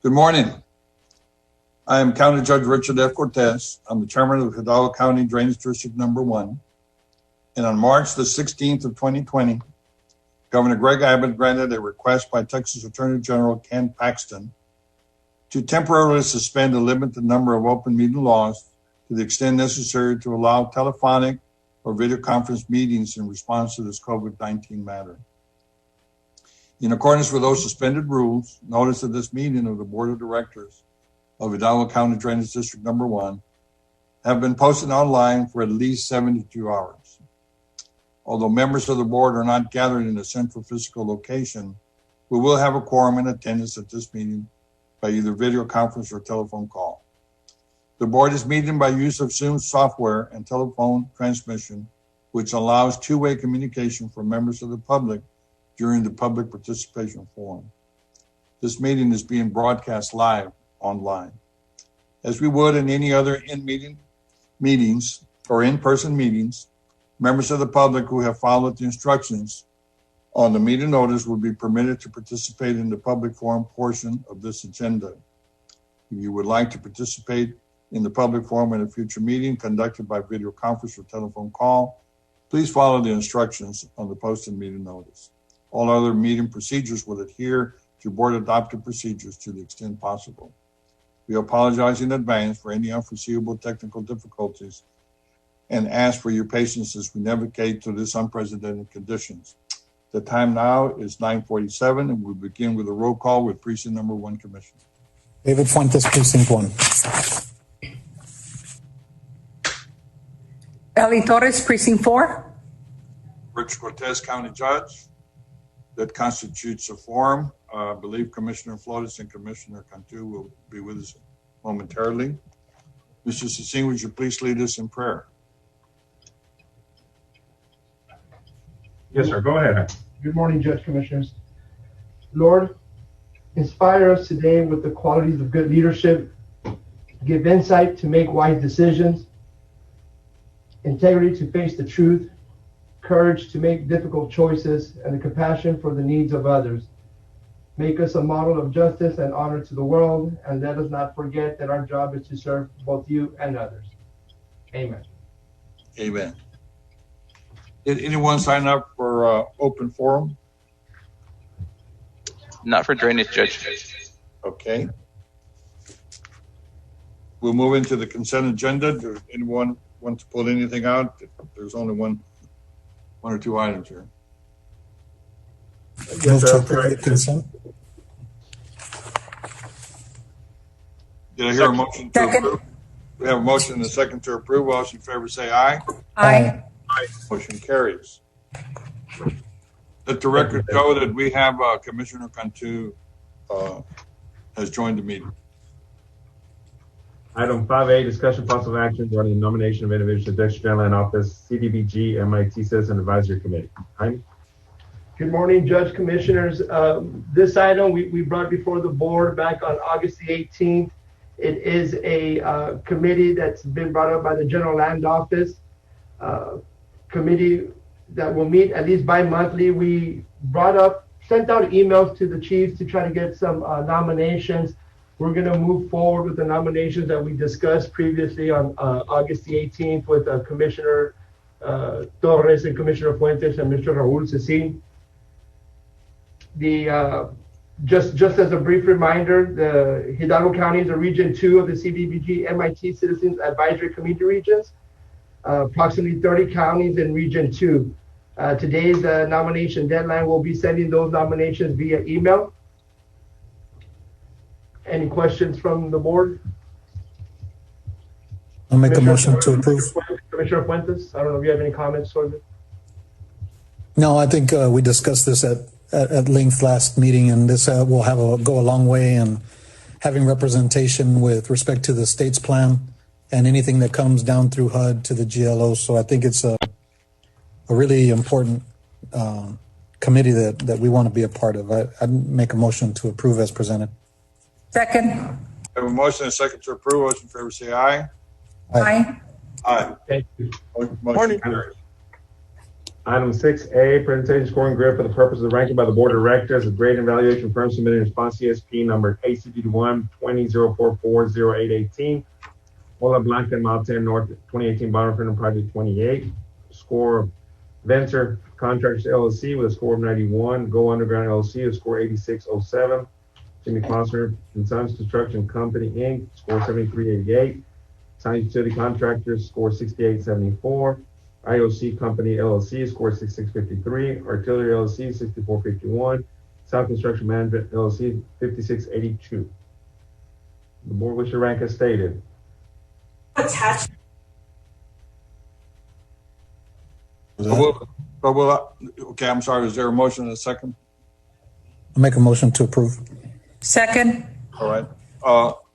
Good morning. I am County Judge Richard F. Cortez. I'm the chairman of Hidalgo County Drainage District Number 1. And on March the 16th of 2020, Governor Greg Abbott granted a request by Texas Attorney General Ken Paxton to temporarily suspend and limit the number of open meeting laws to the extent necessary to allow telephonic or video conference meetings in response to this COVID-19 matter. In accordance with those suspended rules, notice of this meeting of the Board of Directors of Hidalgo County Drainage District Number 1 have been posted online for at least 72 hours. Although members of the board are not gathered in a central physical location, we will have a quorum in attendance at this meeting by either video conference or telephone call. The board is meeting by use of Zoom software and telephone transmission, which allows two-way communication for members of the public during the public participation forum. This meeting is being broadcast live online. As we would in any other meetings or in-person meetings, members of the public who have followed the instructions on the meeting notice will be permitted to participate in the public forum portion of this agenda. If you would like to participate in the public forum in a future meeting conducted by video conference or telephone call, please follow the instructions on the posted meeting notice. All other meeting procedures will adhere to board adopted procedures to the extent possible. We apologize in advance for any unforeseeable technical difficulties and ask for your patience as we navigate through this unprecedented conditions. The time now is 9:47, and we'll begin with a roll call with Precinct Number 1 Commissioner. David Fuentes, Precinct 1. Eli Torres, Precinct 4. Rich Cortez, County Judge. That constitutes a forum. I believe Commissioner Flores and Commissioner Cantu will be with us momentarily. Mr. Cecine, would you please lead us in prayer? Yes, sir. Go ahead. Good morning, Judge Commissioners. Lord, inspire us today with the qualities of good leadership, give insight to make wise decisions, integrity to face the truth, courage to make difficult choices, and the compassion for the needs of others. Make us a model of justice and honor to the world, and let us not forget that our job is to serve both you and others. Amen. Amen. Did anyone sign up for open forum? Not for drainage, Judge. Okay. We'll move into the consent agenda. Does anyone want to pull anything out? There's only one or two items here. Move to approve the consent. Did I hear a motion to approve? We have a motion and a second to approve. All those in favor say aye. Aye. Aye. Motion carries. Let the record show that we have Commissioner Cantu has joined the meeting. Item 5A, discussion possible action regarding the nomination of individuals to Dexter General Land Office, CDBG, MIT Citizen Advisory Committee. Jaime? Good morning, Judge Commissioners. This item we brought before the board back on August the 18th. It is a committee that's been brought up by the General Land Office. Committee that will meet at least bi-monthly. We sent out emails to the chiefs to try to get some nominations. We're going to move forward with the nominations that we discussed previously on August the 18th with Commissioner Torres and Commissioner Fuentes and Mr. Raul Cecine. Just as a brief reminder, the Hidalgo County is a Region 2 of the CDBG MIT Citizens Advisory Committee regions. Approximately 30 counties in Region 2. Today's nomination deadline. We'll be sending those nominations via email. Any questions from the board? I'll make a motion to approve. Commissioner Fuentes, I don't know if you have any comments towards it. No, I think we discussed this at length last meeting, and this will go a long way in having representation with respect to the state's plan and anything that comes down through HUD to the GLO. So I think it's a really important committee that we want to be a part of. I'd make a motion to approve as presented. Second. I have a motion and a second to approve. All those in favor say aye. Aye. Aye. Thank you. Motion carries. Item 6A, presentation scoring grid for the purpose of ranking by the Board of Directors of grade and evaluation firm submitting response CSP number ACD1 2004408818. Ola Blanca and Mountain North 2018 Bond Referendum Project 28. Score of Venture Contractors LLC with a score of 91. Go Underground LLC with a score 8607. Jimmy Foster and Sons Construction Company Inc. score 7388. Science Utility Contractors score 6874. IOC Company LLC score 6653. Artillery LLC 6451. South Construction Management LLC 5682. The board wishes to rank as stated. Attached. Okay, I'm sorry. Is there a motion and a second? I'll make a motion to approve. Second. All right.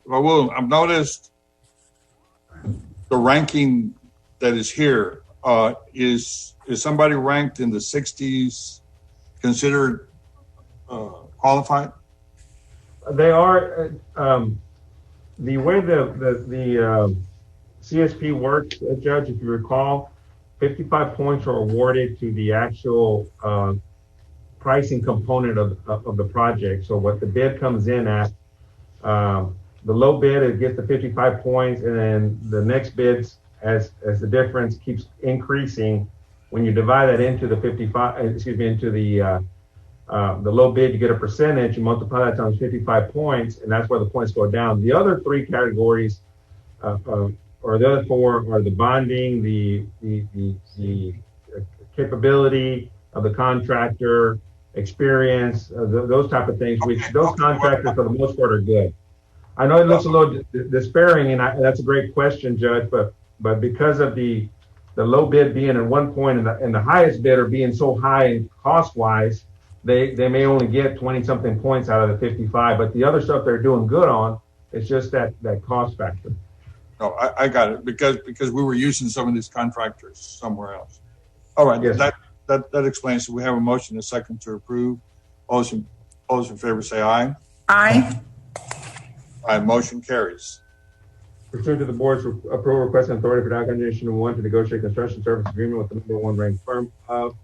Raul, I've noticed the ranking that is here. Is somebody ranked in the 60s considered qualified? They are, the way the CSP works, Judge, if you recall, 55 points are awarded to the actual pricing component of the project. So what the bid comes in at, the low bid, it gets the 55 points, and then the next bids, as the difference keeps increasing, when you divide that into the into the low bid, you get a percentage, you multiply that times 55 points, and that's where the points go down. The other three categories, or the other four, are the bonding, the capability of the contractor, experience, those type of things, which those contractors for the most part are good. I know it looks a little despairing, and that's a great question, Judge, but because of the low bid being at one point and the highest bidder being so high cost-wise, they may only get 20-something points out of the 55, but the other stuff they're doing good on, it's just that cost factor. No, I got it because we were using some of these contractors somewhere else. All right, Yes. that explains. So we have a motion and a second to approve. All those in favor say aye. Aye. Aye, motion carries. Pursuant to the board's approval, request and authority for Dow Condition 1 to negotiate construction service agreement with the number one ranked firm of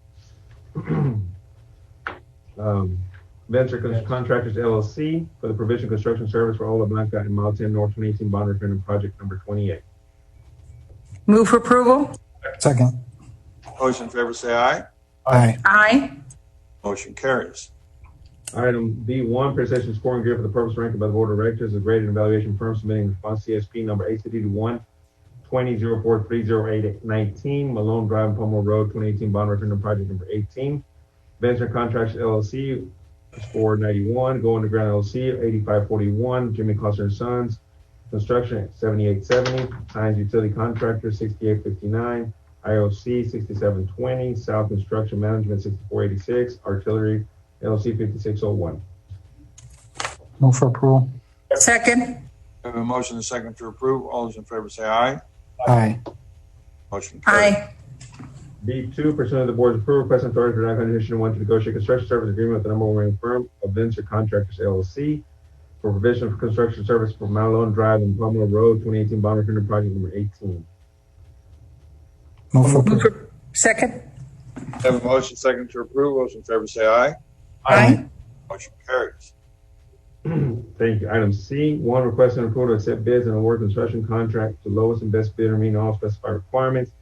Venture Contractors LLC for the provision of construction service for Ola Blanca and Mountain North 2018 Bond Referendum Project number 28. Move for approval. Second. Those in favor say aye. Aye. Aye. Motion carries. Item B1, presentation scoring grid for the purpose of ranking by the board of directors of graded and evaluation firm submitting response CSP number ACD1 2004308819 Malone Drive and Pomo Road 2018 Bond Referendum Project number 18. Venture Contractors LLC score 91. Go Underground LLC 8541. Jimmy Cluster and Sons Construction 7870. Science Utility Contractor 6859. IOC 6720. South Construction Management 6486. Artillery LLC 5601. Move for approval. Second. We have a motion and a second to approve. All those in favor say aye. Aye. Motion carries. Aye. B2, pursuant to the board's approval, request authority for Dow Condition 1 to negotiate construction service agreement with the number one ranked firm of Venture Contractors LLC for provision of construction service for Malone Drive and Pomo Road 2018 Bond Referendum Project number 18. Move for Move approval. for second. We have a motion second to approve. All those in favor say aye. Aye. Motion carries. Thank you. Item C1, request and approval to accept bids and award construction contract to lowest and best bidder meeting all specified requirements.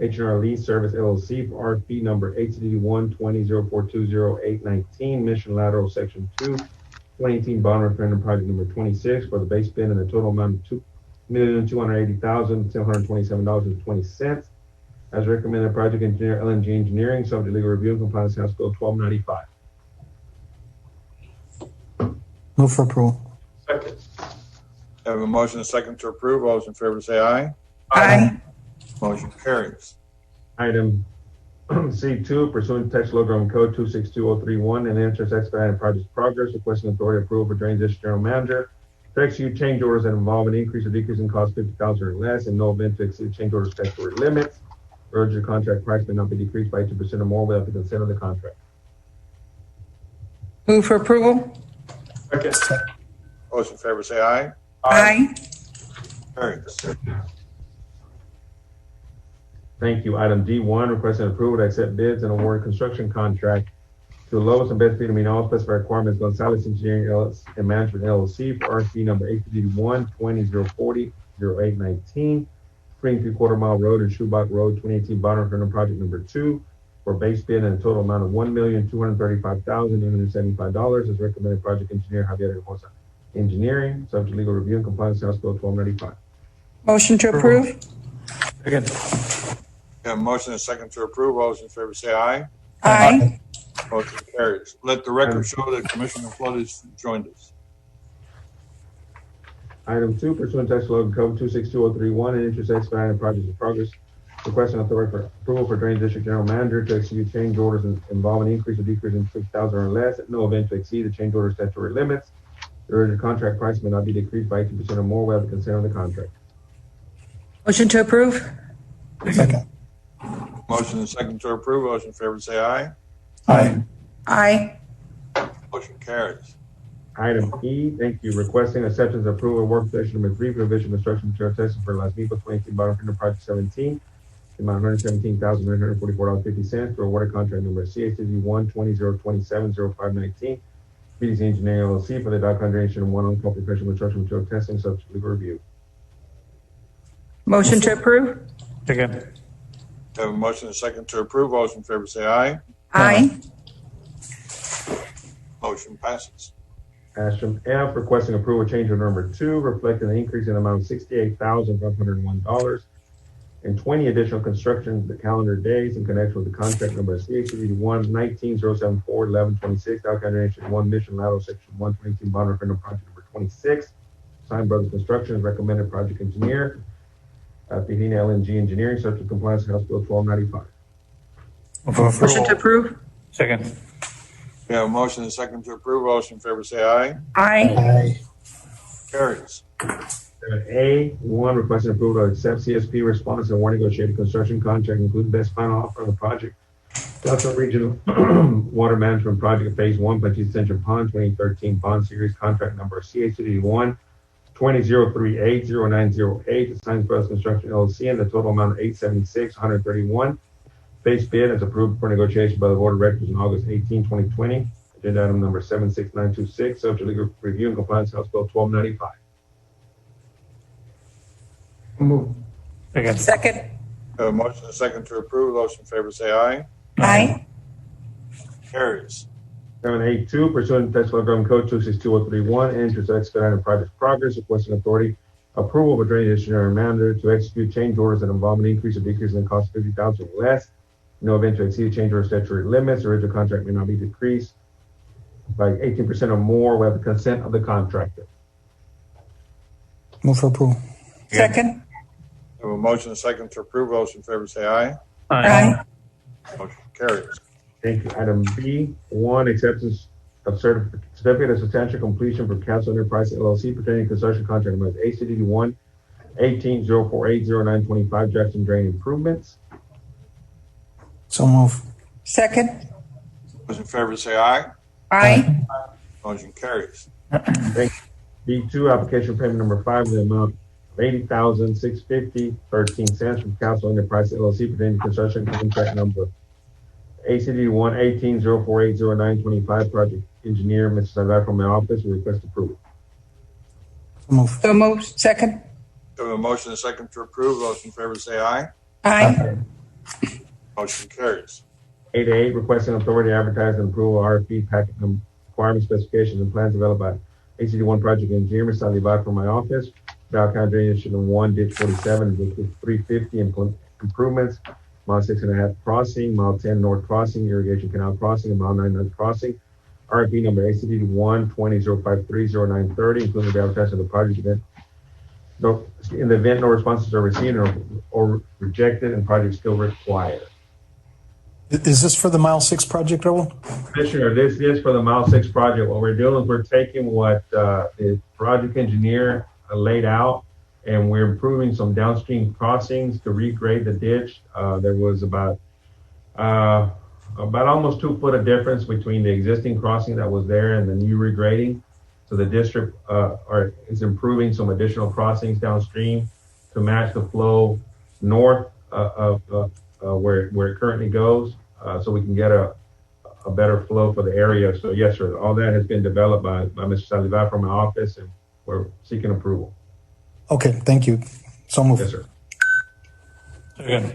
H&R Lead Service LLC for RFP number HCD1 2004208819 Mission Lateral Section 2 2018 Bond Referendum Project number 26 for the base bid and the total amount of $2,280,727.20 as recommended project engineer LNG Engineering, subject to legal review and compliance House Bill 1295. Move for approval. Second. We have a motion and a second to approve. All those in favor say aye. Aye. Motion carries. Item C2, pursuant to Texas Law Government Code 262031 and interest expedited project progress, requesting authority approval for Drainage District General Manager to execute change orders that involve an increase or decrease in cost $50,000 or less, and no event to exceed change order statutory limits. Urge the contract price may not be decreased by 2% or more without the consent of the contract. Move for approval. Second. All those in favor say aye. Aye. Carries. Thank you. Item D1, requesting approval to accept bids and award construction contract to lowest and best bid to meet all specified requirements, Gonzalez Engineering and Management LLC for RFP number 851-2040-0819, Spring 3/4 mile road and Shoebach Road, 2018 bond referendum project number 2 for base bid and a total amount of $1,235,875 as recommended project engineer Javier Hermosa Engineering, subject to legal review and compliance, House Bill 1295. Motion to approve? We have a motion and a second to approve. All those in favor say aye. Aye. Motion carries. Let the record show that Commissioner Flood has joined us. Item 2, pursuant to Texas Law Code 262031 and interest expedited projects in progress, requesting authority for approval for Drainage District General Manager to execute change orders involving increase or decrease in 6,000 or less at no event to exceed the change order statutory limits. The original contract price may not be decreased by 18% or more without the consent of the contract. Motion to approve? Second. Motion and second to approve. All those in favor say aye. Aye. Aye. Motion carries. Item E, thank you, requesting acceptance and approval of work session number 3 for Vision Construction Material Testing for Las Milpas 2018 bottom fender project 17, the amount of $117,944.50 to award a contract number CACD 120-027-0519, BDC Engineering LLC for the dock foundation and one on-call professional construction material testing subject to legal review. Motion to approve? We have a motion and a second to approve. All those in favor say aye. Aye. Motion passes. Item F, requesting approval of change order number 2, reflecting an increase in amount of $68,501 and 20 additional construction calendar days in connection with the contract number CHD 1-19-074-1126, Dow County Nation 1 Mission Lateral Section 122 bond referendum project number 26. Signed Brothers Construction as recommended project engineer. Tejina LNG Engineering, subject to compliance with House Bill 1295. Motion to approve? Second. We have a motion and a second to approve. All those in favor say aye. Aye. Aye. Carries. 7A1, requesting approval to accept CSP response and war negotiated construction contract, including best final offer of the project. Delta Regional Water Management Project Phase 1, Batiste Central Pond, 2013 Bond Series Contract Number CHCD 1-2038-0908, the Science Brothers Construction LLC, and the total amount of $876,131. Base bid is approved for negotiation by the Board of Directors on August 18, 2020. Agenda item number 76926, subject to legal review and compliance, House Bill 1295. Second? We have a motion and a second to approve. Those in favor say aye. Aye. Carries. 7A2, pursuant to Texas Law Government Code 262031, interest expedited project progress, requesting authority approval of a drainage engineer manager to execute change orders that involve an increase or decrease in the cost of $50,000 or less. No event to exceed change order statutory limits. The original contract may not be decreased by 18% or more without the consent of the contractor. Move for approval. Second? We have a motion and a second to approve. Those in favor say aye. Aye. Motion carries. Thank you. Item B1, acceptance of certificate of substantial completion for Castle Enterprise LLC pertaining to construction contract number ACD 1-18-048-0925 Jackson Drain Improvements. So move. Second? Those in favor say aye. Aye. Motion carries. Thank you. B2, application payment number 5 in the amount of $80,650.13 from Castle Enterprise LLC pertaining to construction contract number ACD 1-18-048-0925 project engineer, Mr. Salazar, from my office, we request approval. So move. So moved. Second? We have a motion and a second to approve. Those in favor say aye. Aye. Motion carries. 8A, requesting authority to advertise and approval RFP packet requirements, specifications, and plans developed by ACD 1 project engineer, Mr. Salazar, from my office. Dow County Drainage District 1, ditch 47, ditch 350 improvements, mile 6.5 crossing, mile 10 north crossing, irrigation canal crossing, and mile 9 north crossing. RFP number ACD 1-20-053-0930, including the advertisement of the project event. In the event no responses are received or rejected and project still required. Is this for the Mile 6 project, Raul? Commissioner, this is for the Mile 6 project. What we're doing is we're taking what the project engineer laid out, and we're improving some downstream crossings to regrade the ditch. There was about almost 2 foot of difference between the existing crossing that was there and the new regrading. So the district is improving some additional crossings downstream to match the flow north where it currently goes, so we can get a better flow for the area. So yes, sir, all that has been developed by Mr. Saliva from my office, and we're seeking approval. Okay, thank you. So moved. Yes, sir. We have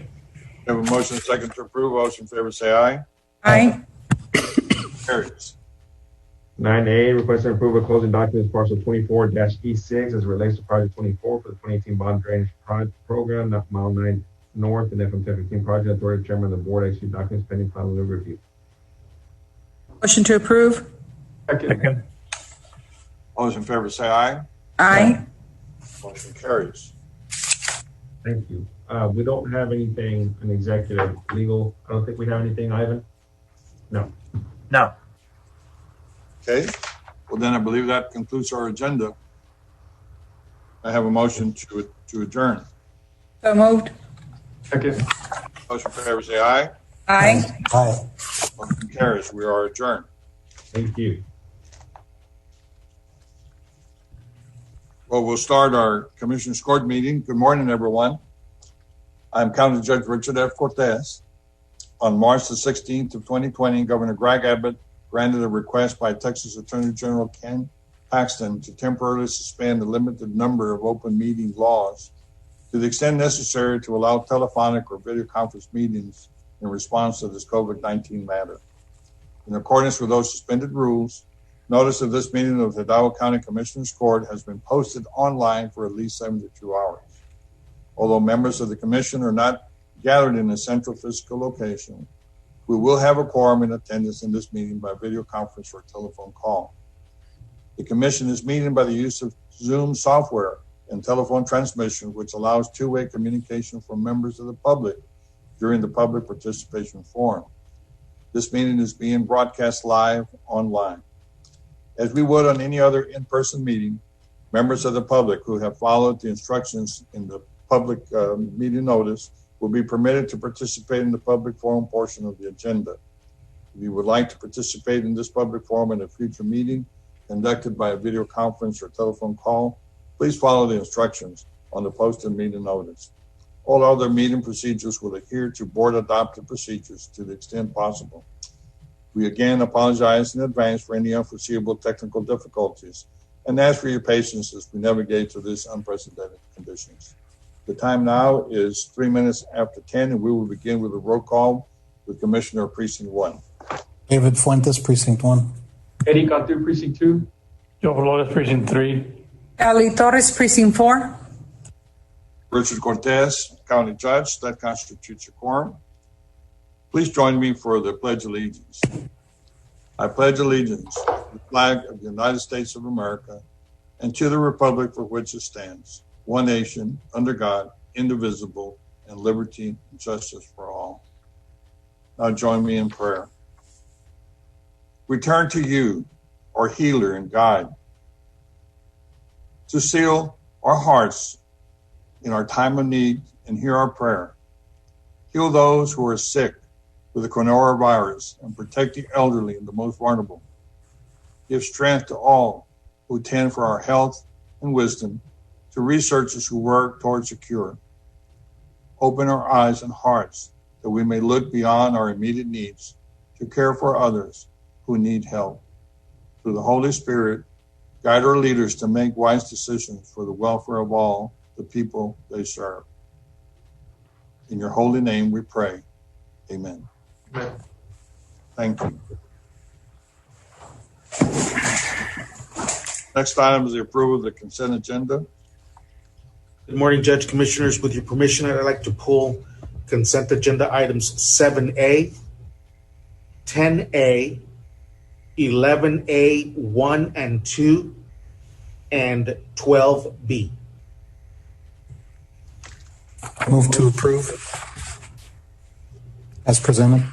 a motion and second to approve. All those in favor say aye. Aye. Carries. 9A, requesting approval of closing documents parcel 24-E6 as it relates to project 24 for the 2018 bond drainage program, not mile 9 north and FM 1015 project. Authority chairman of the board execute documents pending final review. Motion to approve. Second. All those in favor say aye. Aye. Motion carries. Thank you. We don't have anything in executive legal. I don't think we have anything, Ivan. No. Okay. Well, then I believe that concludes our agenda. I have a motion to adjourn. So moved. Second. Those in favor say aye. Aye. Aye. Motion carries. We are adjourned. Thank you. Well, we'll start our Commissioners Court meeting. Good morning, everyone. I'm County Judge Richard F. Cortez. On March the 16th of 2020, Governor Greg Abbott granted a request by Texas Attorney General Ken Paxton to temporarily suspend the limited number of open meeting laws to the extent necessary to allow telephonic or video conference meetings in response to this COVID-19 matter. In accordance with those suspended rules, notice of this meeting of the Hidalgo County Commissioners Court has been posted online for at least 72 hours. Although members of the commission are not gathered in a central physical location, we will have a quorum in attendance in this meeting by video conference or telephone call. The commission is meeting by the use of Zoom software and telephone transmission, which allows two-way communication from members of the public during the public participation forum. This meeting is being broadcast live online. As we would on any other in-person meeting, members of the public who have followed the instructions in the public meeting notice will be permitted to participate in the public forum portion of the agenda. If you would like to participate in this public forum in a future meeting conducted by a video conference or telephone call, please follow the instructions on the posted meeting notice. All other meeting procedures will adhere to board adopted procedures to the extent possible. We again apologize in advance for any unforeseeable technical difficulties and ask for your patience as we navigate through these unprecedented conditions. The time now is 3 minutes after 10, and we will begin with a roll call with Commissioner Precinct 1. David Fuentes, Precinct 1. Eddie Cantu, Precinct 2. Joe Flores, Precinct 3. Ellie Torres, Precinct 4. Richard Cortez, County Judge. That constitutes a quorum. Please join me for the Pledge of Allegiance. I pledge allegiance to the flag of the United States of America and to the republic for which it stands, one nation, under God, indivisible, and liberty and justice for all. Now join me in prayer. We turn to you, our healer and guide, to seal our hearts in our time of need and hear our prayer. Heal those who are sick with the coronavirus and protect the elderly and the most vulnerable. Give strength to all who tend for our health and wisdom, to researchers who work towards a cure. Open our eyes and hearts that we may look beyond our immediate needs to care for others who need help. Through the Holy Spirit, guide our leaders to make wise decisions for the welfare of all the people they serve. In your holy name we pray. Amen. Amen. Thank you. Next item is the approval of the consent agenda. Good morning, Judge, Commissioners. With your permission, I'd like to pull consent agenda items 7A, 10A, 11A, 1 and 2, and 12B. Move to approve as presented.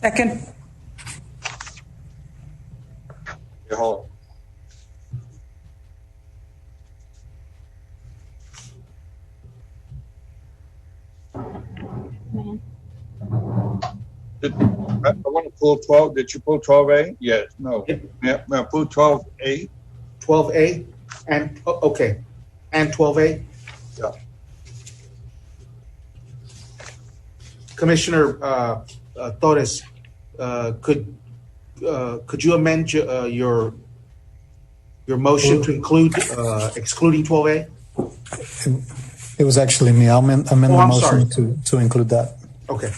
Second. Okay, hold on. I want to pull 12. Did you pull 12A? Yes. No. Yep. Yeah. No, pull 12A. 12A and, okay, and 12A? Yeah. Commissioner Torres, could you amend your motion to include excluding 12A? It was actually me. I'll amend the I'm motion sorry. to include that. Okay.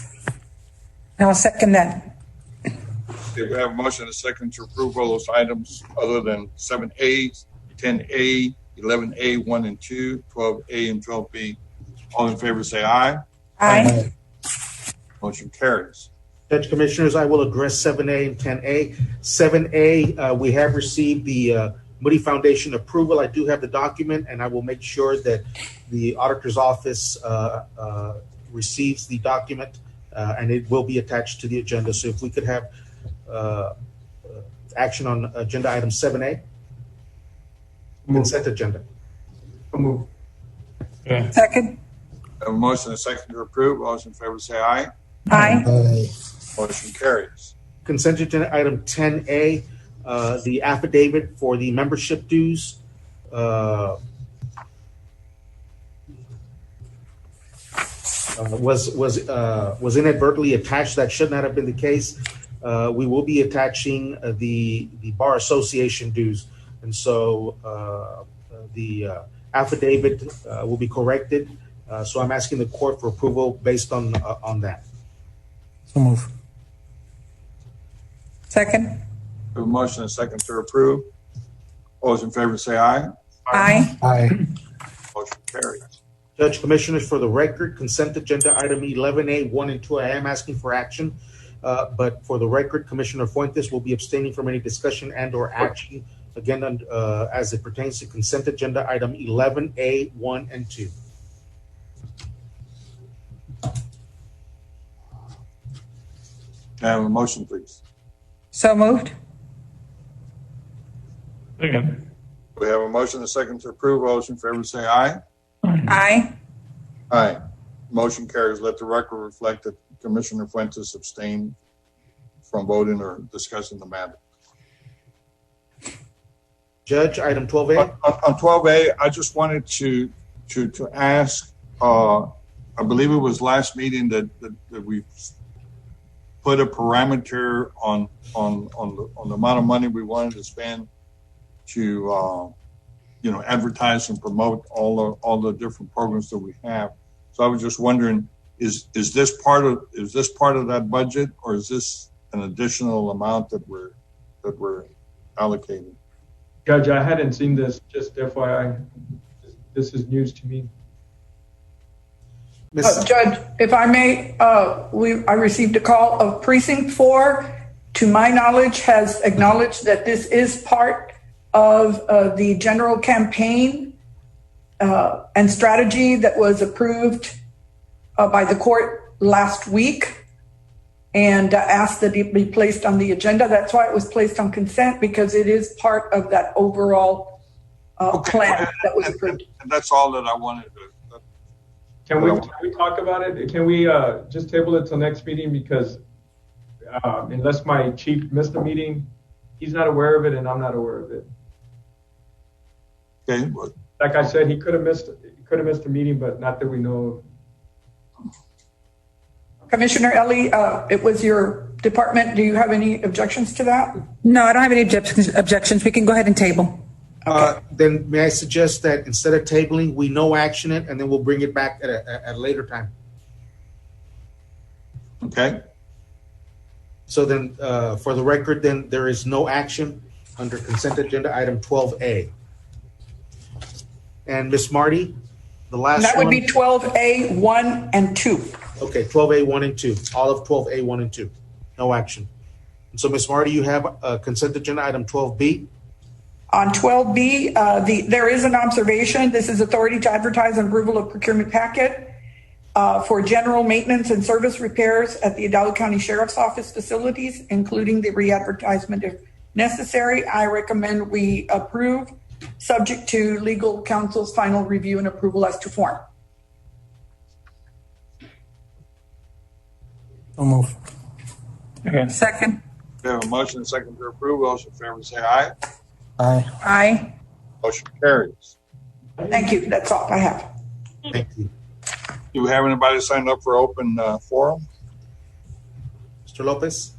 I'll second that. Okay, we have a motion and a second to approve all those items other than 7A, 10A, 11A, 1 and 2, 12A, and 12B. All in favor say aye. Aye. Motion carries. Judge Commissioners, I will address 7A and 10A. 7A, we have received the Moody Foundation approval. I do have the document, and I will make sure that the auditor's office receives the document, and it will be attached to the agenda. So if we could have action on agenda item 7A, consent agenda. So moved. Second. We have a motion and a second to approve. All those in favor say aye. Aye. Motion carries. Consent agenda item 10A, the affidavit for the membership dues. Was inadvertently attached. That should not have been the case. We will be attaching the bar association dues, and so the affidavit will be corrected. So I'm asking the court for approval based on that. So move. Second. We have a motion and a second to approve. All those in favor say aye. Aye. Aye. Motion carries. Judge Commissioners, for the record, consent agenda item 11A, 1 and 2, I am asking for action. But for the record, Commissioner Fuentes will be abstaining from any discussion and or action, again, as it pertains to consent agenda item 11A, 1 and 2. Can I have a motion, please? So moved. Second. We have a motion and a second to approve. All those in favor say aye. Aye. Aye. Motion carries. Let the record reflect that Commissioner Fuentes abstained from voting or discussing the matter. Judge, item 12A. On 12A, I just wanted to ask, I believe it was last meeting that we put a parameter on the amount of money we wanted to spend to advertise and promote all the different programs that we have. So I was just wondering, is this part of that budget, or is this an additional amount that we're allocating? Judge, I hadn't seen this, just FYI. This is news to me. Judge, if I may, I received a call of Precinct 4, to my knowledge, has acknowledged that this is part of the general campaign and strategy that was approved by the court last week, and asked that it be placed on the agenda. That's why it was placed on consent, because it is part of that overall plan that was approved. And that's all that I wanted to. Can we talk about it? Can we just table it till next meeting? Because unless my chief missed the meeting, he's not aware of it and I'm not aware of it. Okay. Well, Like I said, he could have missed the meeting, but not that we know of. Commissioner Ellie, it was your department. Do you have any objections to that? No, I don't have any objections. We can go ahead and table. Then may I suggest that instead of tabling, we no action it, and then we'll bring it back at a later time. okay. So then, for the record, then there is no action under consent agenda item 12A. And Ms. Marty, the last That one. would be 12A, 1 and 2. Okay, 12A, 1 and 2. All of 12A, 1 and 2. No action. And so, Ms. Marty, you have consent agenda item 12B. On 12B, there is an observation. This is authority to advertise and approval of procurement packet for general maintenance and service repairs at the Hidalgo County Sheriff's Office facilities, including the re-advertisement if necessary. I recommend we approve, subject to legal counsel's final review and approval as to form. So move. Okay. Second. We have a motion and second to approve. All those in favor say aye. Aye. Aye. Motion carries. Thank you. That's all I have. Thank you. Do we have anybody signed up for open forum? Mr. Lopez?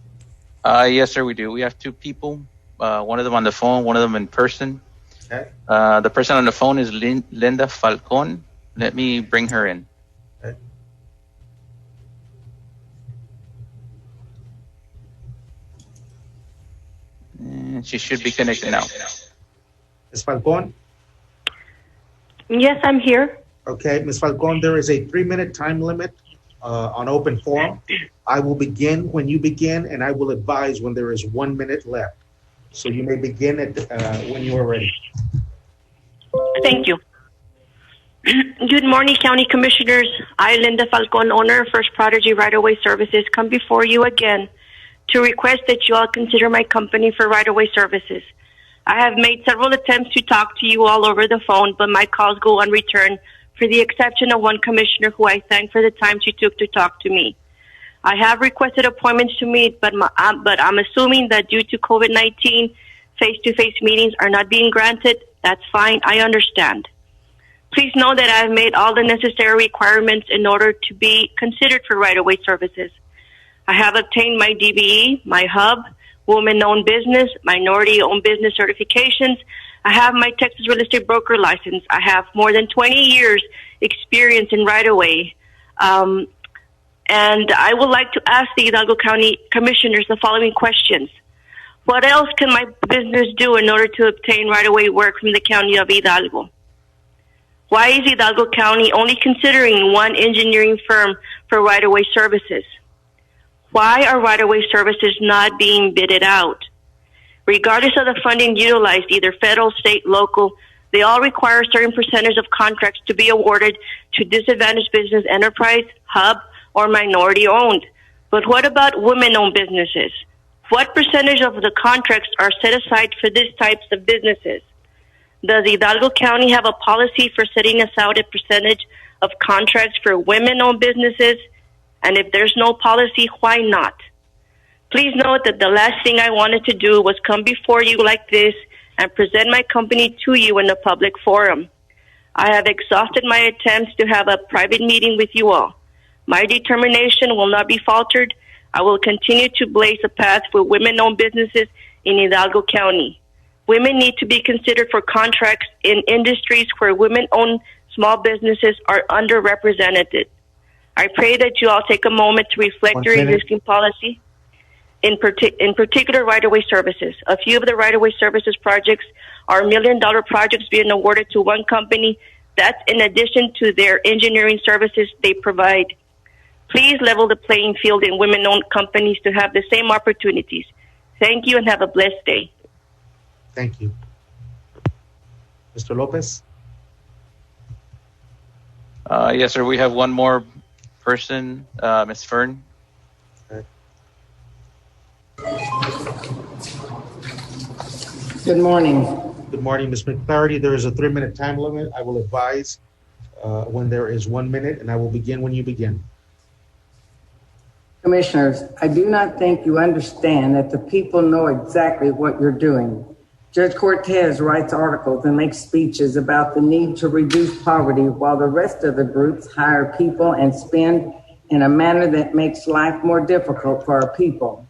Yes, sir, we do. We have two people. One of them on the phone, one of them in person. Okay. The person on the phone is Linda Falcon. Let me bring her in. Okay. And she should be connected now. Ms. Falcon? Yes, I'm here. Okay, Ms. Falcon, there is a 3-minute time limit on open forum. I will begin when you begin, and I will advise when there is 1 minute left. So you may begin when you are ready. Thank you. Good morning, County Commissioners. I, Linda Falcon, owner of First Prodigy Right-of-Way Services, come before you again to request that you all consider my company for right-of-way services. I have made several attempts to talk to you all over the phone, but my calls go unreturned, for the exception of one commissioner who I thank for the time she took to talk to me. I have requested appointments to meet, but I'm assuming that due to COVID-19, face-to-face meetings are not being granted. That's fine. I understand. Please know that I have made all the necessary requirements in order to be considered for right-of-way services. I have obtained my DBE, my HUB, woman-owned business, minority-owned business certifications. I have my Texas real estate broker license. I have more than 20 years experience in right-of-way. And I would like to ask the Hidalgo County Commissioners the following questions. What else can my business do in order to obtain right-of-way work from the County of Hidalgo? Why is Hidalgo County only considering one engineering firm for right-of-way services? Why are right-of-way services not being bidded out? Regardless of the funding utilized, either federal, state, local, they all require a certain percentage of contracts to be awarded to disadvantaged business enterprise, HUB, or minority-owned. But what about women-owned businesses? What percentage of the contracts are set aside for these types of businesses? Does Hidalgo County have a policy for setting aside a percentage of contracts for women-owned businesses? And if there's no policy, why not? Please note that the last thing I wanted to do was come before you like this and present my company to you in a public forum. I have exhausted my attempts to have a private meeting with you all. My determination will not be faltered. I will continue to blaze a path for women-owned businesses in Hidalgo County. Women need to be considered for contracts in industries where women-owned small businesses are underrepresented. I pray that you all take a moment to reflect your existing policy, in particular right-of-way services. A few of the right-of-way services projects are $1 million projects being awarded to one company. That's in addition to their engineering services they provide. Please level the playing field in women-owned companies to have the same opportunities. Thank you and have a blessed day. Thank you. Mr. Lopez? Yes, sir, we have one more person, Ms. Fern. Good morning. Good morning, Ms. McClarity. There is a 3-minute time limit. I will advise when there is 1 minute, and I will begin when you begin. Commissioners, I do not think you understand that the people know exactly what you're doing. Judge Cortez writes articles and makes speeches about the need to reduce poverty while the rest of the groups hire people and spend in a manner that makes life more difficult for our people.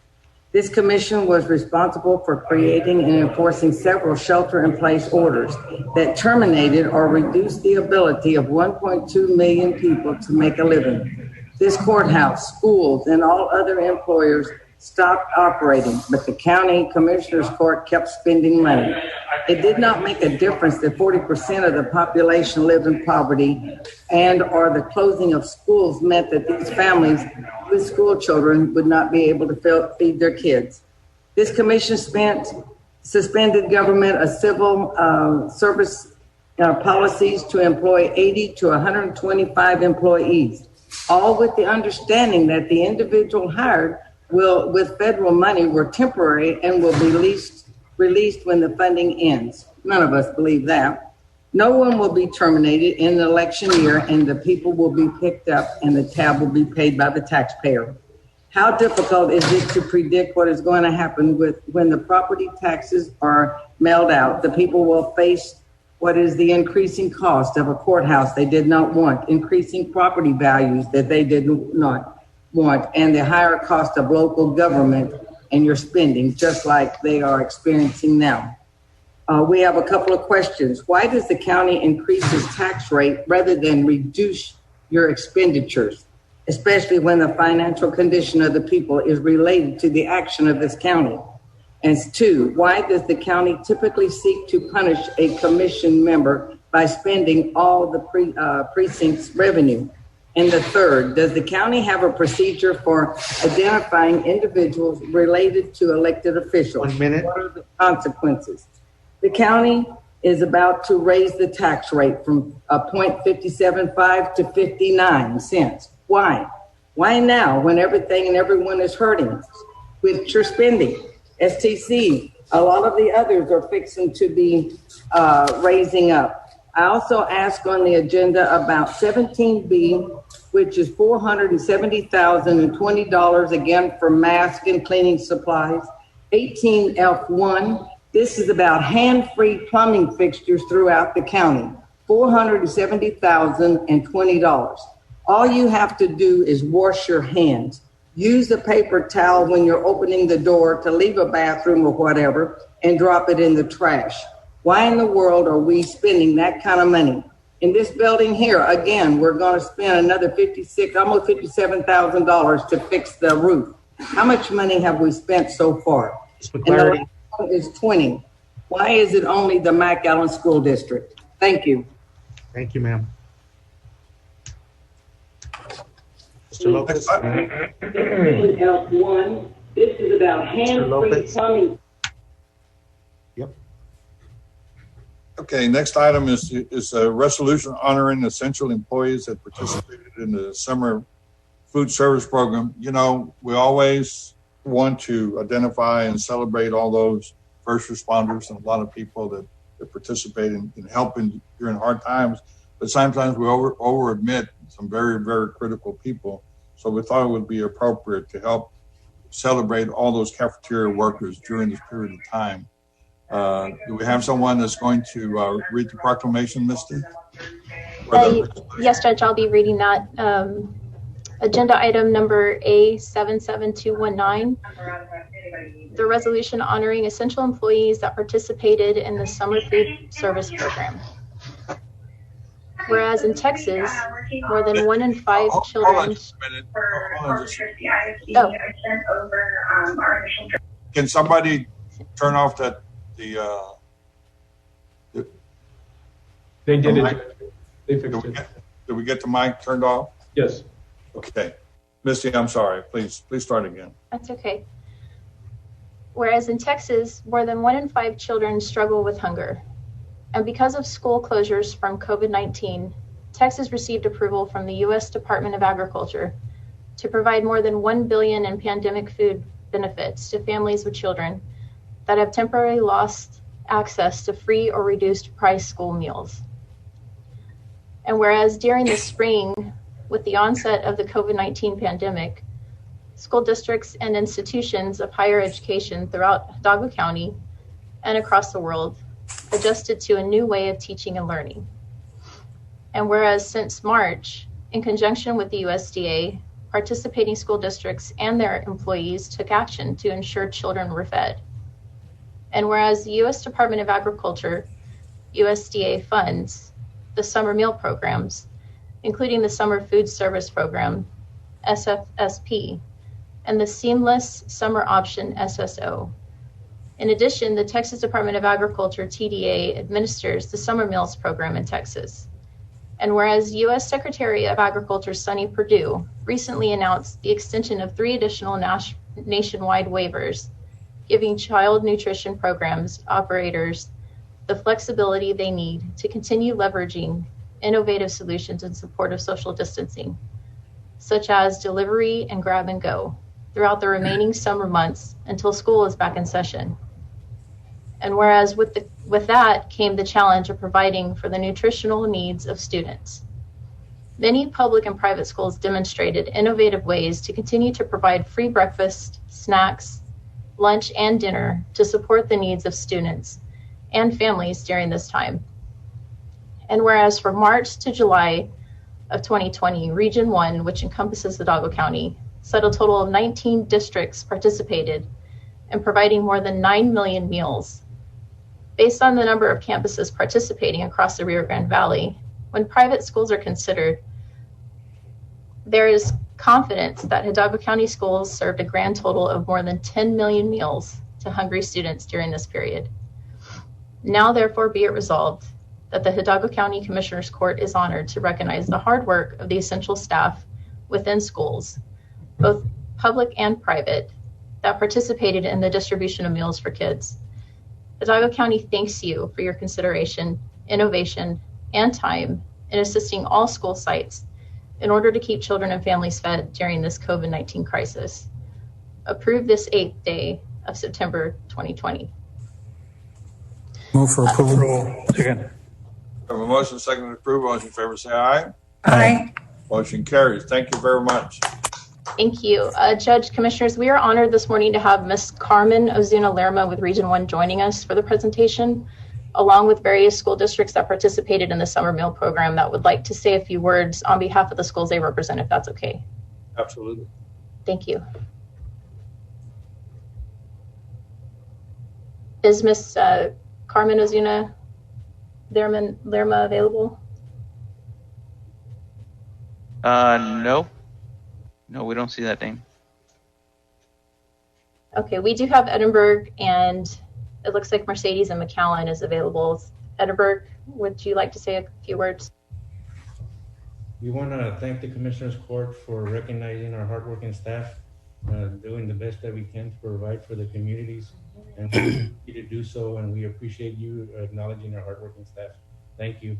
This commission was responsible for creating and enforcing several shelter-in-place orders that terminated or reduced the ability of 1.2 million people to make a living. This courthouse, schools, and all other employers stopped operating, but the county commissioner's court kept spending money. It did not make a difference that 40% of the population lived in poverty, and or the closing of schools meant that these families with school children would not be able to feed their kids. This commission suspended government civil service policies to employ 80 to 125 employees, all with the understanding that the individual hired will, with federal money, were temporary and will be released when the funding ends. None of us believe that. No one will be terminated in the election year, and the people will be picked up and the tab will be paid by the taxpayer. How difficult is it to predict what is going to happen when the property taxes are mailed out? The people will face What is the increasing cost of a courthouse they did not want, increasing property values that they did not want, and the higher cost of local government and your spending, just like they are experiencing now? We have a couple of questions. Why does the county increase its tax rate rather than reduce your expenditures, especially when the financial condition of the people is related to the action of this county? And 2, why does the county typically seek to punish a commission member by spending all the precinct's revenue? And the 3rd, does the county have a procedure for identifying individuals related to elected officials? 1 minute. What are the consequences? The county is about to raise the tax rate from 0.575 to 59 cents. Why? Why now when everything and everyone is hurting with your spending? STC, a lot of the others are fixing to be raising up. I also asked on the agenda about 17B, which is $470,020 again for mask and cleaning supplies. 18F1, this is about hand-free plumbing fixtures throughout the county. $470,020. All you have to do is wash your hands. Use a paper towel when you're opening the door to leave a bathroom or whatever, and drop it in the trash. Why in the world are we spending that kind of money? In this building here, again, we're going to spend another almost $57,000 to fix the roof. How much money have we spent so far? And the last one is 20. Why is it only the McAllen School District? Thank you. Thank you, ma'am. Mr. Lopez. F1, this is about hand-free plumbing. Yep. Okay, next item is a resolution honoring essential employees that participated in the summer food service program. You know, we always want to identify and celebrate all those first responders and a lot of people that participate in helping during hard times. But sometimes we over admit some very, very critical people. So we thought it would be appropriate to help celebrate all those cafeteria workers during this period of time. Do we have someone that's going to read the proclamation, Misty? Yes, Judge, I'll be reading that. Agenda item number A77219. The resolution honoring essential employees that participated in the summer food service program. Whereas in Texas, more than 1 in 5 children. Hold on just a minute. Can somebody turn off that They did the it. They fixed it. Did we get the mic turned off? Yes. Okay. Misty, I'm sorry. Please start again. That's okay. Whereas in Texas, more than 1 in 5 children struggle with hunger. And because of school closures from COVID-19, Texas received approval from the U.S. Department of Agriculture to provide more than $1 billion in pandemic food benefits to families with children that have temporarily lost access to free or reduced price school meals. And whereas during the spring, with the onset of the COVID-19 pandemic, school districts and institutions of higher education throughout Hidalgo County and across the world adjusted to a new way of teaching and learning. And whereas since March, in conjunction with the USDA, participating school districts and their employees took action to ensure children were fed. And whereas the U.S. Department of Agriculture, USDA funds the summer meal programs, including the Summer Food Service Program, SFSP, and the Seamless Summer Option, SSO. In addition, the Texas Department of Agriculture, TDA, administers the Summer Meals Program in Texas. And whereas U.S. Secretary of Agriculture Sonny Perdue recently announced the extension of 3 additional nationwide waivers, giving child nutrition programs operators the flexibility they need to continue leveraging innovative solutions in support of social distancing, such as delivery and grab and go, throughout the remaining summer months until school is back in session. And whereas with that came the challenge of providing for the nutritional needs of students. Many public and private schools demonstrated innovative ways to continue to provide free breakfast, snacks, lunch, and dinner to support the needs of students and families during this time. And whereas from March to July of 2020, Region 1, which encompasses Hidalgo County, said a total of 19 districts participated in providing more than 9 million meals. Based on the number of campuses participating across the Rio Grande Valley, when private schools are considered, there is confidence that Hidalgo County schools served a grand total of more than 10 million meals to hungry students during this period. Now, therefore, be it resolved that the Hidalgo County Commissioners Court is honored to recognize the hard work of the essential staff within schools, both public and private, that participated in the distribution of meals for kids. Hidalgo County thanks you for your consideration, innovation, and time in assisting all school sites in order to keep children and families fed during this COVID-19 crisis. Approve this 8th day of September 2020. Move for approval. Second. We have a motion second to approve. All those in favor say aye. Aye. Motion carries. Thank you very much. Thank you. Judge, Commissioners, we are honored this morning to have Ms. Carmen Ozuna Lerma with Region 1 joining us for the presentation, along with various school districts that participated in the summer meal program that would like to say a few words on behalf of the schools they represent, if that's okay. Absolutely. Thank you. Is Ms. Carmen Ozuna Lerma available? No, we don't see that name. Okay, we do have Edinburgh, and it looks like Mercedes and McAllen is available. Edinburgh, would you like to say a few words? We want to thank the Commissioners Court for recognizing our hardworking staff, doing the best that we can to provide for the communities, and we continue to do so, and we appreciate you acknowledging our hardworking staff. Thank you.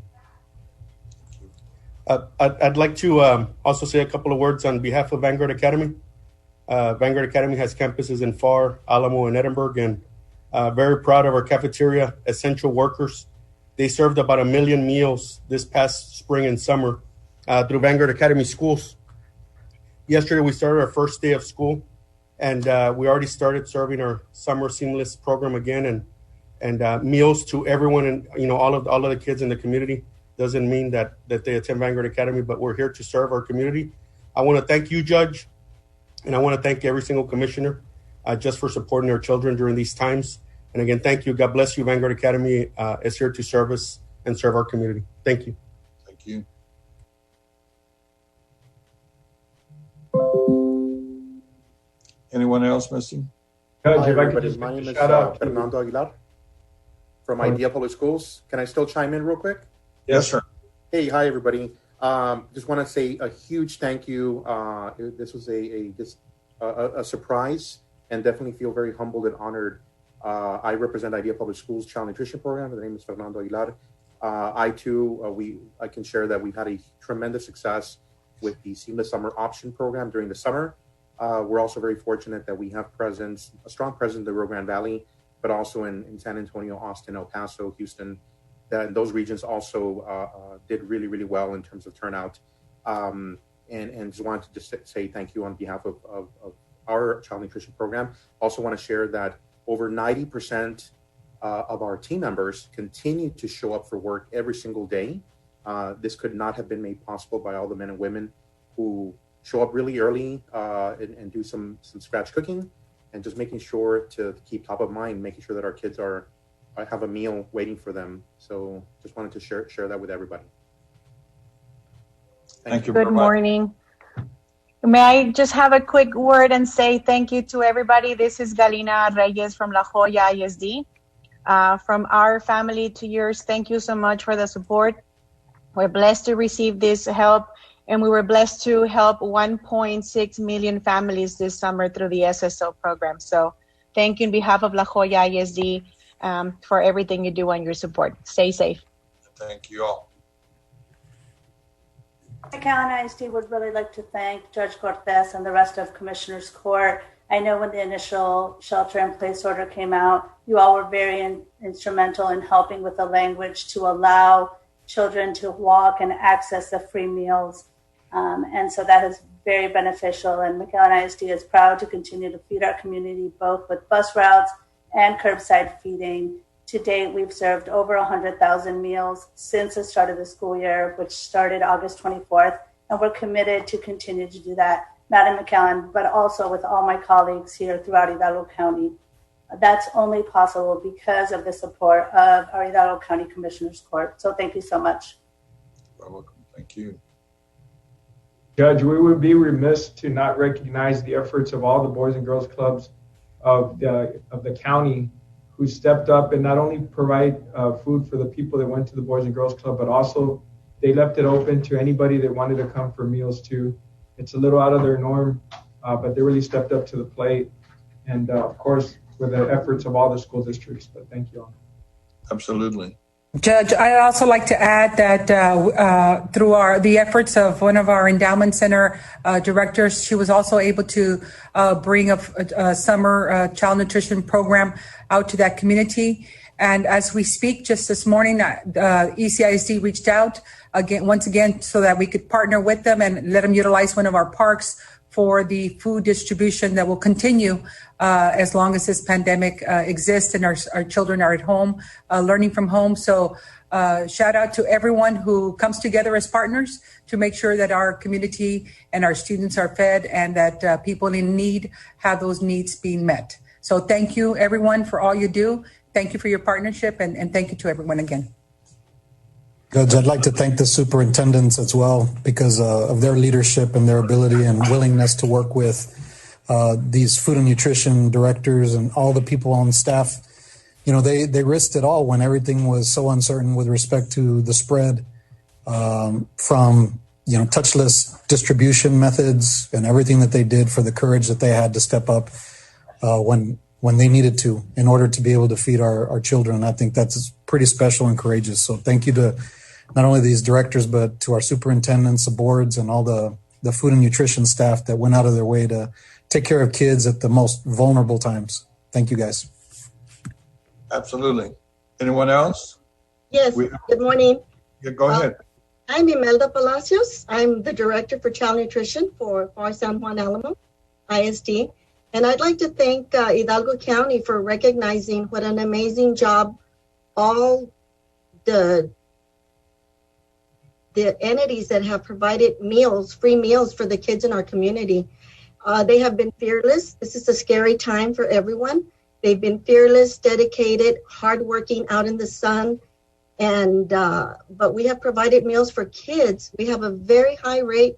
I'd like to also say a couple of words on behalf of Vanguard Academy. Vanguard Academy has campuses in Pharr, Alamo, and Edinburgh, and very proud of our cafeteria essential workers. They served about 1 million meals this past spring and summer through Vanguard Academy schools. Yesterday, we started our first day of school, and we already started serving our summer seamless program again, and meals to everyone, and all of the kids in the community. Doesn't mean that they attend Vanguard Academy, but we're here to serve our community. I want to thank you, Judge, and I want to thank every single commissioner just for supporting our children during these times. And again, thank you. God bless you. Vanguard Academy is here to serve us and serve our community. Thank you. Thank you. Anyone else missing? Judge, Hi, if I could everybody. just My name is shout out to Fernando Aguilar from Idea Public Schools. Can I still chime in real quick? Yes, sir. Hey, hi, everybody. Just want to say a huge thank you. This was a surprise, and definitely feel very humbled and honored. I represent Idea Public Schools Child Nutrition Program. The name is Fernando Aguilar. I can share that we've had a tremendous success with the Seamless Summer Option Program during the summer. We're also very fortunate that we have a strong presence in the Rio Grande Valley, but also in San Antonio, Austin, El Paso, Houston. Those regions also did really, really well in terms of turnout. And just wanted to just say thank you on behalf of our child nutrition program. Also want to share that over 90% of our team members continue to show up for work every single day. This could not have been made possible by all the men and women who show up really early and do some scratch cooking, and just making sure to keep top of mind, making sure that our kids have a meal waiting for them. So just wanted to share that with everybody. Thank you. Good morning. May I just have a quick word and say thank you to everybody. This is Galina Reyes from La Joya ISD. From our family to yours, thank you so much for the support. We're blessed to receive this help, and we were blessed to help 1.6 million families this summer through the SSO program. So thank you on behalf of La Joya ISD for everything you do and your support. Stay safe. Thank you all. McAllen ISD would really like to thank Judge Cortez and the rest of Commissioners Court. I know when the initial shelter-in-place order came out, you all were very instrumental in helping with the language to allow children to walk and access the free meals. And so that is very beneficial. And McAllen ISD is proud to continue to feed our community both with bus routes and curbside feeding To date, we've served over 100,000 meals since the start of the school year, which started August 24th, and we're committed to continue to do that, not in McAllen, but also with all my colleagues here throughout Hidalgo County. That's only possible because of the support of our Hidalgo County Commissioners Court. So thank you so much. You're welcome. Thank you. Judge, we would be remiss to not recognize the efforts of all the Boys and Girls Clubs of the county who stepped up and not only provide food for the people that went to the Boys and Girls Club, but also they left it open to anybody that wanted to come for meals too. It's a little out of their norm, but they really stepped up to the plate. And of course, with the efforts of all the school districts, but thank you all. Absolutely. Judge, I'd also like to add that through the efforts of one of our endowment center directors, she was also able to bring a summer child nutrition program out to that community. And as we speak, just this morning, ECISD reached out once again so that we could partner with them and let them utilize one of our parks for the food distribution that will continue as long as this pandemic exists and our children are at home, learning from home. So shout out to everyone who comes together as partners to make sure that our community and our students are fed and that people in need have those needs being met. So thank you, everyone, for all you do. Thank you for your partnership, and thank you to everyone again. Judge, I'd like to thank the superintendents as well because of their leadership and their ability and willingness to work with these food and nutrition directors and all the people on staff. You know, they risked it all when everything was so uncertain with respect to the spread from, touchless distribution methods and everything that they did for the courage that they had to step up when they needed to in order to be able to feed our children. I think that's pretty special and courageous. So thank you to not only these directors, but to our superintendents, the boards, and all the food and nutrition staff that went out of their way to take care of kids at the most vulnerable times. Thank you, guys. Absolutely. Anyone else? Yes, good morning. Yeah, go ahead. I'm Imelda Palacios. I'm the Director for Child Nutrition for FAR San Juan Alamo ISD. And I'd like to thank Hidalgo County for recognizing what an amazing job all the entities that have provided meals, free meals for the kids in our community. They have been fearless. This is a scary time for everyone. They've been fearless, dedicated, hardworking, out in the sun. And but we have provided meals for kids. We have a very high rate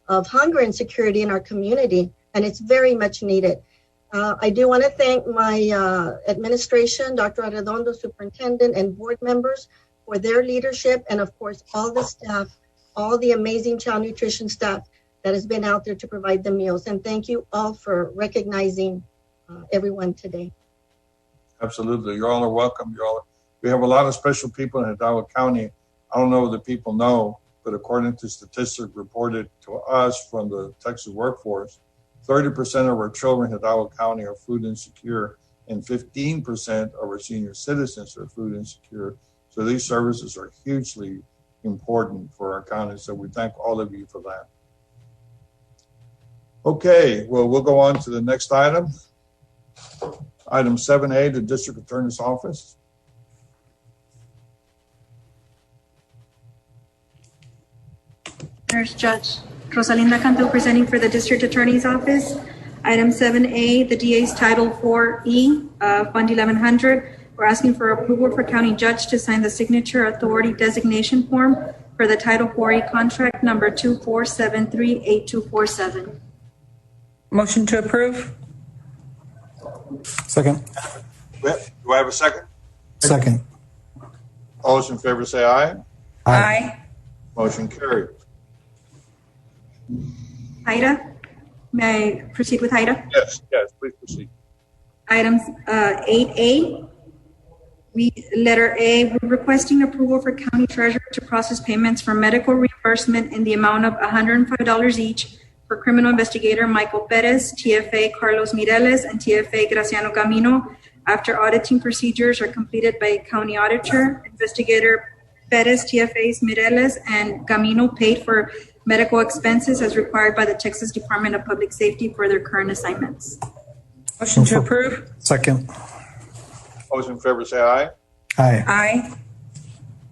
of hunger insecurity in our community, and it's very much needed. I do want to thank my administration, Dr. Arredondo, superintendent, and board members for their leadership, and of course, all the staff, all the amazing child nutrition staff that has been out there to provide the meals. And thank you all for recognizing everyone today. Absolutely. You all are welcome. We have a lot of special people in Hidalgo County. I don't know if the people know, but according to statistics reported to us from the Texas workforce, 30% of our children in Hidalgo County are food insecure, and 15% of our senior citizens are food insecure. So these services are hugely important for our county. So we thank all of you for that. Okay, well, we'll go on to the next item. Item 7A, the District Attorney's Office. Judge Rosalinda Cantu presenting for the District Attorney's Office. Item 7A, the DA's Title 4E, Fund 1100. We're asking for approval for County Judge to sign the Signature Authority Designation Form for the Title 4E contract number 24738247. Motion to approve. Second. Do I have a second? Second. All those in favor say aye. Aye. Motion carried. Ida, may I proceed with Ida? Yes, please proceed. Items 8A, letter A, we're requesting approval for County Treasurer to process payments for medical reimbursement in the amount of $105 each for criminal investigator Michael Perez, TFA Carlos Mireles, and TFA Graciano Camino after auditing procedures are completed by County Auditor. Investigator Perez, TFAs Mireles, and Camino paid for medical expenses as required by the Texas Department of Public Safety for their current assignments. Motion to approve. Second. All those in favor say aye. Aye. Aye.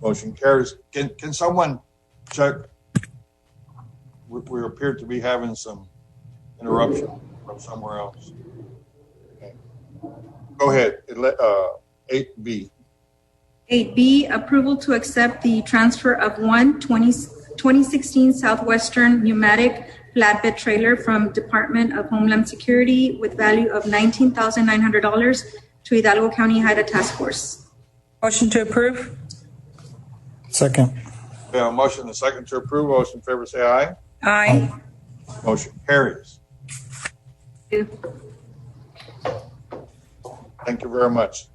Motion carries. Can someone check? We appear to be having some interruption from somewhere else. Okay. Go ahead. 8B. 8B, approval to accept the transfer of 2016 Southwestern pneumatic flatbed trailer from Department of Homeland Security with value of $19,900 to Hidalgo County HIDA Task Force. Motion to approve. Second. We have a motion and a second to approve. All those in favor say aye. Aye. Motion carries. Thank you very much.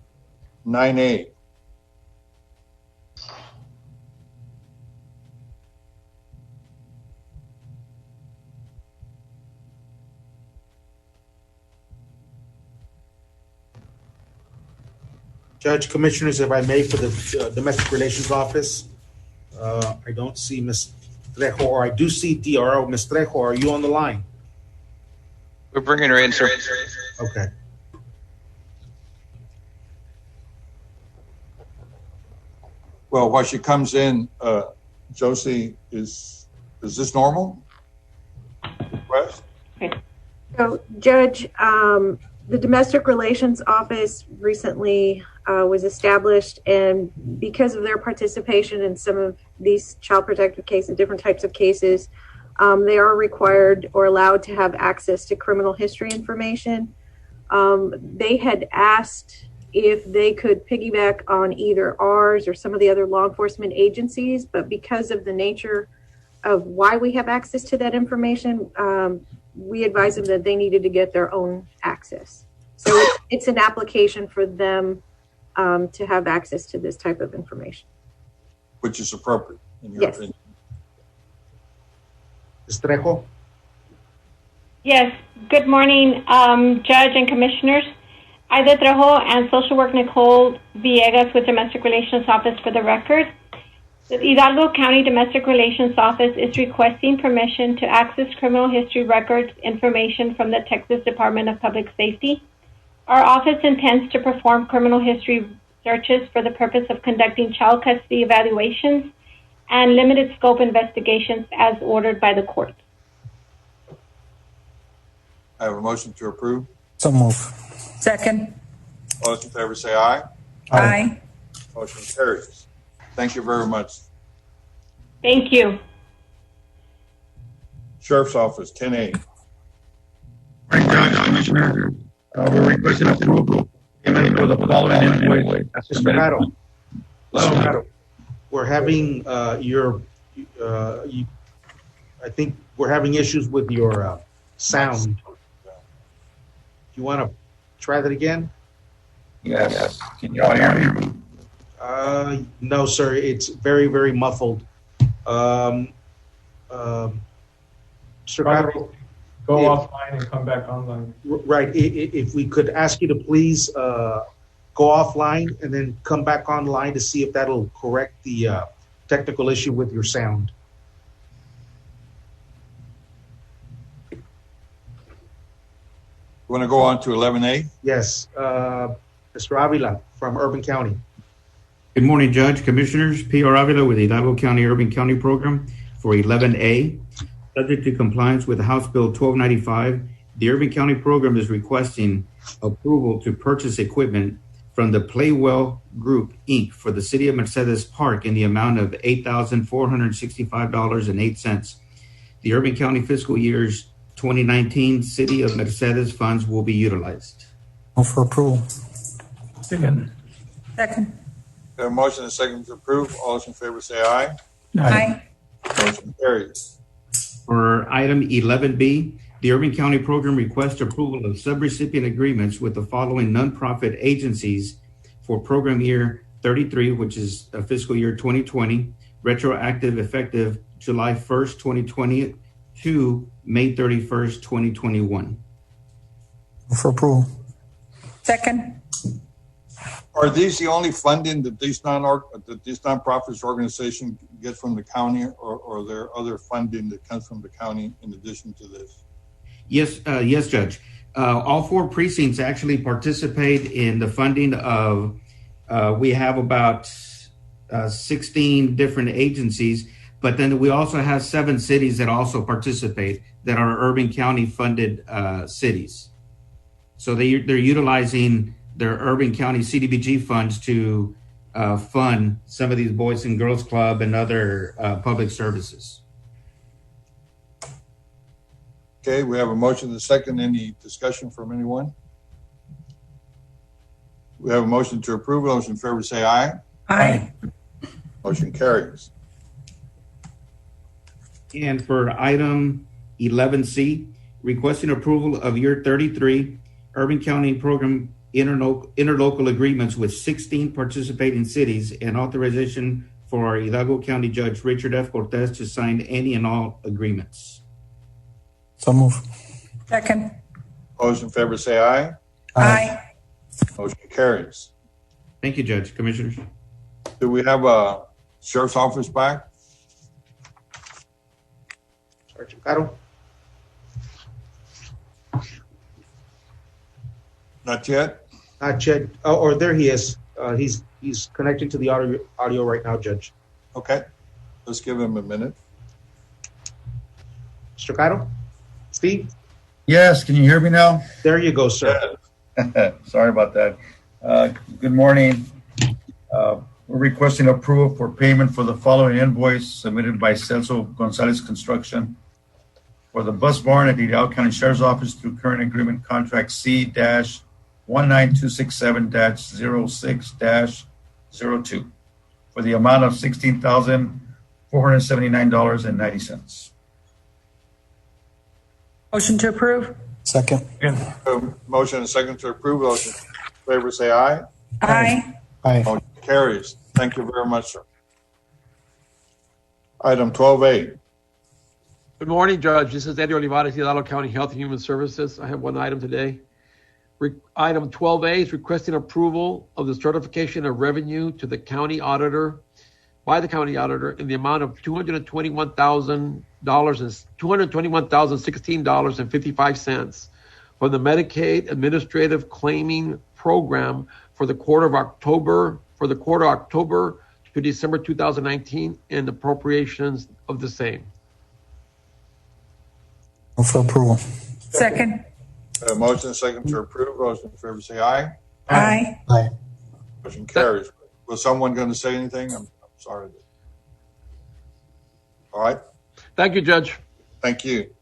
9A. Judge, Commissioners, if I may, for the Domestic Relations Office, I don't see Ms. Trejo, or I do see DRO. Ms. Trejo, are you on the line? We're bringing her in, sir. Okay. Well, while she comes in, Josie, is this normal? Wes? So, Judge, the Domestic Relations Office recently was established, and because of their participation in some of these child protective cases, different types of cases, they are required or allowed to have access to criminal history information. They had asked if they could piggyback on either ours or some of the other law enforcement agencies, but because of the nature of why we have access to that information, we advised them that they needed to get their own access. So it's an application for them to have access to this type of information. Which is appropriate, in your opinion? Ms. Trejo? Yes. Good morning, Judge and Commissioners. Ida Trejo and Social Work Nicole Villegas with Domestic Relations Office for the record. The Hidalgo County Domestic Relations Office is requesting permission to access criminal history records information from the Texas Department of Public Safety. Our office intends to perform criminal history searches for the purpose of conducting child custody evaluations and limited scope investigations as ordered by the court. I have a motion to approve. So move. Second. All those in favor say aye. Aye. Motion carries. Thank you very much. Thank you. Sheriff's Office, 10A. Morning, Judge, Commissioner. We're requesting approval payment for the following invoice. Mr. Mercado. Mr. Mercado. We're having I think we're having issues with your sound. You want to try that again? Yes. Can y'all hear me? No, sir. It's very, very muffled. Mr. Mercado, Go offline and come back online. right. If we could ask you to please go offline and then come back online to see if that'll correct the technical issue with your sound. You want to go on to 11A? Yes. Mr. Avila from Urban County. Good morning, Judge, Commissioners. P.R. Avila with the Hidalgo County Urban County Program for 11A. Subject to compliance with House Bill 1295, the Urban County Program is requesting approval to purchase equipment from the Playwell Group, Inc. for the City of Mercedes Park in the amount of $8,465.08. The Urban County fiscal years 2019 City of Mercedes funds will be utilized. Move for approval. Second. Second. We have a motion and a second to approve. All those in favor say aye. Aye. Motion carries. For item 11B, the Urban County Program requests approval of subrecipient agreements with the following nonprofit agencies for program year 33, which is fiscal year 2020, retroactive effective July 1st, 2020 to May 31st, 2021. Move for approval. Second. Are these the only funding that these nonprofits organization get from the county, or are there other funding that comes from the county in addition to this? Yes, Judge. All four precincts actually participate in the funding of We have about 16 different agencies, but then we also have 7 cities that also participate that are Urban County funded cities. So they're utilizing their Urban County CDBG funds to fund some of these Boys and Girls Club and other public services. Okay, we have a motion and a second. Any discussion from anyone? We have a motion to approve. Those in favor say aye. Aye. Motion carries. And for item 11C, requesting approval of year 33 Urban County Program interlocal agreements with 16 participating cities and authorization for our Hidalgo County Judge Richard F. Cortez to sign any and all agreements. So move. Second. Those in favor say aye. Aye. Motion carries. Thank you, Judge. Commissioners. Do we have a sheriff's office back? Sergeant Caro? Not yet. Not yet. Oh, or there he is. He's connecting to the audio right now, Judge. Okay. Let's give him a minute. Mr. Caro? Steve? Yes, can you hear me now? There you go, sir. Sorry about that. Good morning. We're requesting approval for payment for the following invoice submitted by Celso Gonzalez Construction for the bus barn at the Hidalgo County Sheriff's Office through current agreement contract C-19267-06-02 for the amount of $16,479.90. Motion to approve. Second. Motion and second to approve. Those in favor say aye. Aye. Aye. Motion carries. Thank you very much, sir. Item 12A. Good morning, Judge. This is Eddie Olivares, Hidalgo County Health and Human Services. I have one item today. Item 12A is requesting approval of the certification of revenue to the county auditor by the county auditor in the amount of $221,016.55 from the Medicaid Administrative Claiming Program for the quarter of October to December 2019 and appropriations of the same. Move for approval. Second. Motion and second to approve. Those in favor say aye. Aye. Aye. Motion carries. Was someone going to say anything? I'm sorry. All right. Thank you, Judge. Thank you.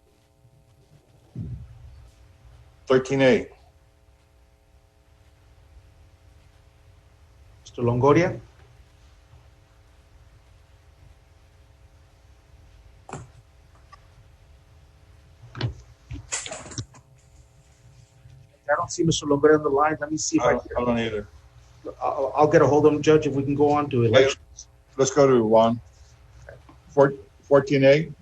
13A. Mr. Longoria? I don't see Mr. Longoria on the line. Let me see if I don't either. I'll get a hold of him, Judge, if we can go on to elections. Let's go to Juan. 14A.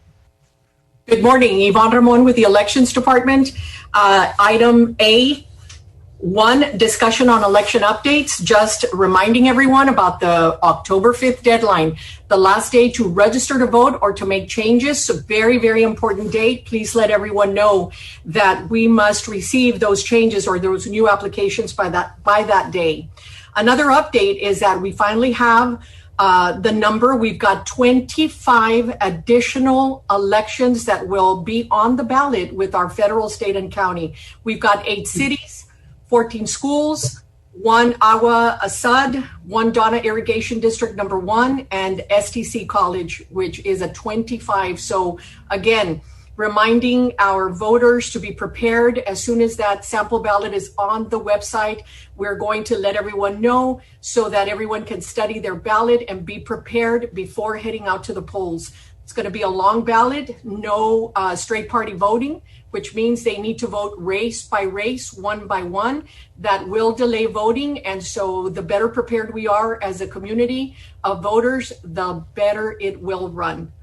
Good morning, Yvonne Ramon with the Elections Department. Item A1, discussion on election updates. Just reminding everyone about the October 5th deadline, the last day to register to vote or to make changes. So very, very important date. Please let everyone know that we must receive those changes or those new applications by that day. Another update is that we finally have the number. We've got 25 additional elections that will be on the ballot with our federal, state, and county. We've got 8 cities, 14 schools, 1 Agua Asad, 1 Donna Irrigation District number 1, and STC College, which is a 25. So again, reminding our voters to be prepared. As soon as that sample ballot is on the website, we're going to let everyone know so that everyone can study their ballot and be prepared before heading out to the polls. It's going to be a long ballot, no straight party voting, which means they need to vote race by race, one by one. That will delay voting. And so the better prepared we are as a community of voters, the better it will run.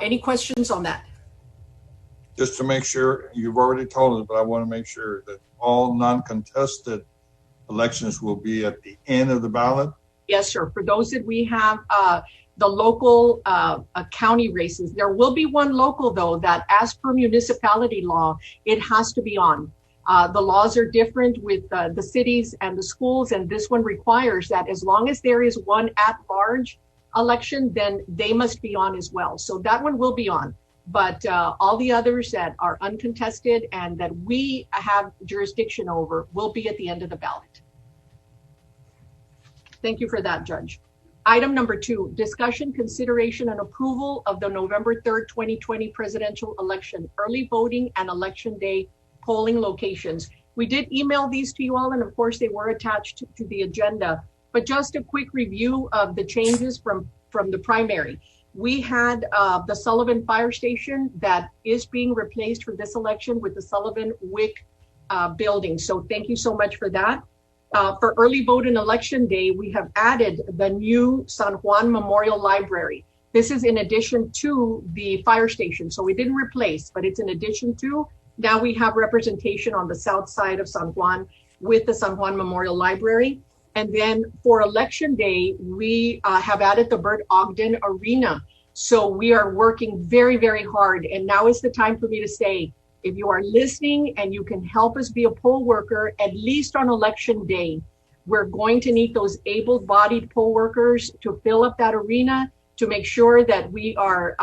Any questions on that? Just to make sure, you've already told us, but I want to make sure that all non-contested elections will be at the end of the ballot. Yes, sir. For those that we have the local county races, there will be one local, though, that as per municipality law, it has to be on. The laws are different with the cities and the schools, and this one requires that as long as there is one at-large election, then they must be on as well. So that one will be on. But all the others that are uncontested and that we have jurisdiction over will be at the end of the ballot. Thank you for that, Judge. Item number 2, discussion, consideration, and approval of the November 3rd, 2020 presidential election, early voting and election day polling locations. We did email these to you all, and of course they were attached to the agenda. But just a quick review of the changes from the primary. We had the Sullivan Fire Station that is being replaced for this election with the Sullivan WIC building. So thank you so much for that. For early vote and election day, we have added the new San Juan Memorial Library. This is in addition to the fire station. So we didn't replace, but it's in addition to. Now we have representation on the south side of San Juan with the San Juan Memorial Library. And then for election day, we have added the Bert Ogden Arena. So we are working very, very hard. And now is the time for me to say, if you are listening and you can help us be a poll worker, at least on election day, we're going to need those able-bodied poll workers to fill up that arena, to make sure that we are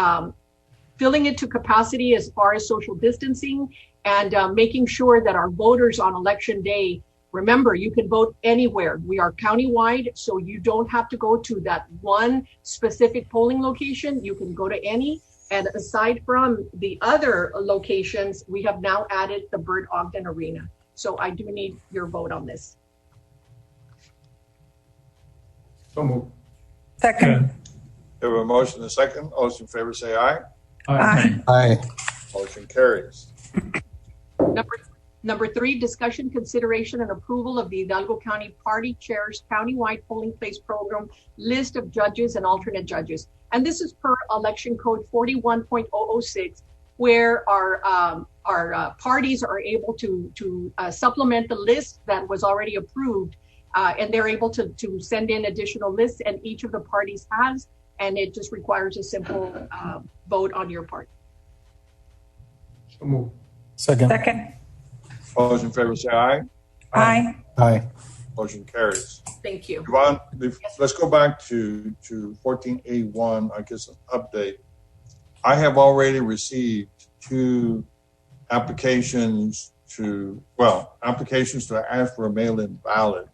filling it to capacity as far as social distancing, and making sure that our voters on election day, remember, you can vote anywhere. We are countywide, so you don't have to go to that one specific polling location. You can go to any. And aside from the other locations, we have now added the Bert Ogden Arena. So I do need your vote on this. So moved. Second. We have a motion and a second. All those in favor say aye. Aye. Aye. Motion carries. Number 3, discussion, consideration, and approval of the Hidalgo County Party Chairs Countywide Polling Place Program list of judges and alternate judges. And this is per Election Code 41.006, where our parties are able to supplement the list that was already approved, and they're able to send in additional lists, and each of the parties has, and it just requires a simple vote on your part. So moved. Second. Second. All those in favor say aye. Aye. Aye. Motion carries. Thank you. Yvonne, let's go back to 14A1, I guess, an update. I have already received 2 applications to ask for a mail-in ballot.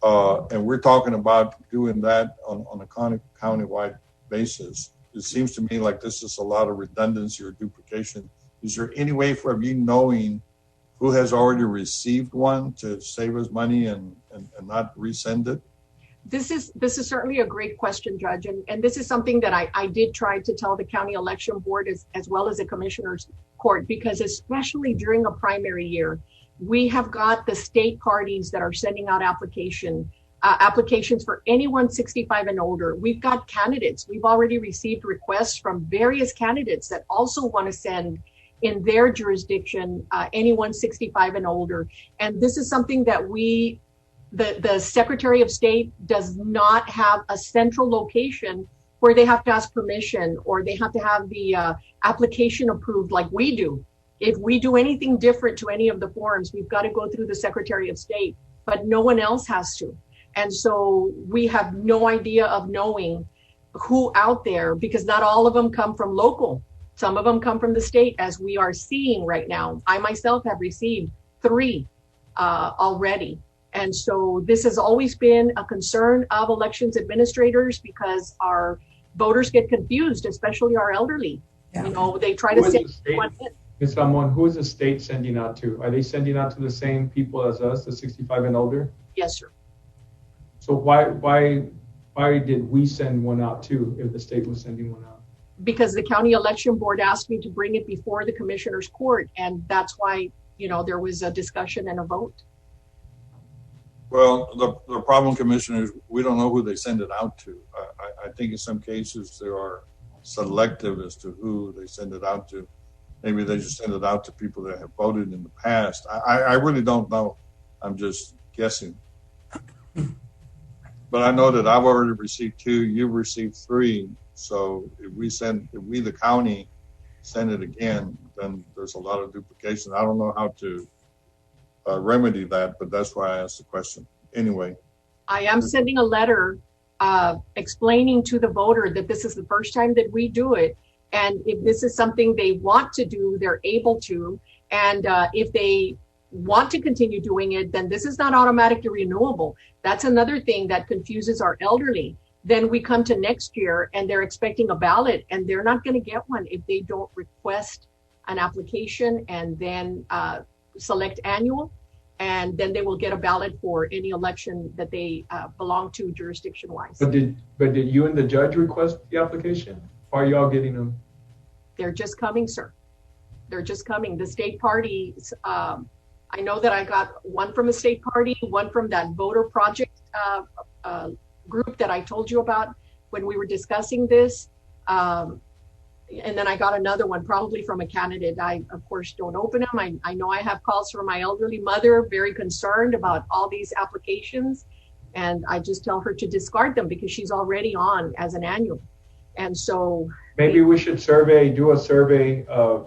And we're talking about doing that on a countywide basis. It seems to me like this is a lot of redundancy or duplication. Is there any way for you knowing who has already received one to save us money and not resend it? This is certainly a great question, Judge. And this is something that I did try to tell the county election board as well as the commissioner's court, because especially during a primary year, we have got the state parties that are sending out applications for anyone 65 and older. We've got candidates. We've already received requests from various candidates that also want to send in their jurisdiction anyone 65 and older. And this is something that the Secretary of State does not have a central location where they have to ask permission or they have to have the application approved like we do. If we do anything different to any of the forms, we've got to go through the Secretary of State, but no one else has to. And so we have no idea of knowing who out there, because not all of them come from local. Some of them come from the state, as we are seeing right now. I myself have received 3 already. And so this has always been a concern of elections administrators, because our voters get confused, especially our elderly. Yeah. You know, they try to send one in. Is someone, who is the state sending out to? Are they sending out to the same people as us, the 65 and older? Yes, sir. So why did we send one out too, if the state was sending one out? Because the county election board asked me to bring it before the commissioner's court, and that's why, you know, there was a discussion and a vote. Well, the problem, Commissioner, is we don't know who they send it out to. I think in some cases they are selective as to who they send it out to. Maybe they just send it out to people that have voted in the past. I really don't know. I'm just guessing. But I know that I've already received 2. You've received 3. So if we the county send it again, then there's a lot of duplication. I don't know how to remedy that, but that's why I asked the question. Anyway. I am sending a letter explaining to the voter that this is the first time that we do it. And if this is something they want to do, they're able to. And if they want to continue doing it, then this is not automatically renewable. That's another thing that confuses our elderly. Then we come to next year and they're expecting a ballot and they're not going to get one if they don't request an application and then select annual. And then they will get a ballot for any election that they belong to jurisdiction-wise. But did you and the judge request the application? Or are y'all getting them? They're just coming, sir. They're just coming. The state parties, I know that I got one from a state party, one from that voter project group that I told you about when we were discussing this. And then I got another one, probably from a candidate. I, of course, don't open them. I know I have calls from my elderly mother, very concerned about all these applications. And I just tell her to discard them because she's already on as an annual. And so maybe we should do a survey of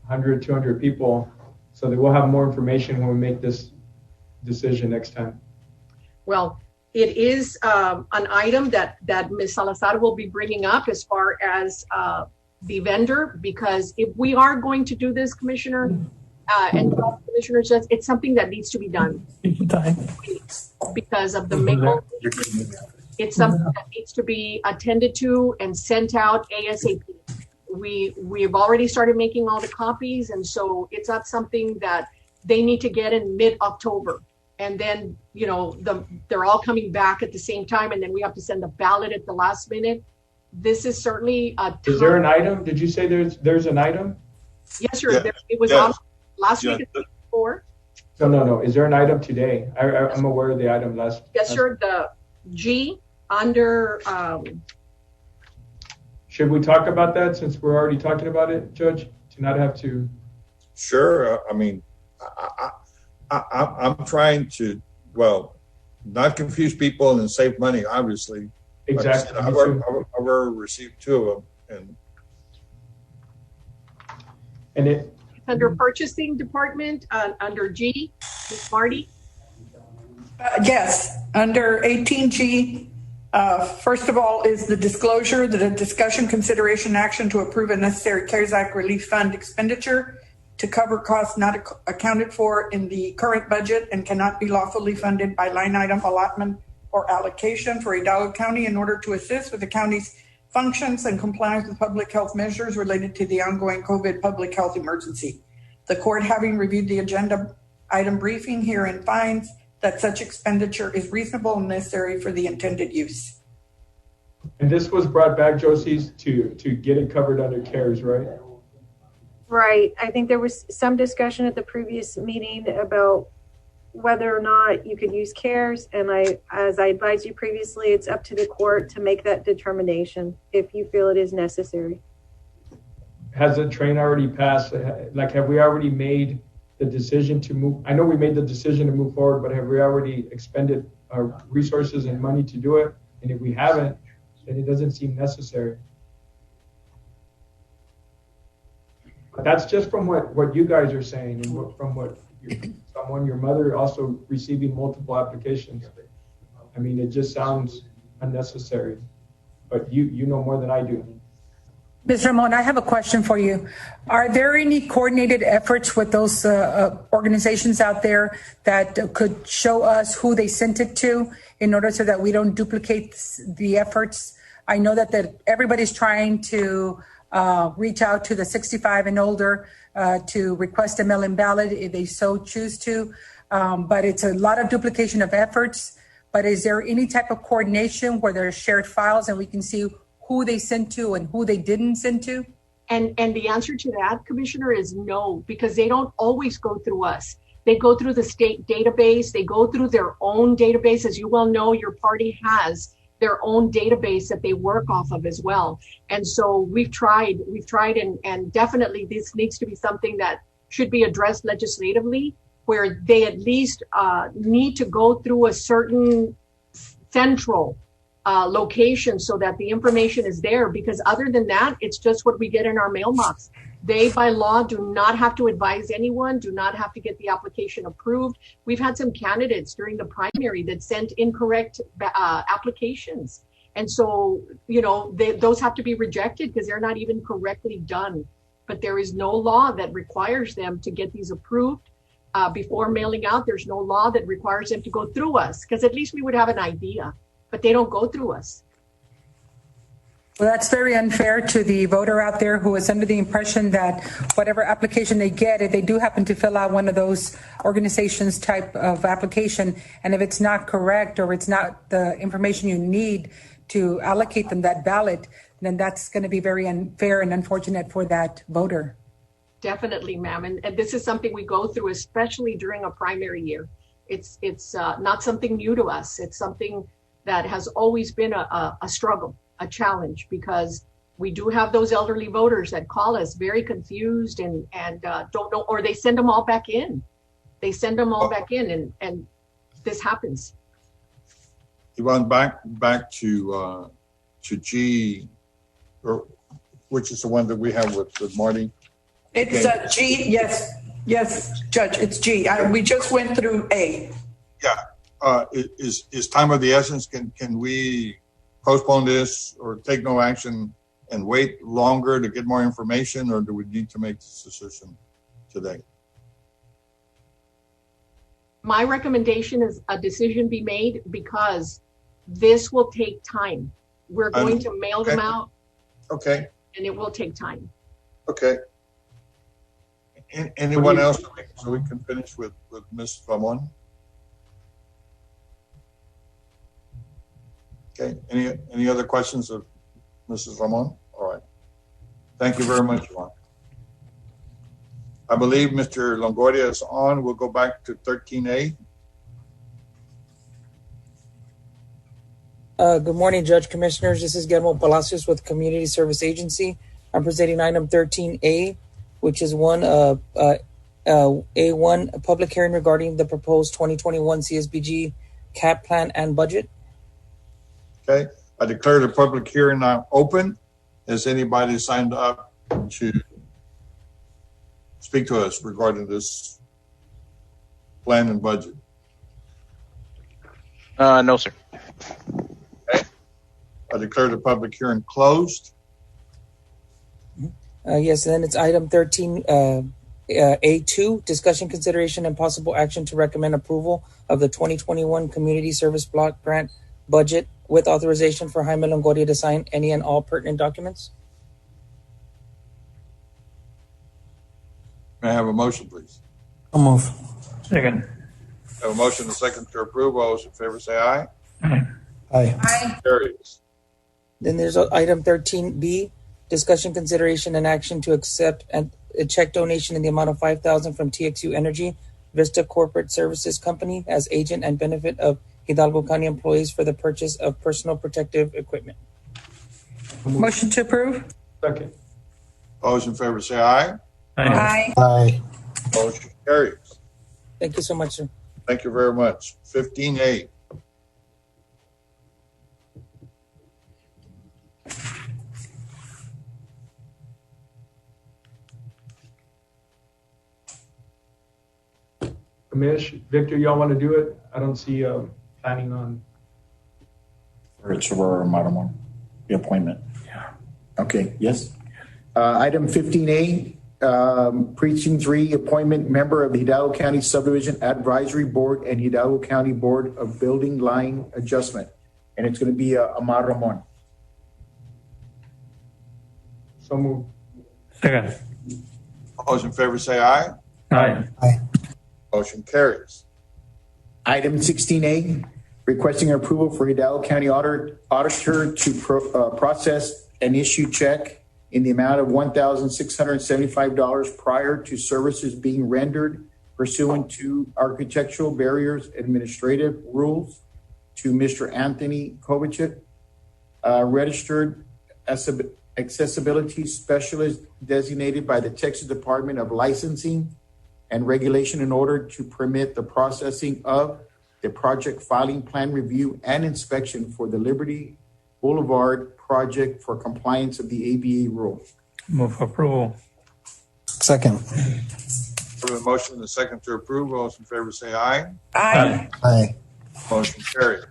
100, 200 people so that we'll have more information when we make this decision next time. Well, it is an item that Ms. Salazar will be bringing up as far as the vendor, because if we are going to do this, Commissioner and Commissioners, it's something that needs to be done because of the mail. It's something that needs to be attended to and sent out ASAP. We've already started making all the copies, and so it's not something that they need to get in mid-October. And then, you know, they're all coming back at the same time, and then we have to send a ballot at the last minute. This is certainly a time. Is there an item? Did you say there's an item? Yes, sir. Yeah. It was on last week and the week before. No. Is there an item today? I'm aware of the item last. Yes, sir. The G under. Should we talk about that since we're already talking about it, Judge? To not have to. Sure. I mean, I'm trying to, not confuse people and save money, obviously. Exactly. Like I said, I've already received 2 of them. And it. Under purchasing department, under G, Ms. Marty. Yes, under 18G, first of all is the disclosure that a discussion, consideration, action to approve a necessary CARES Act relief fund expenditure to cover costs not accounted for in the current budget and cannot be lawfully funded by line item allotment or allocation for Hidalgo County in order to assist with the county's functions and compliance with public health measures related to the ongoing COVID public health emergency. The court, having reviewed the agenda item briefing herein, finds that such expenditure is reasonable and necessary for the intended use. And this was brought back, Josie, to get it covered under CARES, right? Right. I think there was some discussion at the previous meeting about whether or not you could use CARES. And as I advised you previously, it's up to the court to make that determination if you feel it is necessary. Has the train already passed? Like, have we already made the decision to move? I know we made the decision to move forward, but have we already expended our resources and money to do it? And if we haven't, then it doesn't seem necessary. But that's just from what you guys are saying and from what your mother also receiving multiple applications. I mean, it just sounds unnecessary, but you know more than I do. Ms. Ramon, I have a question for you. Are there any coordinated efforts with those organizations out there that could show us who they sent it to in order so that we don't duplicate the efforts? I know that everybody's trying to reach out to the 65 and older to request a mail-in ballot if they so choose to, but it's a lot of duplication of efforts. But is there any type of coordination where there are shared files and we can see who they sent to and who they didn't send to? And the answer to that, Commissioner, is no, because they don't always go through us. They go through the state database. They go through their own database. As you well know, your party has their own database that they work off of as well. And so we've tried and definitely this needs to be something that should be addressed legislatively, where they at least need to go through a certain central location so that the information is there, because other than that, it's just what we get in our mailbox. They, by law, do not have to advise anyone, do not have to get the application approved. We've had some candidates during the primary that sent incorrect applications. And so, those have to be rejected because they're not even correctly done. But there is no law that requires them to get these approved before mailing out. There's no law that requires them to go through us, because at least we would have an idea, but they don't go through us. Well, that's very unfair to the voter out there who is under the impression that whatever application they get, if they do happen to fill out one of those organizations type of application, and if it's not correct or it's not the information you need to allocate them that ballot, then that's going to be very unfair and unfortunate for that voter. Definitely, ma'am. And this is something we go through, especially during a primary year. It's not something new to us. It's something that has always been a struggle, a challenge, because we do have those elderly voters that call us very confused and don't know, or they send them all back in. And this happens. Yvonne, back to G, which is the one that we have with Marty. It's G. Yes, Judge. It's G. We just went through A. Yeah. Is time of the essence? Can we postpone this or take no action and wait longer to get more information, or do we need to make this decision today? My recommendation is a decision be made because this will take time. We're going to mail them out. Okay. And it will take time. Okay. Anyone else so we can finish with Ms. Ramon? Okay. Any other questions of Mrs. Ramon? All right. Thank you very much, Juan. I believe Mr. Longoria is on. We'll go back to 13A. Good morning, Judge, Commissioners. This is Guillermo Palacios with Community Service Agency. I'm presenting item 13A, which is A1, a public hearing regarding the proposed 2021 CSBG cap plan and budget. Okay. I declare the public hearing now open. Has anybody signed up to speak to us regarding this plan and budget? No, sir. Okay. I declare the public hearing closed. Yes, and then it's item 13, A2, discussion, consideration, and possible action to recommend approval of the 2021 Community Service Block Grant budget with authorization for Jaime Longoria to sign any and all pertinent documents. May I have a motion, please? I'll move. Second. I have a motion and a second to approve. All those in favor say aye. Aye. Carries. Then there's item 13B, discussion, consideration, and action to accept a check donation in the amount of $5,000 from TXU Energy Vista Corporate Services Company as agent and benefit of Hidalgo County employees for the purchase of personal protective equipment. Motion to approve. Second. All those in favor say aye. Aye. Aye. Motion carries. Thank you so much, sir. Thank you very much. 15A. Commish, Victor, y'all want to do it? I don't see planning on. It's Aurora Maramon, the appointment. Yeah. Okay, yes. Item 15A, Precinct 3, appointment member of the Hidalgo County Subdivision Advisory Board and Hidalgo County Board of Building Line Adjustment. And it's going to be Amar Ramon. So moved. Second. All those in favor say aye. Aye. Aye. Motion carries. Item 16A, requesting approval for Hidalgo County Auditor to process and issue check in the amount of $1,675 prior to services being rendered pursuant to architectural barriers administrative rules to Mr. Anthony Kovacic, registered accessibility specialist designated by the Texas Department of Licensing and Regulation in order to permit the processing of the project filing plan review and inspection for the Liberty Boulevard project for compliance of the ABA rules. Move approval. Second. We have a motion and a second to approve. All those in favor say aye. Aye. Aye. Motion carries.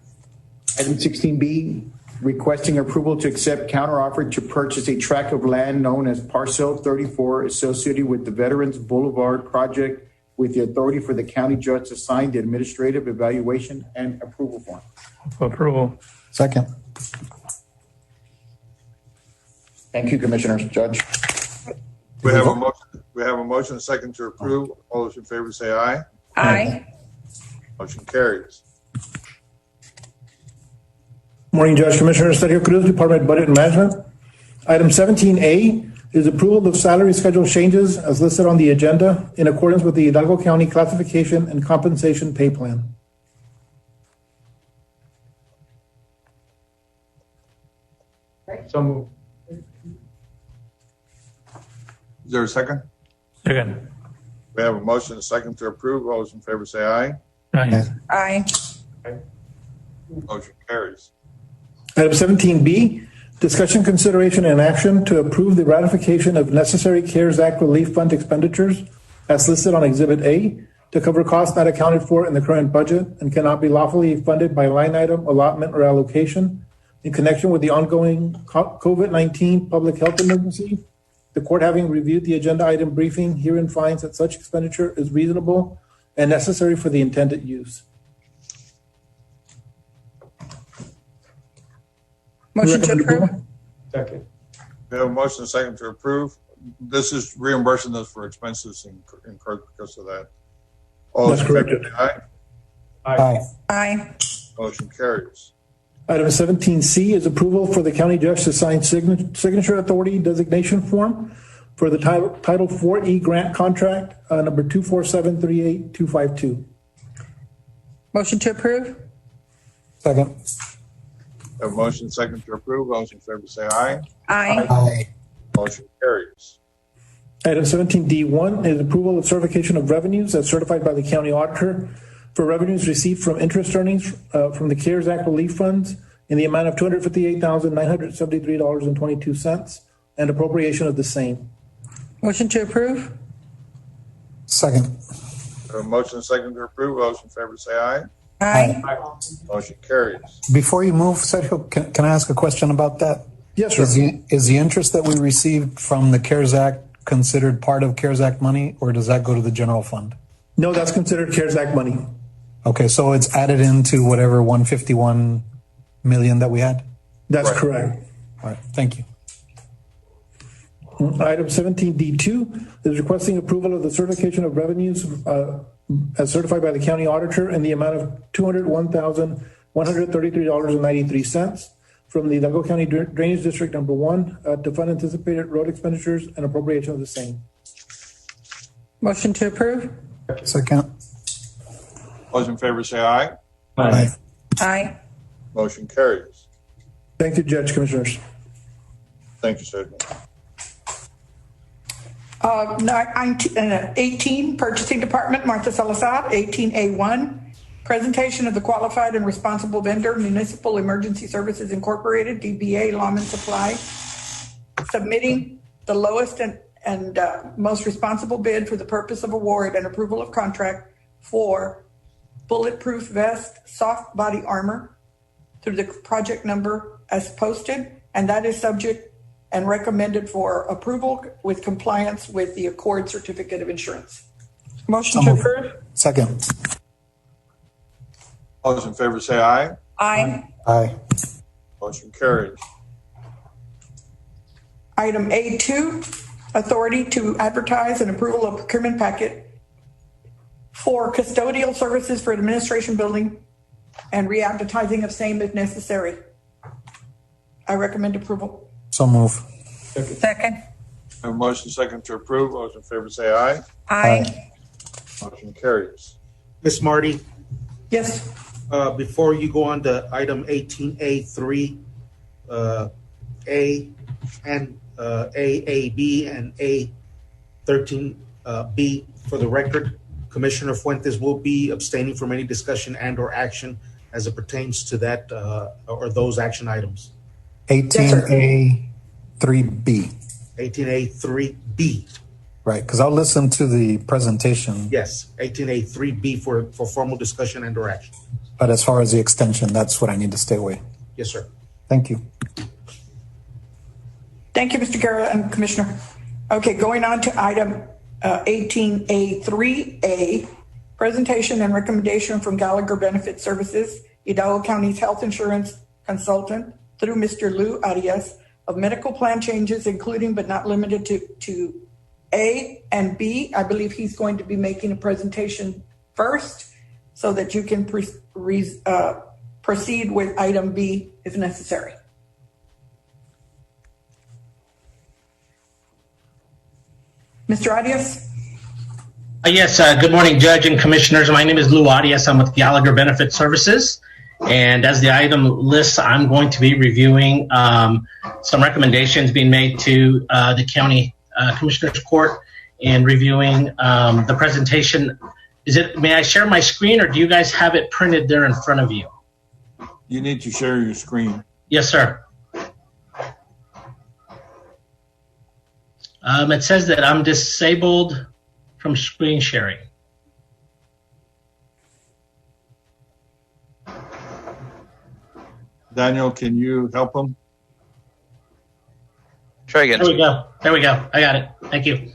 Item 16B, requesting approval to accept counteroffer to purchase a tract of land known as Parcel 34 associated with the Veterans Boulevard project with the authority for the county judge to sign the administrative evaluation and approval form. For approval. Second. Thank you, Commissioners. Judge. We have a motion. We have a motion and a second to approve. All those in favor say aye. Aye. Motion carries. Morning, Judge, Commissioner Sergio Cruz, Department of Budget and Management. Item 17A is approval of salary schedule changes as listed on the agenda in accordance with the Hidalgo County Classification and Compensation Pay Plan. So moved. Is there a second? Second. We have a motion and a second to approve. All those in favor say aye. Aye. Aye. Motion carries. Item 17B, discussion, consideration, and action to approve the ratification of necessary CARES Act Relief Fund expenditures as listed on Exhibit A to cover costs not accounted for in the current budget and cannot be lawfully funded by line item, allotment, or allocation in connection with the ongoing COVID-19 public health emergency. The court, having reviewed the agenda item briefing, herein finds that such expenditure is reasonable and necessary for the intended use. Motion to approve. Second. We have a motion and a second to approve. This is reimbursing us for expenses incurred because of that. All those That's in correct, favor Judge. say aye. Aye. Aye. Motion carries. Item 17C is approval for the county judge to sign signature authority designation form for the Title 4E grant contract, number 24738-252. Motion to approve. Second. We have a motion and a second to approve. All those in favor say aye. Aye. Aye. Motion carries. Item 17D1 is approval of certification of revenues as certified by the county auditor for revenues received from interest earnings from the CARES Act relief funds in the amount of $258,973.22 and appropriation of the same. Motion to approve. Second. We have a motion and a second to approve. All those in favor say aye. Aye. Motion carries. Before you move, Sergio, can I ask a question about that? Yes, sir. Is the interest that we received from the CARES Act considered part of CARES Act money, or does that go to the general fund? No, that's considered CARES Act money. Okay, so it's added into whatever 151 million that we had? That's Right. correct. All right, thank you. Item 17D2 is requesting approval of the certification of revenues as certified by the county auditor in the amount of $201,133.93 from the Hidalgo County Drainage District Number 1 to fund anticipated road expenditures and appropriation of the same. Motion to approve. Second. All those in favor say aye. Aye. Aye. Motion carries. Thank you, Judge, Commissioners. Thank you, sir. 18, Purchasing Department, Martha Salazar. 18A1, presentation of the qualified and responsible vendor, Municipal Emergency Services Incorporated, DBA Lawman Supply, submitting the lowest and most responsible bid for the purpose of award and approval of contract for bulletproof vest, soft body armor through the project number as posted, and that is subject and recommended for approval with compliance with the Accord Certificate of Insurance. Motion to approve. Second. All those in favor say aye. Aye. Aye. Motion carries. Item A2, authority to advertise and approval of procurement packet for custodial services for administration building and re-advertising of same if necessary. I recommend approval. So move. Second. A motion second to approve. All those in favor say aye. Aye. Motion carries. Miss Marty, Yes. before you go on to item 18A3, A and AAB and A13B, for the record, Commissioner Fuentes will be abstaining from any discussion and or action as it pertains to that or those action items. 18A 3B. 18A3B. Right, because I'll listen to the presentation, Yes, 18A3B for formal discussion and direction. but as far as the extension, that's what I need to stay away. Yes, sir. Thank you. Thank you, Mr. Guerra and Commissioner. Okay, going on to item 18A3A, presentation and recommendation from Gallagher Benefit Services, Hidalgo County's health insurance consultant, through Mr. Lou Arias, of medical plan changes, including but not limited to A and B. I believe he's going to be making a presentation first so that you can proceed with item B if necessary. Mr. Arias? Yes, good morning, Judge and Commissioners. My name is Lou Arias. I'm with Gallagher Benefit Services. And as the item lists, I'm going to be reviewing some recommendations being made to the County Commissioners Court and reviewing the presentation. May I share my screen, or do you guys have it printed there in front of you? You need to share your screen. Yes, sir. It says that I'm disabled from screen sharing. Daniel, can you help him? Try again. There we go. There we go. I got it. Thank you.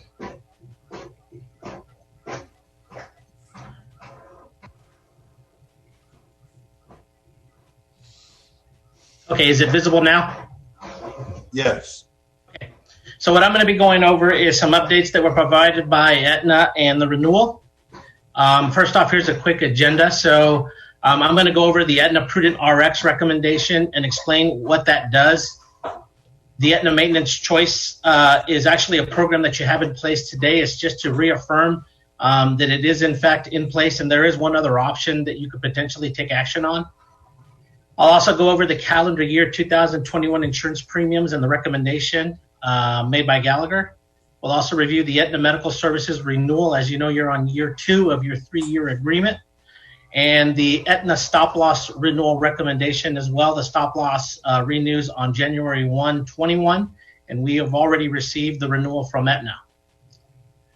Okay, is it visible now? Yes. Okay. So what I'm going to be going over is some updates that were provided by Aetna and the renewal. First off, here's a quick agenda. So I'm going to go over the Aetna Prudent RX recommendation and explain what that does. The Aetna Maintenance Choice is actually a program that you have in place today. It's just to reaffirm that it is in fact in place, and there is one other option that you could potentially take action on. I'll also go over the calendar year 2021 insurance premiums and the recommendation made by Gallagher. We'll also review the Aetna Medical Services renewal. As you know, you're on year 2 of your 3-year agreement. And the Aetna stop loss renewal recommendation as well. The stop loss renews on January 1, 21, and we have already received the renewal from Aetna.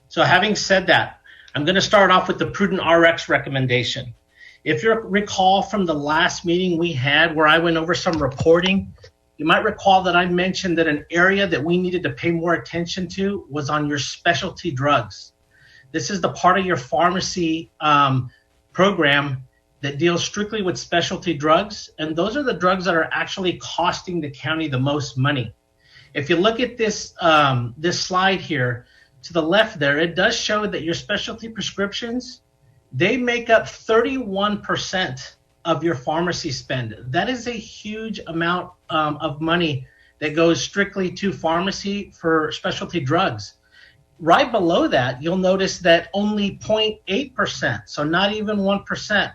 So having said that, I'm going to start off with the Prudent RX recommendation. If you recall from the last meeting we had where I went over some reporting, you might recall that I mentioned that an area that we needed to pay more attention to was on your specialty drugs. This is the part of your pharmacy program that deals strictly with specialty drugs, and those are the drugs that are actually costing the county the most money. If you look at this this slide here to the left there, it does show that your specialty prescriptions, they make up 31% of your pharmacy spend. That is a huge amount of money that goes strictly to pharmacy for specialty drugs. Right below that, you'll notice that only 0.8%, so not even 1%,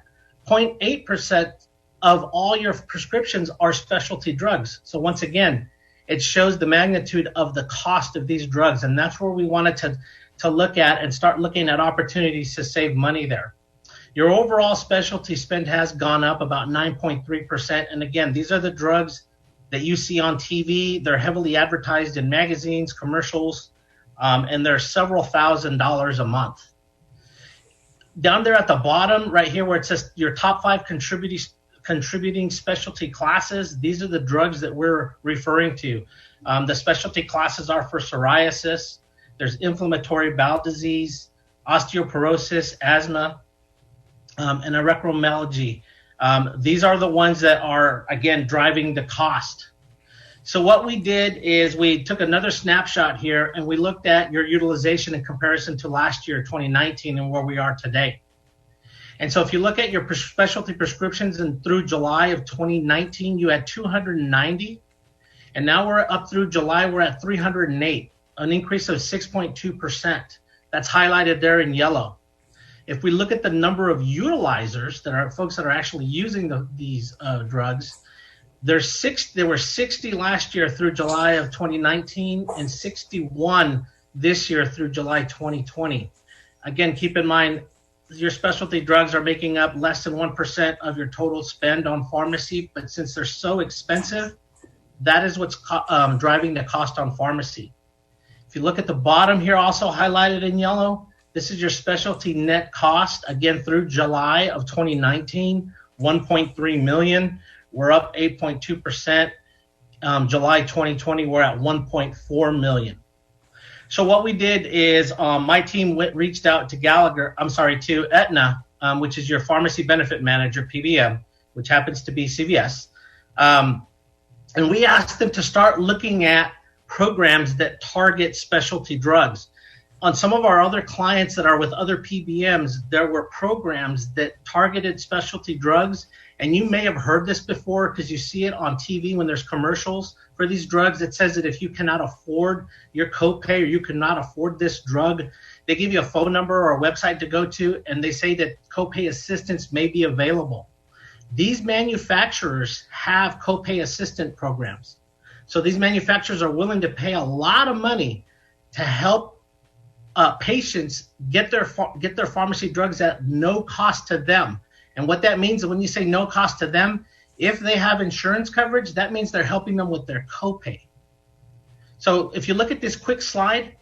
0.8% of all your prescriptions are specialty drugs. So once again, it shows the magnitude of the cost of these drugs, and that's where we wanted to look at and start looking at opportunities to save money there. Your overall specialty spend has gone up about 9.3%, and again, these are the drugs that you see on TV. They're heavily advertised in magazines, commercials, and they're several $1,000s a month. Down there at the bottom, right here where it says your top 5 contributing specialty classes, these are the drugs that we're referring to. The specialty classes are for psoriasis, there's inflammatory bowel disease, osteoporosis, asthma, and erythromelalgia. These are the ones that are, again, driving the cost. So what we did is we took another snapshot here and we looked at your utilization in comparison to last year, 2019, and where we are today. And so if you look at your specialty prescriptions and through July of 2019, you had 290. And now we're up through July, we're at 308, an increase of 6.2%. That's highlighted there in yellow. If we look at the number of utilizers, that are folks that are actually using these drugs, there were 60 last year through July of 2019 and 61 this year through July 2020. Again, keep in mind, your specialty drugs are making up less than 1% of your total spend on pharmacy, but since they're so expensive, that is what's driving the cost on pharmacy. If you look at the bottom here, also highlighted in yellow, this is your specialty net cost, again, through July of 2019, 1.3 million. We're up 8.2%. July 2020, we're at 1.4 million. So what we did is my team reached out to Aetna, which is your pharmacy benefit manager, PBM, which happens to be CVS. And we asked them to start looking at programs that target specialty drugs. On some of our other clients that are with other PBMs, there were programs that targeted specialty drugs. And you may have heard this before because you see it on TV when there's commercials for these drugs. It says that if you cannot afford your copay or you cannot afford this drug, they give you a phone number or a website to go to, and they say that copay assistance may be available. These manufacturers have copay assistant programs. So these manufacturers are willing to pay a lot of money to help patients get their pharmacy drugs at no cost to them. And what that means is when you say no cost to them, if they have insurance coverage, that means they're helping them with their copay. So if you look at this quick slide,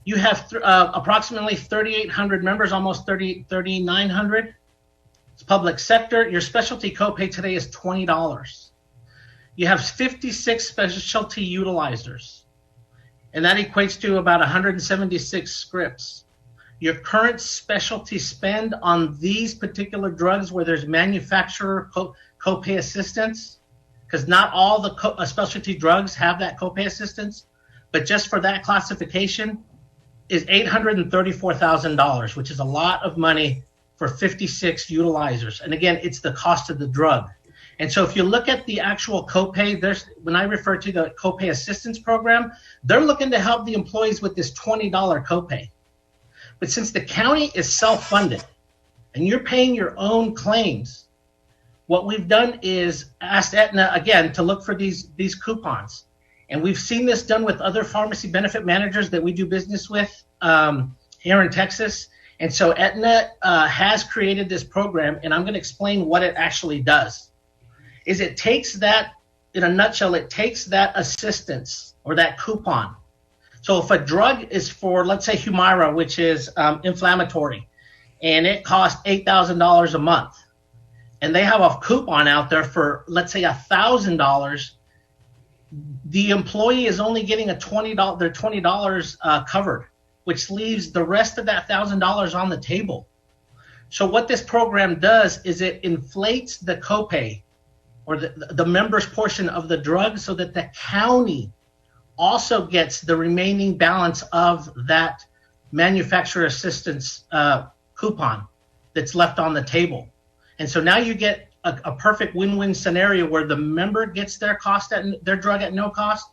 you have approximately 3,800 members, almost 3,900. It's public sector. Your specialty copay today is $20. You have 56 specialty utilizers, and that equates to about 176 scripts. Your current specialty spend on these particular drugs where there's manufacturer copay assistance, because not all the specialty drugs have that copay assistance, but just for that classification is $834,000, which is a lot of money for 56 utilizers. And again, it's the cost of the drug. And so if you look at the actual copay, when I refer to the copay assistance program, they're looking to help the employees with this $20 copay. But since the county is self-funded and you're paying your own claims, what we've done is asked Aetna, again, to look for these coupons. And we've seen this done with other pharmacy benefit managers that we do business with here in Texas. And so Aetna has created this program, and I'm going to explain what it actually does. Is it takes that, in a nutshell, it takes that assistance or that coupon. So if a drug is for, let's say, Humira, which is inflammatory, and it costs $8,000 a month, and they have a coupon out there for, let's say, $1,000, the employee is only getting their $20 covered, which leaves the rest of that $1,000 on the table. So what this program does is it inflates the copay or the member's portion of the drug so that the county also gets the remaining balance of that manufacturer assistance coupon that's left on the table. And so now you get a perfect win-win scenario where the member gets their drug at no cost,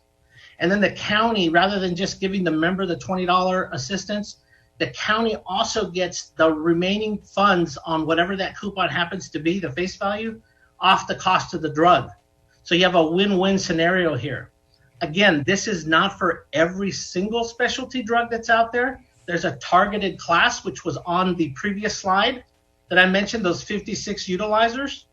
and then the county, rather than just giving the member the $20 assistance, the county also gets the remaining funds on whatever that coupon happens to be, the face value, off the cost of the drug. So you have a win-win scenario here. Again, this is not for every single specialty drug that's out there. There's a targeted class, which was on the previous slide that I mentioned, those 56 utilizers.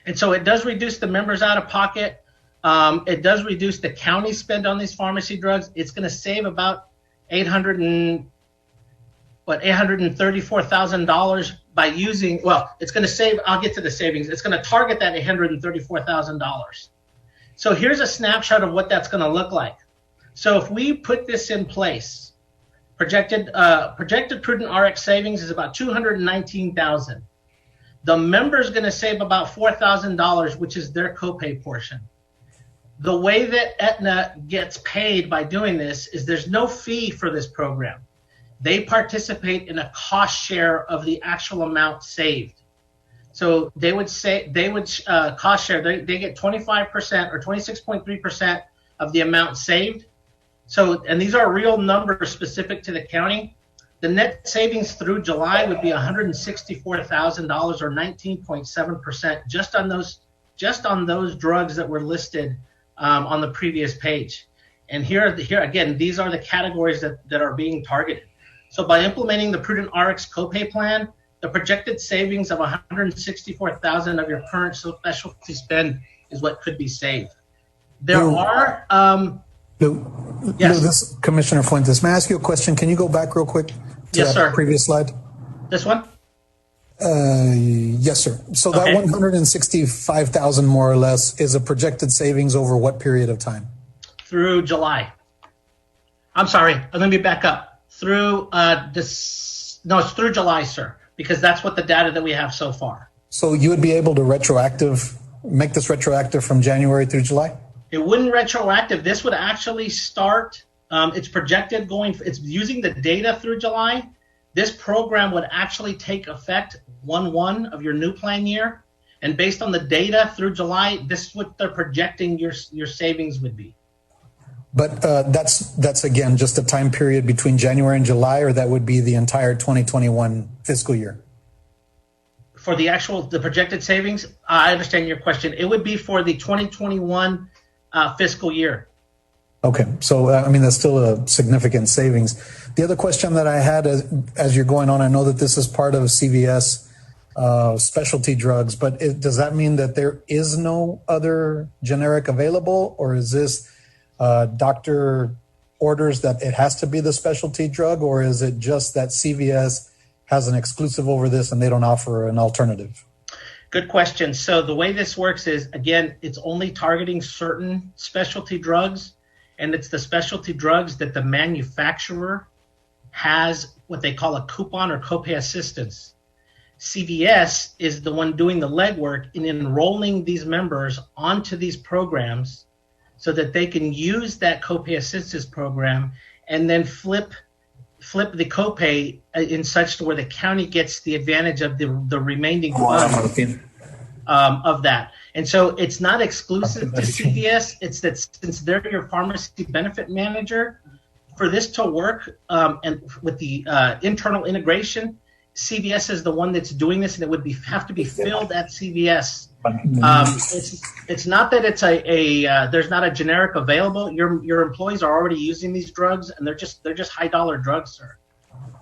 And so it does reduce the members out of pocket. It does reduce the county spend on these pharmacy drugs. It's going to save about $834,000 by using, it's going to save, I'll get to the savings. It's going to target that $834,000. So here's a snapshot of what that's going to look like. So if we put this in place, projected prudent RX savings is about $219,000. The member is going to save about $4,000, which is their copay portion. The way that Aetna gets paid by doing this is there's no fee for this program. They participate in a cost share of the actual amount saved. So they would cost share. They get 25% or 26.3% of the amount saved. So, and these are real numbers specific to the county. The net savings through July would be $164,000 or 19.7% just on those drugs that were listed on the previous page. And here again, these are the categories that are being targeted. So by implementing the Prudent RX copay plan, the projected savings of $164,000 of your current specialty spend is what could be saved. There are Lou, Yes. Lou, this Commissioner Fuentes. May I ask you a question? Can you go back real quick to Yes, that sir. previous slide? This one? Yes, sir. So that Okay. 165,000 more or less is a projected savings over what period of time? Through July. I'm sorry. Let me back up. Through it's through July, sir, because that's what the data that we have so far. So you would be able to make this retroactive from January through July? It wouldn't retroactive. This would actually start. It's projected it's using the data through July. This program would actually take effect 1/1 of your new plan year. And based on the data through July, this is what they're projecting your savings would be. But that's again just a time period between January and July, or that would be the entire 2021 fiscal year? For the projected savings, I understand your question. It would be for the 2021 fiscal year. Okay, so I mean, that's still a significant savings. The other question that I had as you're going on, I know that this is part of CVS specialty drugs, but does that mean that there is no other generic available, or is this doctor orders that it has to be the specialty drug, or is it just that CVS has an exclusive over this and they don't offer an alternative? Good question. So the way this works is, again, it's only targeting certain specialty drugs, and it's the specialty drugs that the manufacturer has what they call a coupon or copay assistance. CVS is the one doing the legwork in enrolling these members onto these programs so that they can use that copay assistance program and then flip the copay in such to where the county gets the advantage of the remaining funds of that. And so it's not exclusive to CVS. It's that since they're your pharmacy benefit manager, for this to work and with the internal integration, CVS is the one that's doing this, and it would have to be filled at CVS. It's not that it's there's not a generic available. Your employees are already using these drugs, and they're just high dollar drugs, sir.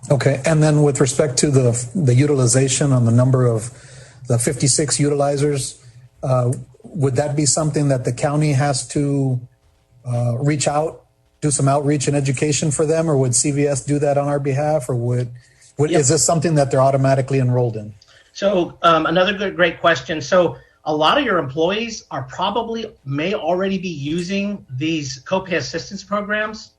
Okay, and then with respect to the utilization on the number of the 56 utilizers, would that be something that the county has to reach out, do some outreach and education for them, or would CVS do that on our behalf, or is this something that they're automatically enrolled in? So another great question. So a lot of your employees may already be using these copay assistance programs.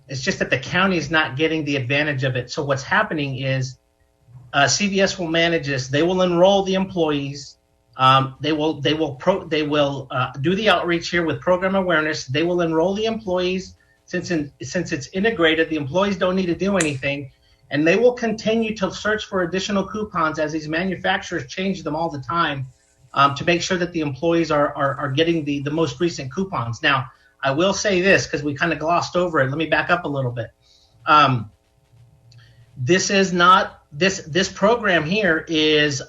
It's just that the county is not getting the advantage of it. So what's happening is CVS will manage this. They will enroll the employees. They will do the outreach here with program awareness. They will enroll the employees. Since it's integrated, the employees don't need to do anything. And they will continue to search for additional coupons as these manufacturers change them all the time to make sure that the employees are getting the most recent coupons. Now, I will say this because we kind of glossed over it. Let me back up a little bit. This program here is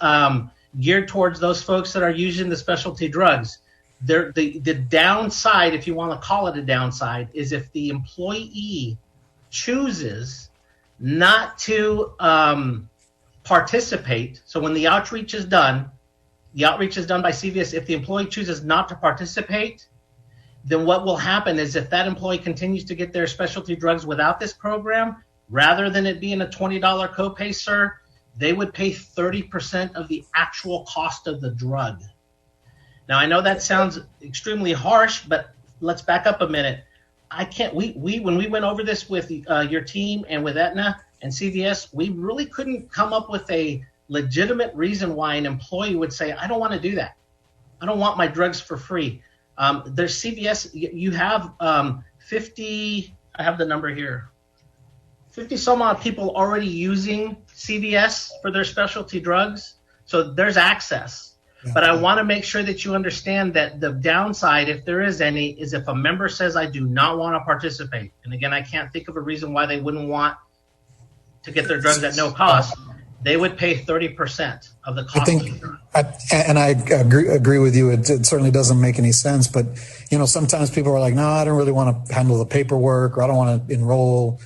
geared towards those folks that are using the specialty drugs. The downside, if you want to call it a downside, is if the employee chooses not to participate. So when the outreach is done by CVS. If the employee chooses not to participate, then what will happen is if that employee continues to get their specialty drugs without this program, rather than it being a $20 copay, sir, they would pay 30% of the actual cost of the drug. Now, I know that sounds extremely harsh, but let's back up a minute. When we went over this with your team and with Aetna and CVS, we really couldn't come up with a legitimate reason why an employee would say, I don't want to do that. I don't want my drugs for free. There's CVS, you have 50, I have the number here, 50 some odd people already using CVS for their specialty drugs. So there's access. But I want to make sure that you understand that the downside, if there is any, is if a member says, I do not want to participate. And again, I can't think of a reason why they wouldn't want to get their drugs at no cost. They would pay 30% of the cost of the drug. I agree with you. It certainly doesn't make any sense. But, sometimes people are like, no, I don't really want to handle the paperwork, or I don't want to enroll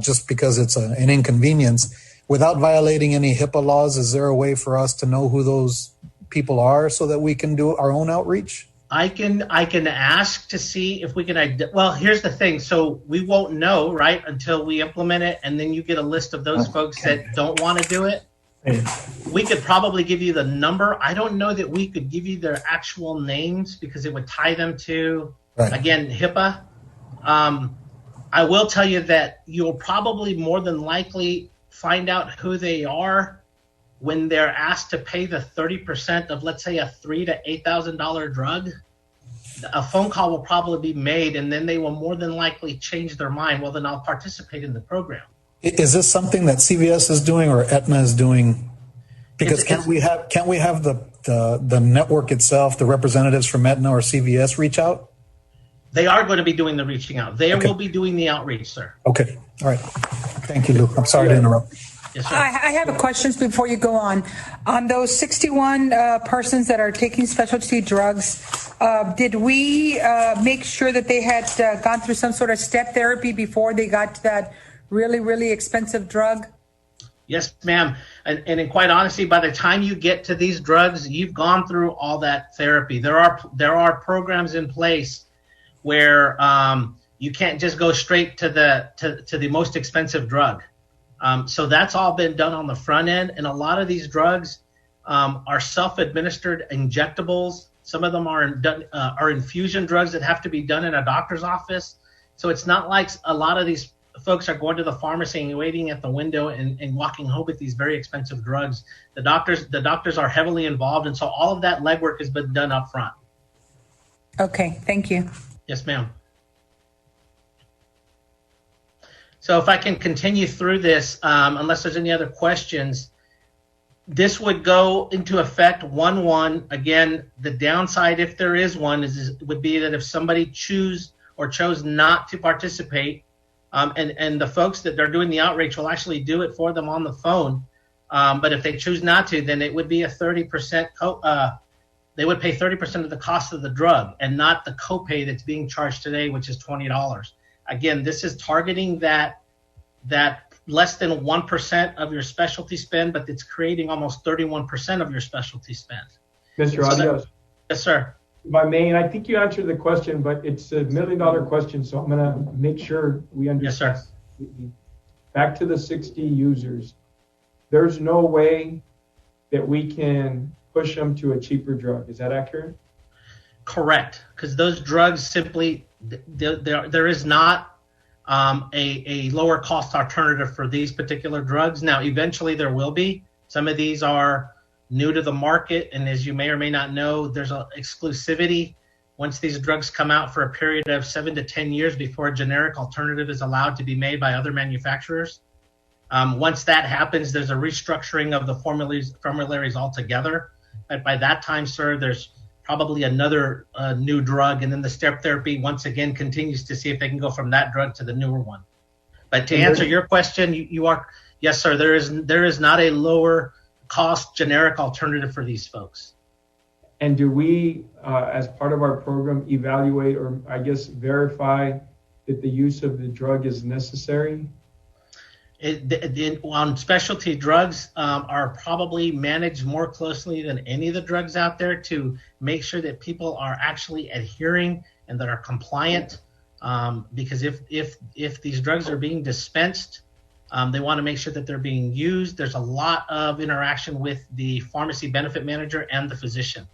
just because it's an inconvenience. Without violating any HIPAA laws, is there a way for us to know who those people are so that we can do our own outreach? I can ask to see if we can. Well, here's the thing. So we won't know, right, until we implement it, and then you get a list of those folks that don't want to do it. We could probably give you the number. I don't know that we could give you their actual names because it would tie them to, again, HIPAA. I will tell you that you'll probably more than likely find out who they are when they're asked to pay the 30% of, let's say, a $3,000 to $8,000 drug. A phone call will probably be made, and then they will more than likely change their mind. Well, then I'll participate in the program. Is this something that CVS is doing or Aetna is doing? Because can't we have the network itself, the representatives from Aetna or CVS reach out? They are going to be doing the reaching out. They will be doing the outreach, sir. Okay. All right. Thank you, Lou. I'm sorry to interrupt. Yes, sir. I have a question before you go on. On those 61 persons that are taking specialty drugs, did we make sure that they had gone through some sort of step therapy before they got to that really, really expensive drug? Yes, ma'am. And in quite honesty, by the time you get to these drugs, you've gone through all that therapy. There are programs in place where you can't just go straight to the most expensive drug. So that's all been done on the front end. And a lot of these drugs are self-administered injectables. Some of them are infusion drugs that have to be done in a doctor's office. So it's not like a lot of these folks are going to the pharmacy and waiting at the window and walking home with these very expensive drugs. The doctors are heavily involved. And so all of that legwork has been done up front. Okay. Thank you. Yes, ma'am. So if I can continue through this, unless there's any other questions, this would go into effect 1/1. Again, the downside, if there is one, would be that if somebody chose not to participate, and the folks that they're doing the outreach will actually do it for them on the phone. But if they choose not to, then it would be a 30%. They would pay 30% of the cost of the drug and not the copay that's being charged today, which is $20. Again, this is targeting that less than 1% of your specialty spend, but it's creating almost 31% of your specialty spend. Mr. Adios. Yes, sir. If I may, and I think you answered the question, but it's $1 million question, so I'm going to make sure we understand. Yes, sir. Back to the 60 users. There's no way that we can push them to a cheaper drug. Is that accurate? Correct, because those drugs simply, there is not a lower cost alternative for these particular drugs. Now, eventually there will be. Some of these are new to the market, and as you may or may not know, there's an exclusivity once these drugs come out for a period of 7 to 10 years before a generic alternative is allowed to be made by other manufacturers. Once that happens, there's a restructuring of the formularies altogether. But by that time, sir, there's probably another new drug, and then the step therapy once again continues to see if they can go from that drug to the newer one. But to answer your question, you are, yes, sir, there is not a lower cost generic alternative for these folks. And do we, as part of our program, evaluate or I guess verify that the use of the drug is necessary? On specialty drugs are probably managed more closely than any of the drugs out there to make sure that people are actually adhering and that are compliant. Because if these drugs are being dispensed, they want to make sure that they're being used. There's a lot of interaction with the pharmacy benefit manager and the physician.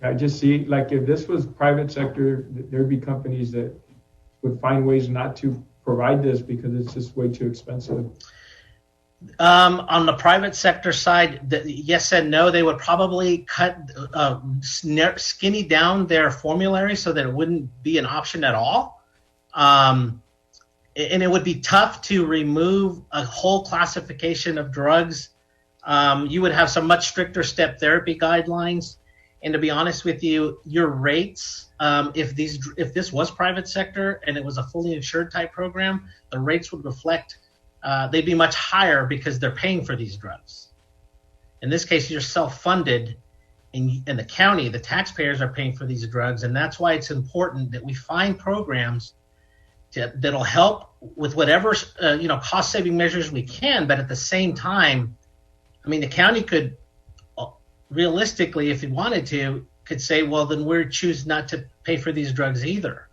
I just see, like, if this was private sector, there'd be companies that would find ways not to provide this because it's just way too expensive. On the private sector side, yes and no. They would probably skinny down their formulary so that it wouldn't be an option at all. And it would be tough to remove a whole classification of drugs. You would have some much stricter step therapy guidelines. And to be honest with you, your rates, if this was private sector and it was a fully insured type program, the rates would reflect, they'd be much higher because they're paying for these drugs. In this case, you're self-funded, and the county, the taxpayers are paying for these drugs. And that's why it's important that we find programs that'll help with whatever cost-saving measures we can. But at the same time, I mean, the county could realistically, if it wanted to, could say, well, then we choose not to pay for these drugs either.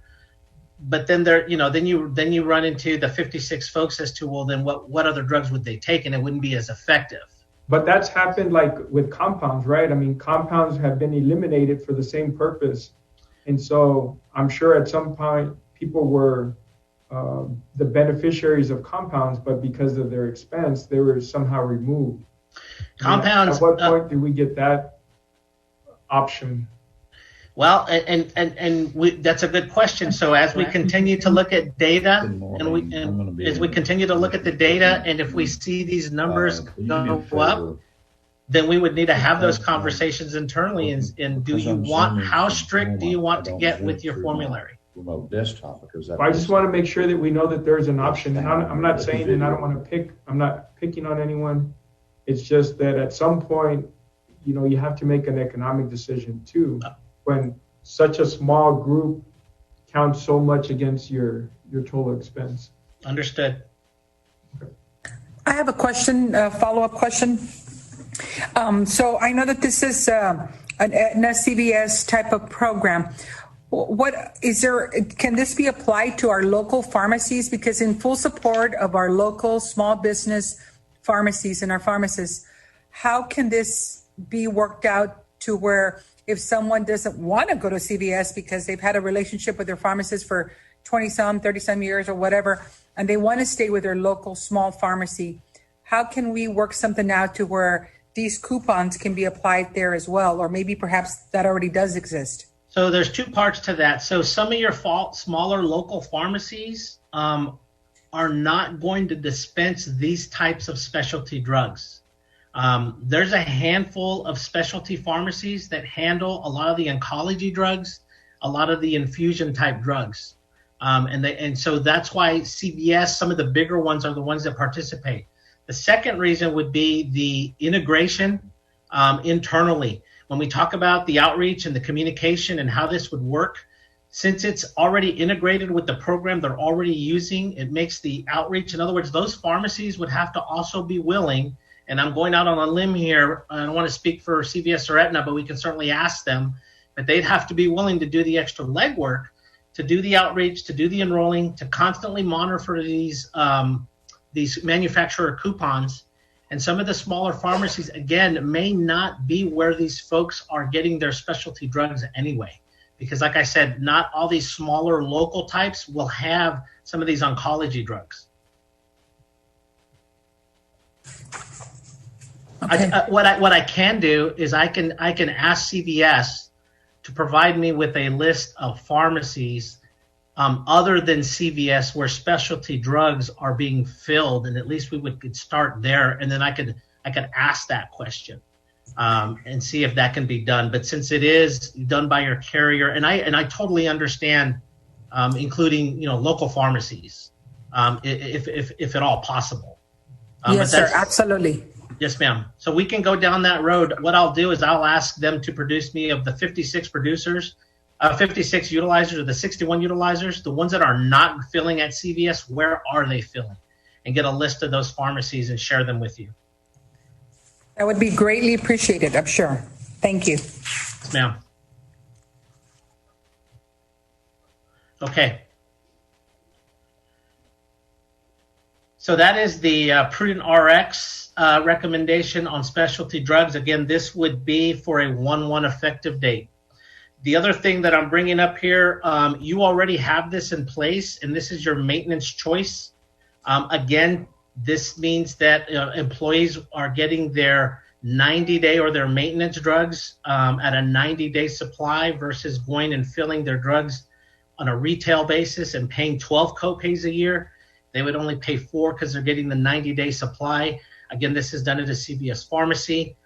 But then then you run into the 56 folks as to, well, then what other drugs would they take, and it wouldn't be as effective. But that's happened like with compounds, right? I mean, compounds have been eliminated for the same purpose. And so I'm sure at some point people were the beneficiaries of compounds, but because of their expense, they were somehow removed. Compounds. At what point do we get that option? Well, and that's a good question. So as we continue to look at data, as we continue to look at the data, and if we see these numbers go up, then we would need to have those conversations internally. And do you want, how strict do you want to get with your formulary? Remote desktop, because that I just want to make sure that we know that there's an option. And I'm not saying that I don't want to pick. I'm not picking on anyone. It's just that at some point, you have to make an economic decision too. When such a small group counts so much against your total expense. Understood. I have a question, a follow-up question. So I know that this is an Aetna CVS type of program. Can this be applied to our local pharmacies? Because in full support of our local small business pharmacies and our pharmacists, how can this be worked out to where if someone doesn't want to go to CVS because they've had a relationship with their pharmacist for 20-some, 30-some years or whatever, and they want to stay with their local small pharmacy, how can we work something out to where these coupons can be applied there as well? Or maybe perhaps that already does exist. So there's two parts to that. So some of your smaller local pharmacies are not going to dispense these types of specialty drugs. There's a handful of specialty pharmacies that handle a lot of the oncology drugs, a lot of the infusion type drugs. And so that's why CVS, some of the bigger ones, are the ones that participate. The second reason would be the integration internally. When we talk about the outreach and the communication and how this would work, since it's already integrated with the program they're already using, it makes the outreach. In other words, those pharmacies would have to also be willing, and I'm going out on a limb here, I don't want to speak for CVS or Aetna, but we can certainly ask them, but they'd have to be willing to do the extra legwork, to do the outreach, to do the enrolling, to constantly monitor these manufacturer coupons. And some of the smaller pharmacies, again, may not be where these folks are getting their specialty drugs anyway. Because like I said, not all these smaller local types will have some of these oncology drugs. Okay. What I can do is I can ask CVS to provide me with a list of pharmacies other than CVS where specialty drugs are being filled, and at least we could start there, and then I could ask that question and see if that can be done. But since it is done by your carrier, and I totally understand, including local pharmacies, if at all possible. Yes, sir, absolutely. Yes, ma'am. So we can go down that road. What I'll do is I'll ask them to produce me of the 56 producers. 56 utilizers or the 61 utilizers, the ones that are not filling at CVS, where are they filling? And get a list of those pharmacies and share them with you. That would be greatly appreciated, I'm sure. Thank you. Yes, ma'am. Okay. So that is the Prudent RX recommendation on specialty drugs. Again, this would be for a 1/1 effective date. The other thing that I'm bringing up here, you already have this in place, and this is your maintenance choice. Again, this means that employees are getting their 90-day or their maintenance drugs at a 90-day supply versus going and filling their drugs on a retail basis and paying 12 copays a year. They would only pay 4 because they're getting the 90-day supply. Again, this is done at a CVS pharmacy.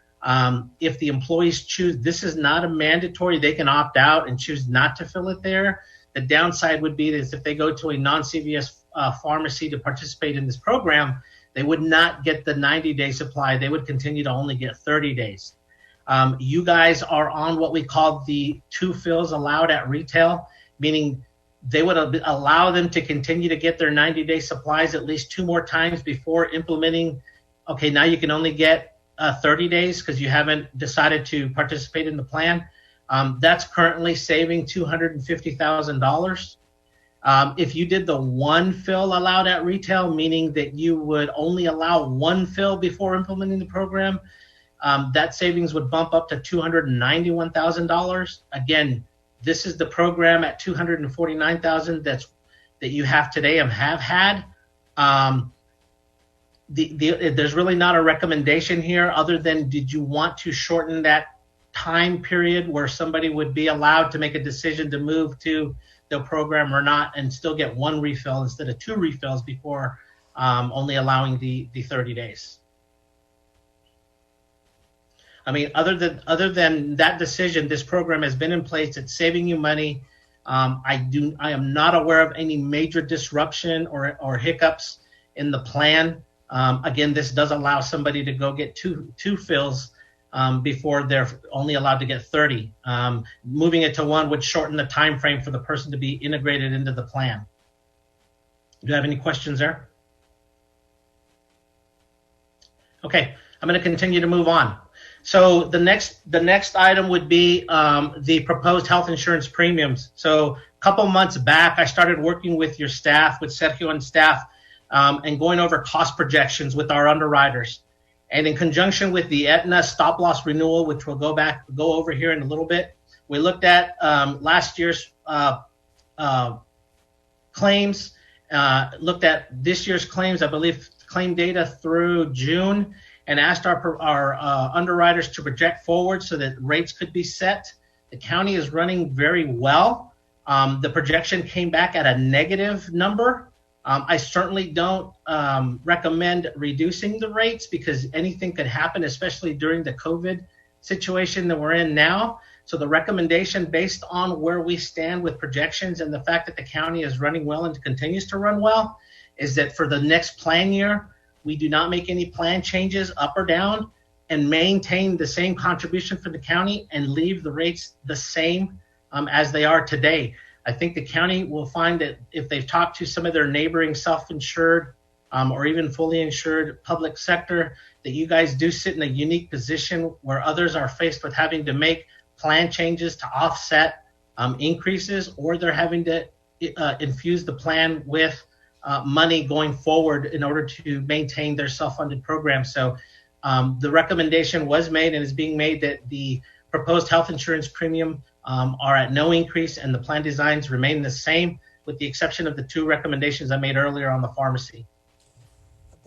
If the employees choose, this is not a mandatory, they can opt out and choose not to fill it there. The downside would be that if they go to a non-CVS pharmacy to participate in this program, they would not get the 90-day supply. They would continue to only get 30 days. You guys are on what we call the 2 fills allowed at retail, meaning they would allow them to continue to get their 90-day supplies at least 2 more times before implementing, okay, now you can only get 30 days because you haven't decided to participate in the plan. That's currently saving $250,000. If you did the one fill allowed at retail, meaning that you would only allow one fill before implementing the program, that savings would bump up to $291,000. Again, this is the program at $249,000 that you have today and have had. There's really not a recommendation here other than, did you want to shorten that time period where somebody would be allowed to make a decision to move to the program or not and still get one refill instead of two refills before only allowing the 30 days. I mean, other than that decision, this program has been in place. It's saving you money. I am not aware of any major disruption or hiccups in the plan. Again, this does allow somebody to go get two fills before they're only allowed to get 30. Moving it to one would shorten the time frame for the person to be integrated into the plan. Do you have any questions there? Okay, I'm going to continue to move on. So the next item would be the proposed health insurance premiums. So a couple months back, I started working with your staff, with Sergio and staff, and going over cost projections with our underwriters. And in conjunction with the Aetna stop loss renewal, which we'll go over here in a little bit, we looked at last year's claims, looked at this year's claims, I believe claim data through June, and asked our underwriters to project forward so that rates could be set. The county is running very well. The projection came back at a negative number. I certainly don't recommend reducing the rates because anything could happen, especially during the COVID situation that we're in now. So the recommendation, based on where we stand with projections and the fact that the county is running well and continues to run well, is that for the next plan year, we do not make any plan changes up or down and maintain the same contribution for the county and leave the rates the same as they are today. I think the county will find that if they've talked to some of their neighboring self-insured or even fully insured public sector, that you guys do sit in a unique position where others are faced with having to make plan changes to offset increases, or they're having to infuse the plan with money going forward in order to maintain their self-funded program. So the recommendation was made and is being made that the proposed health insurance premium are at no increase and the plan designs remain the same, with the exception of the two recommendations I made earlier on the pharmacy.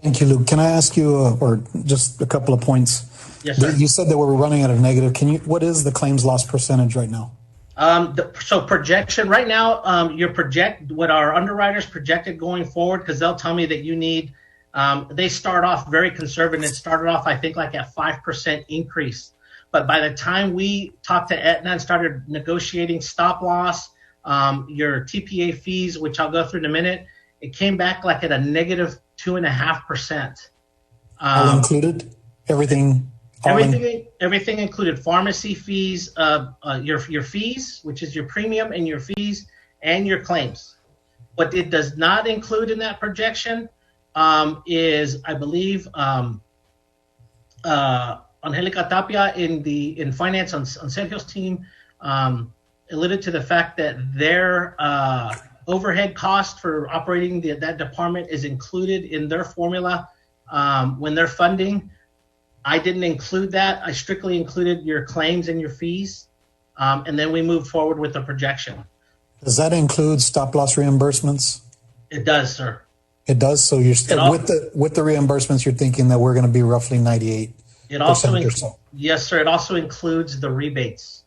Thank you, Luke. Can I ask you, or just a couple of points? Yes, sir. You said that we're running at a negative. What is the claims loss percentage right now? So projection right now, what our underwriters projected going forward, because they'll tell me that you need, they start off very conservative. It started off, I think, like at 5% increase. But by the time we talked to Aetna and started negotiating stop loss, your TPA fees, which I'll go through in a minute, it came back like at a negative 2.5%. All included? Everything? Everything included pharmacy fees, your fees, which is your premium and your fees and your claims. What it does not include in that projection is, I believe, Angelica Tapia in finance on Sergio's team alluded to the fact that their overhead cost for operating that department is included in their formula when they're funding. I didn't include that. I strictly included your claims and your fees, and then we moved forward with the projection. Does that include stop loss reimbursements? It does, sir. It does. So you're still with the reimbursements, you're thinking that we're going to be roughly 98%. It also or so. Yes, sir. It also includes the rebates.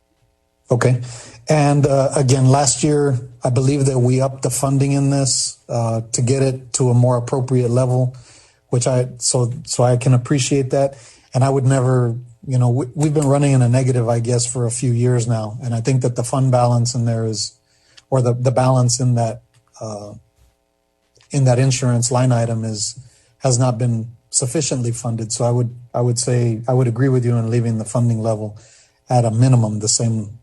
Okay. And again, last year, I believe that we upped the funding in this to get it to a more appropriate level, which so I can appreciate that. And I would never, we've been running in a negative, I guess, for a few years now. And I think that the fund balance in there is, or the balance in that insurance line item has not been sufficiently funded. So I would say I would agree with you in leaving the funding level at a minimum the same.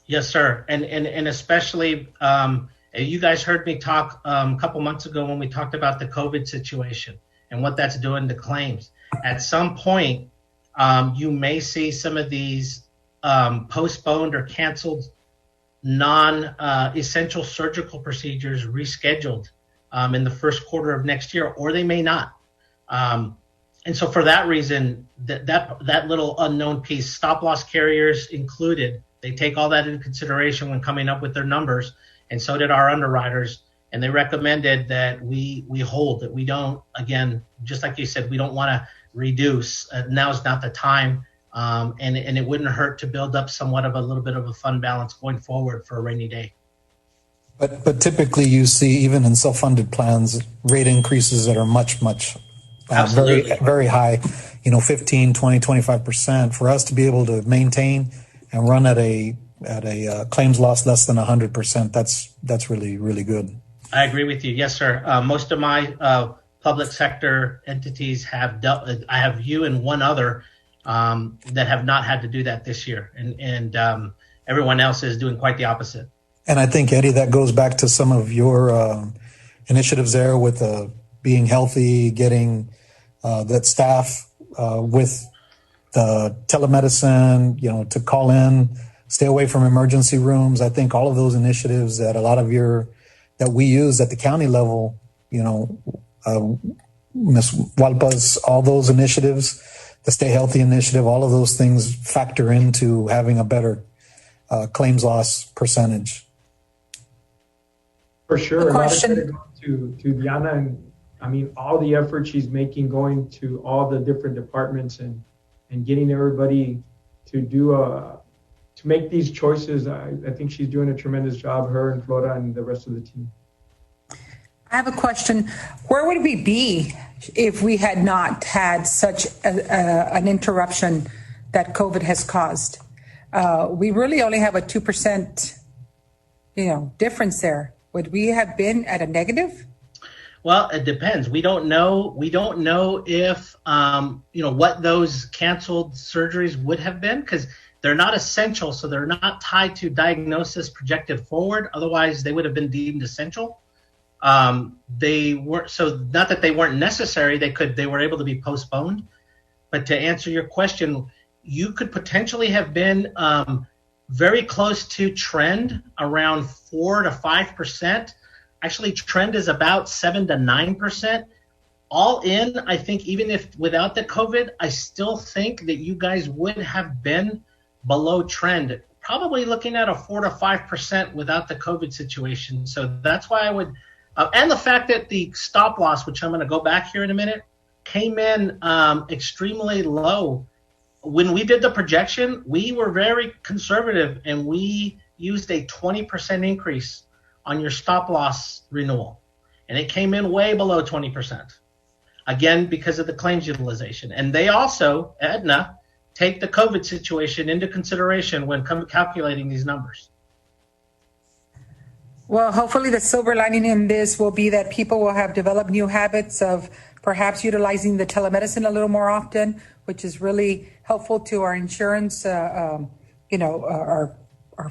Yes, sir. And especially, you guys heard me talk a couple months ago when we talked about the COVID situation and what that's doing to claims. At some point, you may see some of these postponed or canceled non-essential surgical procedures rescheduled in the first quarter of next year, or they may not. And so for that reason, that little unknown piece, stop-loss carriers included, they take all that into consideration when coming up with their numbers, and so did our underwriters. And they recommended that we hold, that we don't, again, just like you said, we don't want to reduce. Now's not the time. And it wouldn't hurt to build up somewhat of a little bit of a fund balance going forward for a rainy day. But typically you see, even in self-funded plans, rate increases that are much very, very high, 15, 20, 25%. For us to be able to maintain and run at a claims loss less than 100%, that's really, really good. I agree with you. Yes, sir. Most of my public sector entities have dealt. I have you and one other that have not had to do that this year, and everyone else is doing quite the opposite. And I think, Eddie, that goes back to some of your initiatives there with being healthy, getting that staff with the telemedicine, to call in, stay away from emergency rooms. I think all of those initiatives that that we use at the county level, Ms. Walpa's, all those initiatives, the Stay Healthy initiative, all of those things factor into having a better claims loss percentage. For sure. A lot of credit to Diana, and I mean, all the effort she's making going to all the different departments and getting everybody to to make these choices. I think she's doing a tremendous job, her and Flora and the rest of the team. I have a question. Where would we be if we had not had such an interruption that COVID has caused? We really only have a 2%, difference there. Would we have been at a negative? Well, it depends. We don't know. We don't know if, what those canceled surgeries would have been, because they're not essential. So they're not tied to diagnosis projected forward. Otherwise, they would have been deemed essential. They weren't. So not that they weren't necessary. They were able to be postponed. But to answer your question, you could potentially have been very close to trend, around 4 to 5%. Actually, trend is about 7 to 9%. All in, I think even if without the COVID, I still think that you guys would have been below trend, probably looking at a 4 to 5% without the COVID situation. So that's why I would, and the fact that the stop loss, which I'm going to go back here in a minute, came in extremely low. When we did the projection, we were very conservative, and we used a 20% increase on your stop loss renewal. And it came in way below 20%. Again, because of the claims utilization. And they also, Aetna, take the COVID situation into consideration when calculating these numbers. Well, hopefully the silver lining in this will be that people will have developed new habits of perhaps utilizing the telemedicine a little more often, which is really helpful to our insurance, our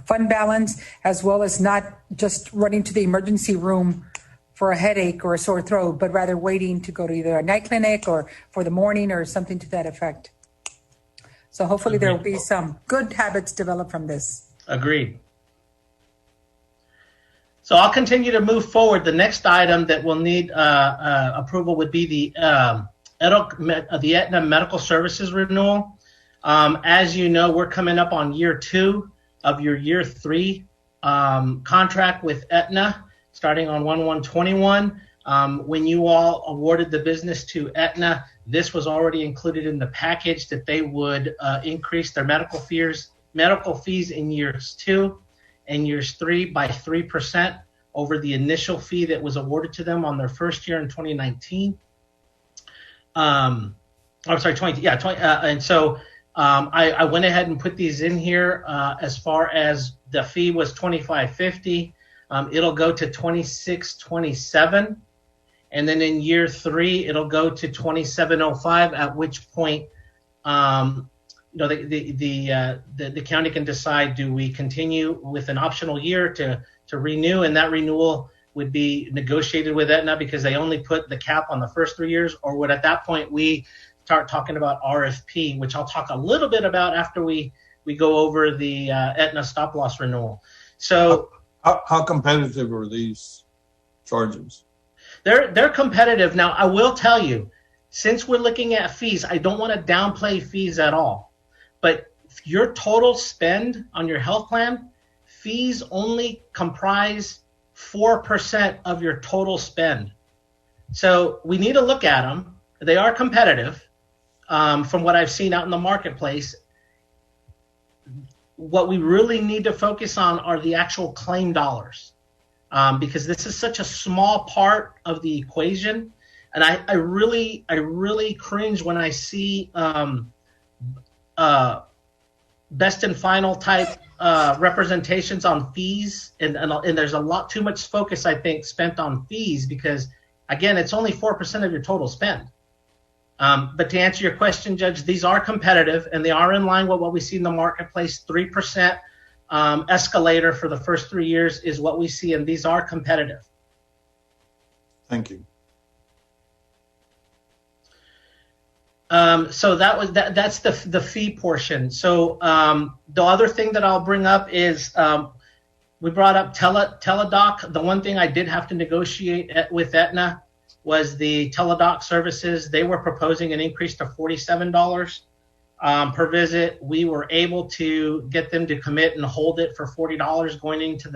fund balance, as well as not just running to the emergency room for a headache or a sore throat, but rather waiting to go to either a night clinic or for the morning or something to that effect. So hopefully there will be some good habits developed from this. Agreed. So I'll continue to move forward. The next item that will need approval would be the Aetna Medical Services renewal. As you know, we're coming up on year 2 of your year 3 contract with Aetna, starting on 1/1/21. When you all awarded the business to Aetna, this was already included in the package that they would increase their medical fees in years 2 and years 3 by 3% over the initial fee that was awarded to them on their first year in 2019. And so I went ahead and put these in here. As far as the fee was $25.50, it'll go to $26.27, and then in year 3 it'll go to $27.05. At which point, the county can decide: do we continue with an optional year to renew, and that renewal would be negotiated with Aetna because they only put the cap on the first 3 years, or would at that point we start talking about RFP, which I'll talk a little bit about after we we go over the Aetna stop loss renewal. So how competitive are these charges? They're competitive. Now, I will tell you, since we're looking at fees, I don't want to downplay fees at all. But your total spend on your health plan, fees only comprise 4% of your total spend. So we need to look at them. They are competitive from what I've seen out in the marketplace. What we really need to focus on are the actual claim dollars, because this is such a small part of the equation. And I really cringe when I see best and final type representations on fees, and there's a lot too much focus, I think, spent on fees, because again, it's only 4% of your total spend. But to answer your question, Judge, these are competitive and they are in line with what we see in the marketplace. 3% escalator for the first 3 years is what we see, and these are competitive. Thank you. So that's the fee portion. So the other thing that I'll bring up is we brought up Teladoc. The one thing I did have to negotiate with Aetna was the Teladoc services. They were proposing an increase to $47 per visit. We were able to get them to commit and hold it for $40 going into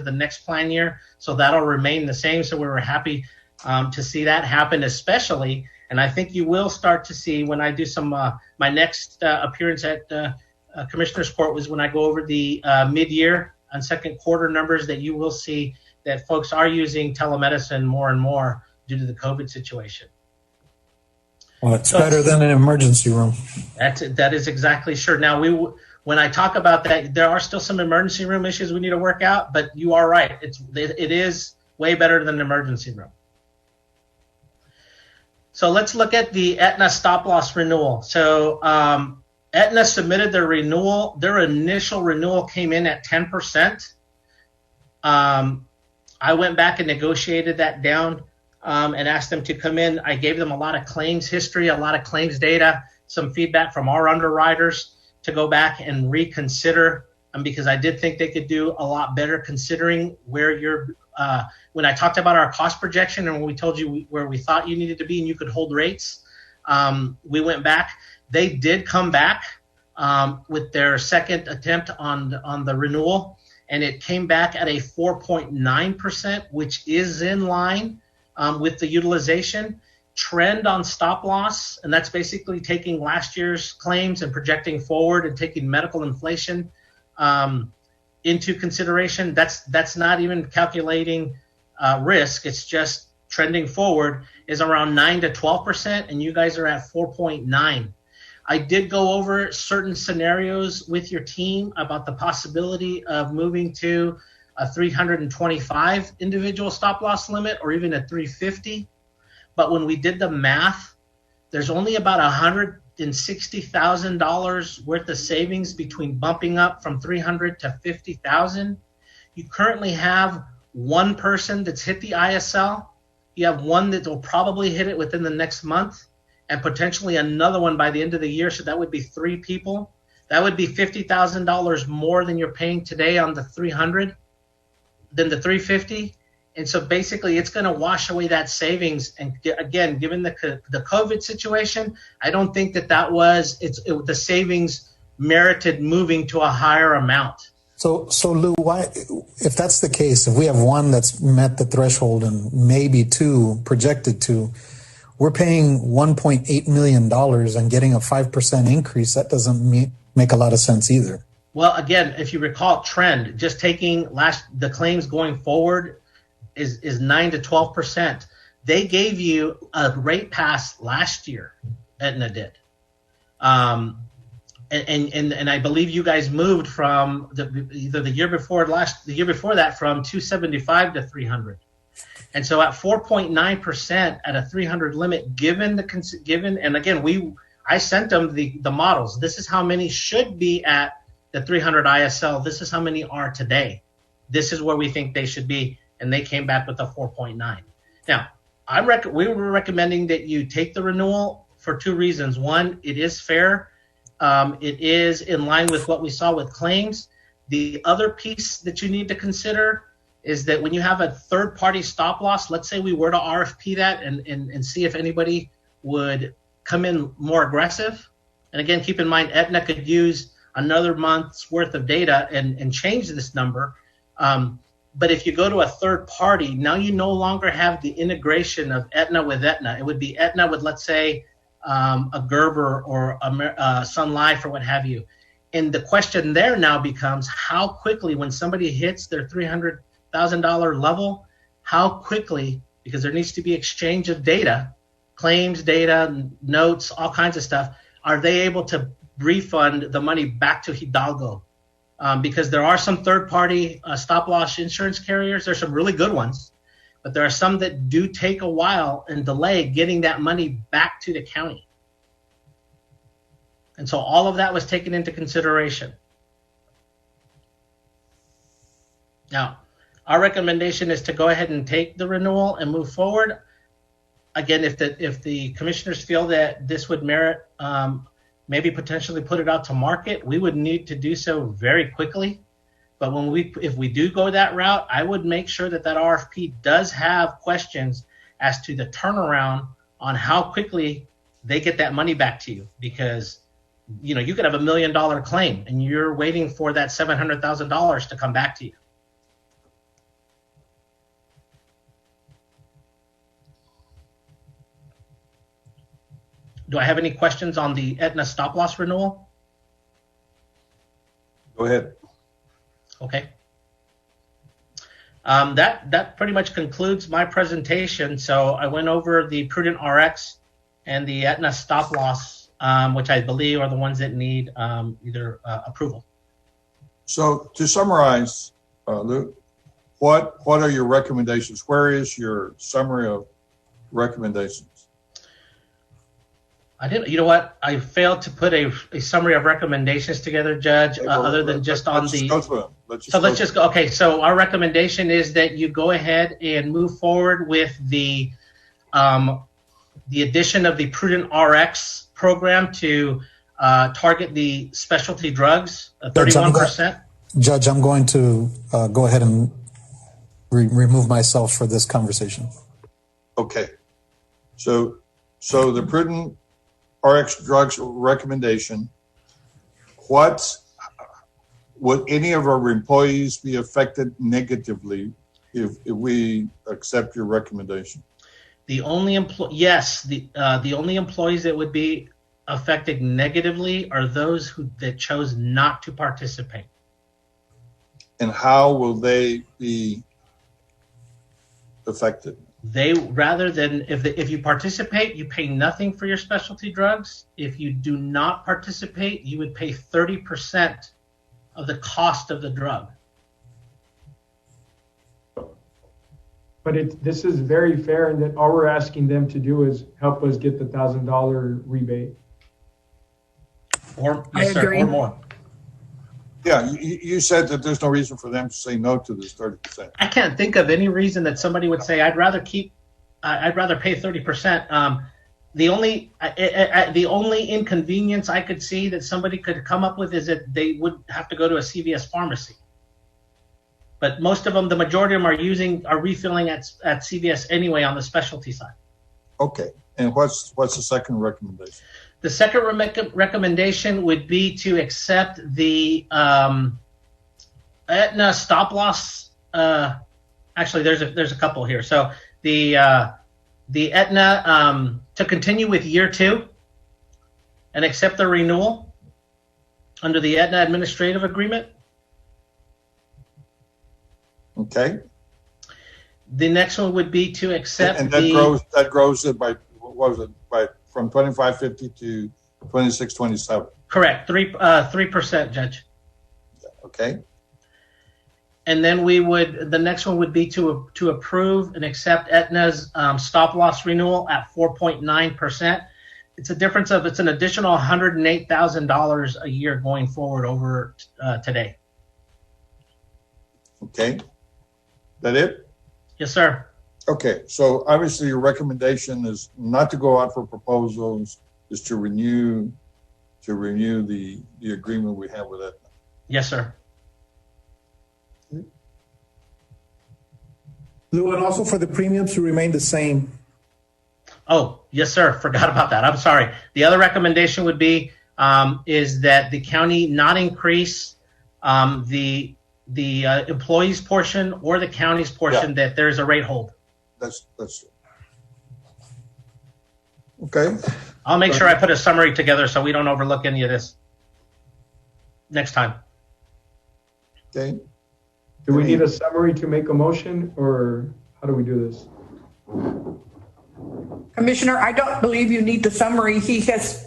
the next plan year. So that'll remain the same. So we were happy to see that happen, especially. And I think you will start to see when I do some, my next appearance at Commissioner's Court was when I go over the mid-year and second quarter numbers, that you will see that folks are using telemedicine more and more due to the COVID situation. Well, it's better than an emergency room. That is exactly sure. Now, when I talk about that, there are still some emergency room issues we need to work out, but you are right. It is way better than an emergency room. So let's look at the Aetna stop loss renewal. So Aetna submitted their renewal. Their initial renewal came in at 10%. I went back and negotiated that down and asked them to come in. I gave them a lot of claims history, a lot of claims data, some feedback from our underwriters to go back and reconsider, because I did think they could do a lot better considering where you're when I talked about our cost projection and when we told you where we thought you needed to be and you could hold rates, we went back. They did come back with their second attempt on the renewal, and it came back at a 4.9%, which is in line with the utilization trend on stop loss. And that's basically taking last year's claims and projecting forward and taking medical inflation into consideration. That's not even calculating risk. It's just trending forward is around 9 to 12%, and you guys are at 4.9. I did go over certain scenarios with your team about the possibility of moving to a 325 individual stop loss limit or even a 350. But when we did the math, there's only about $160,000 worth of savings between bumping up from 300 to 50,000. You currently have one person that's hit the ISL. You have one that will probably hit it within the next month, and potentially another one by the end of the year. So that would be 3 people. That would be $50,000 more than you're paying today on the 300 than the 350. And so basically it's going to wash away that savings. And again, given the COVID situation, I don't think that was the savings merited moving to a higher amount. So Lou, why, if that's the case, if we have one that's met the threshold and maybe 2 projected to, we're paying $1.8 million and getting a 5% increase. That doesn't make a lot of sense either. Well, again, if you recall trend, just taking the claims going forward is 9 to 12%. They gave you a rate pass last year, Aetna did. And I believe you guys moved from either the year before that from 275 to 300. And so at 4.9% at a 300 limit, given and again, I sent them the models. This is how many should be at the 300 ISL. This is how many are today. This is where we think they should be. And they came back with a 4.9. Now, we were recommending that you take the renewal for 2 reasons. One, it is fair It is in line with what we saw with claims. The other piece that you need to consider is that when you have a third-party stop loss, let's say we were to RFP that and see if anybody would come in more aggressive. And again, keep in mind, Aetna could use another month's worth of data and change this number. But if you go to a third party, now you no longer have the integration of Aetna with Aetna. It would be Aetna with, let's say, a Gerber or a Sun Life or what have you. And the question there now becomes how quickly, when somebody hits their $300,000 level, how quickly, because there needs to be exchange of data, claims data, notes, all kinds of stuff, are they able to refund the money back to Hidalgo? Because there are some third-party stop-loss insurance carriers. There's some really good ones, but there are some that do take a while and delay getting that money back to the county. And so all of that was taken into consideration. Now, our recommendation is to go ahead and take the renewal and move forward. Again, if the commissioners feel that this would merit maybe potentially put it out to market, we would need to do so very quickly. But if we do go that route, I would make sure that RFP does have questions as to the turnaround on how quickly they get that money back to you. Because, you could have $1 million claim and you're waiting for that $700,000 to come back to you. Do I have any questions on the Aetna stop loss renewal? Go ahead. Okay. That pretty much concludes my presentation. So I went over the Prudent RX and the Aetna stop loss, which I believe are the ones that need either approval. So to summarize, Luke, what are your recommendations? Where is your summary of recommendations? You know what? I failed to put a summary of recommendations together, Judge, other than just on the. Let's just go. Okay, so our recommendation is that you go ahead and move forward with the addition of the Prudent RX program to target the specialty drugs, 31%. Judge, I'm going to go ahead and remove myself for this conversation. Okay. So the Prudent RX drugs recommendation, would any of our employees be affected negatively if we accept your recommendation? The only the only employees that would be affected negatively are those that chose not to participate. And how will they be affected? They, rather than if you participate, you pay nothing for your specialty drugs. If you do not participate, you would pay 30% of the cost of the drug. But this is very fair, and that all we're asking them to do is help us get the $1,000 rebate. Or more. Yeah, you said that there's no reason for them to say no to this 30%. I can't think of any reason that somebody would say, I'd rather pay 30%. The only inconvenience I could see that somebody could come up with is that they would have to go to a CVS pharmacy. But most of them, the majority of them are refilling at CVS anyway on the specialty side. Okay, and what's the second recommendation? The second recommendation would be to accept the Aetna stop loss. Actually, there's a couple here. So the Aetna to continue with year 2 and accept the renewal under the Aetna administrative agreement. Okay. The next one would be to accept and that grows it by from 2550 to 2627. Correct. 3%, Judge. Okay. And then the next one would be to approve and accept Aetna's stop loss renewal at 4.9%. It's an additional $108,000 a year going forward over today. Okay. That it? Yes, sir. Okay, so obviously your recommendation is not to go out for proposals, is to renew to renew the agreement we have with Aetna. Yes, sir. Lou, and also for the premiums to remain the same. Oh, yes, sir. Forgot about that. I'm sorry. The other recommendation would be is that the county not increase the employees portion or the county's portion, that there's a rate hold. That's okay. I'll make sure I put a summary together so we don't overlook any of this next time. Okay. Do we need a summary to make a motion, or how do we do this? Commissioner, I don't believe you need the summary. He has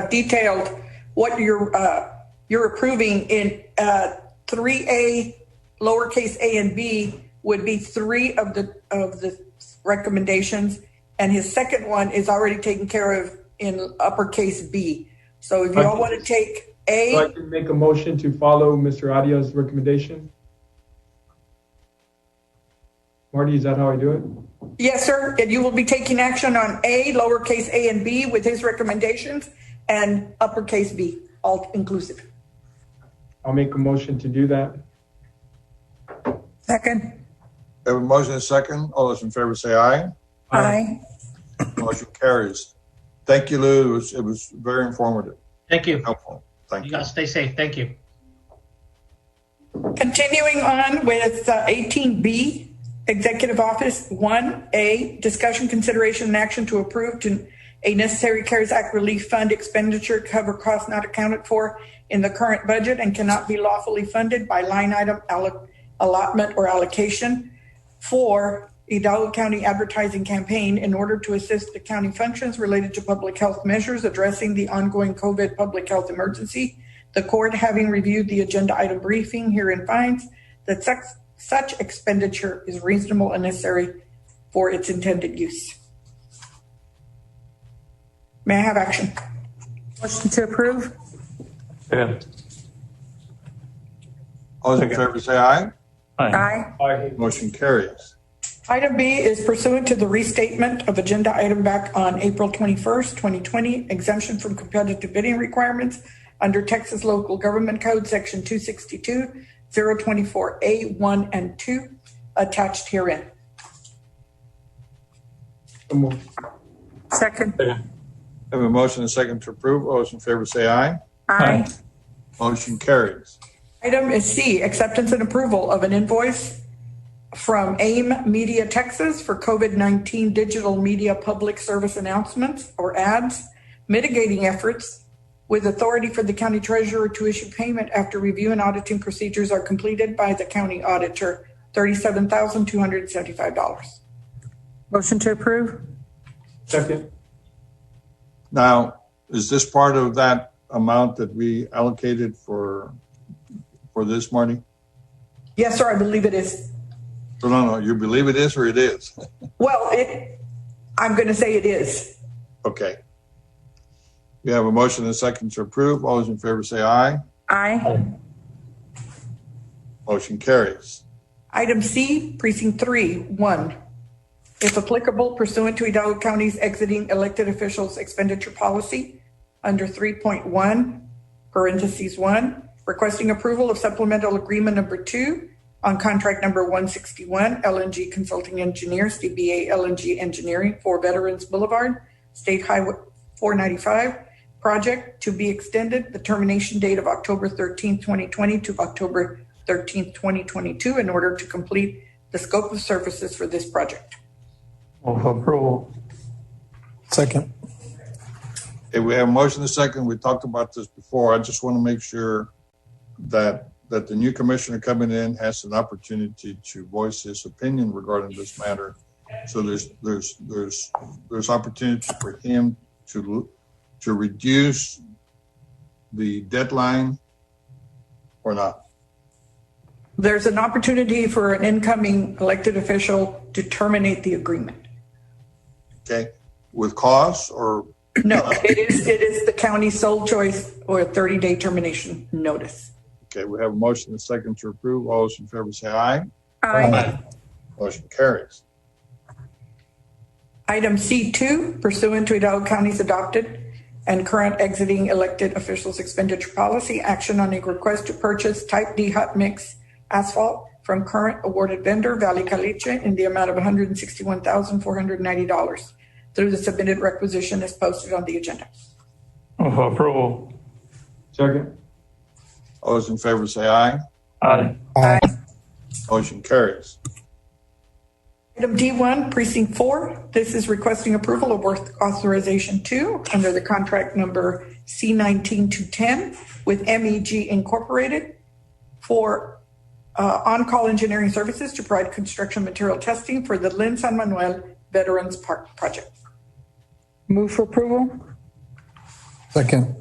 detailed what you're approving in 3A, lowercase a and b would be 3 of the recommendations, and his second one is already taken care of in uppercase B. So if you all want to take A. So I can make a motion to follow Mr. Arias' recommendation? Marty, is that how I do it? Yes, sir. And you will be taking action on A, lowercase a and b with his recommendations, and uppercase B, all inclusive. I'll make a motion to do that. Second. We have a motion and a second. All those in favor say aye. Aye. Motion carries. Thank you, Lou. It was very informative. Thank you. Helpful. Thank you. You guys stay safe. Thank you. Continuing on with 18B, Executive Office 1A, discussion, consideration, and action to approve a necessary CARES Act Relief Fund expenditure to cover costs not accounted for in the current budget and cannot be lawfully funded by line item allotment or allocation for Hidalgo County advertising campaign in order to assist the county functions related to public health measures addressing the ongoing COVID public health emergency. The court, having reviewed the agenda item briefing, herein finds that such expenditure is reasonable and necessary for its intended use. May I have action? Motion to approve. Second. All those in favor say aye. Aye. Aye. Motion carries. Item B is pursuant to the restatement of agenda item back on April 21st, 2020, exemption from competitive bidding requirements under Texas Local Government Code, Section 262, 024A, 1 and 2, attached herein. Second. I have a motion and a second to approve. All those in favor say aye. Aye. Motion carries. Item is C, acceptance and approval of an invoice from AIM Media Texas for COVID-19 digital media public service announcements or ads, mitigating efforts with authority for the county treasurer to issue payment after review and auditing procedures are completed by the county auditor, $37,275. Motion to approve. Second. Now, is this part of that amount that we allocated for this, Marty? Yes, sir, I believe it is. No, you believe it is or it is? Well, I'm going to say it is. Okay. We have a motion and a second to approve. All those in favor say aye. Aye. Motion carries. Item C, precinct 3, 1. If applicable, pursuant to Hidalgo County's exiting elected officials expenditure policy under 3.1, parentheses 1, requesting approval of supplemental agreement number 2 on contract number 161, LNG Consulting Engineers, DBA LNG Engineering for Veterans Boulevard, State Highway 495, project to be extended the termination date of October 13, 2020 to October 13, 2022 in order to complete the scope of services for this project. Move for approval. Second. Okay, we have a motion and a second. We talked about this before. I just want to make sure that the new commissioner coming in has an opportunity to voice his opinion regarding this matter. So there's opportunity for him to reduce the deadline or not. There's an opportunity for an incoming elected official to terminate the agreement. Okay, with cause or? No, it is the county's sole choice or a 30-day termination notice. Okay, we have a motion and a second to approve. All those in favor say aye. Aye. Motion carries. Item C2, pursuant to Hidalgo County's adopted and current exiting elected officials expenditure policy. Action on a request to purchase type D hot mix asphalt from current awarded vendor Valley Caliche in the amount of $161,490 through the submitted requisition as posted on the agenda. Move for approval. Second. All those in favor say aye. Aye. Aye. Motion carries. Item D1, Precinct 4. This is requesting approval of work authorization 2 under the contract number C19210 with MEG Incorporated for on-call engineering services to provide construction material testing for the Lynn San Manuel Veterans Park project. Move for approval. Second.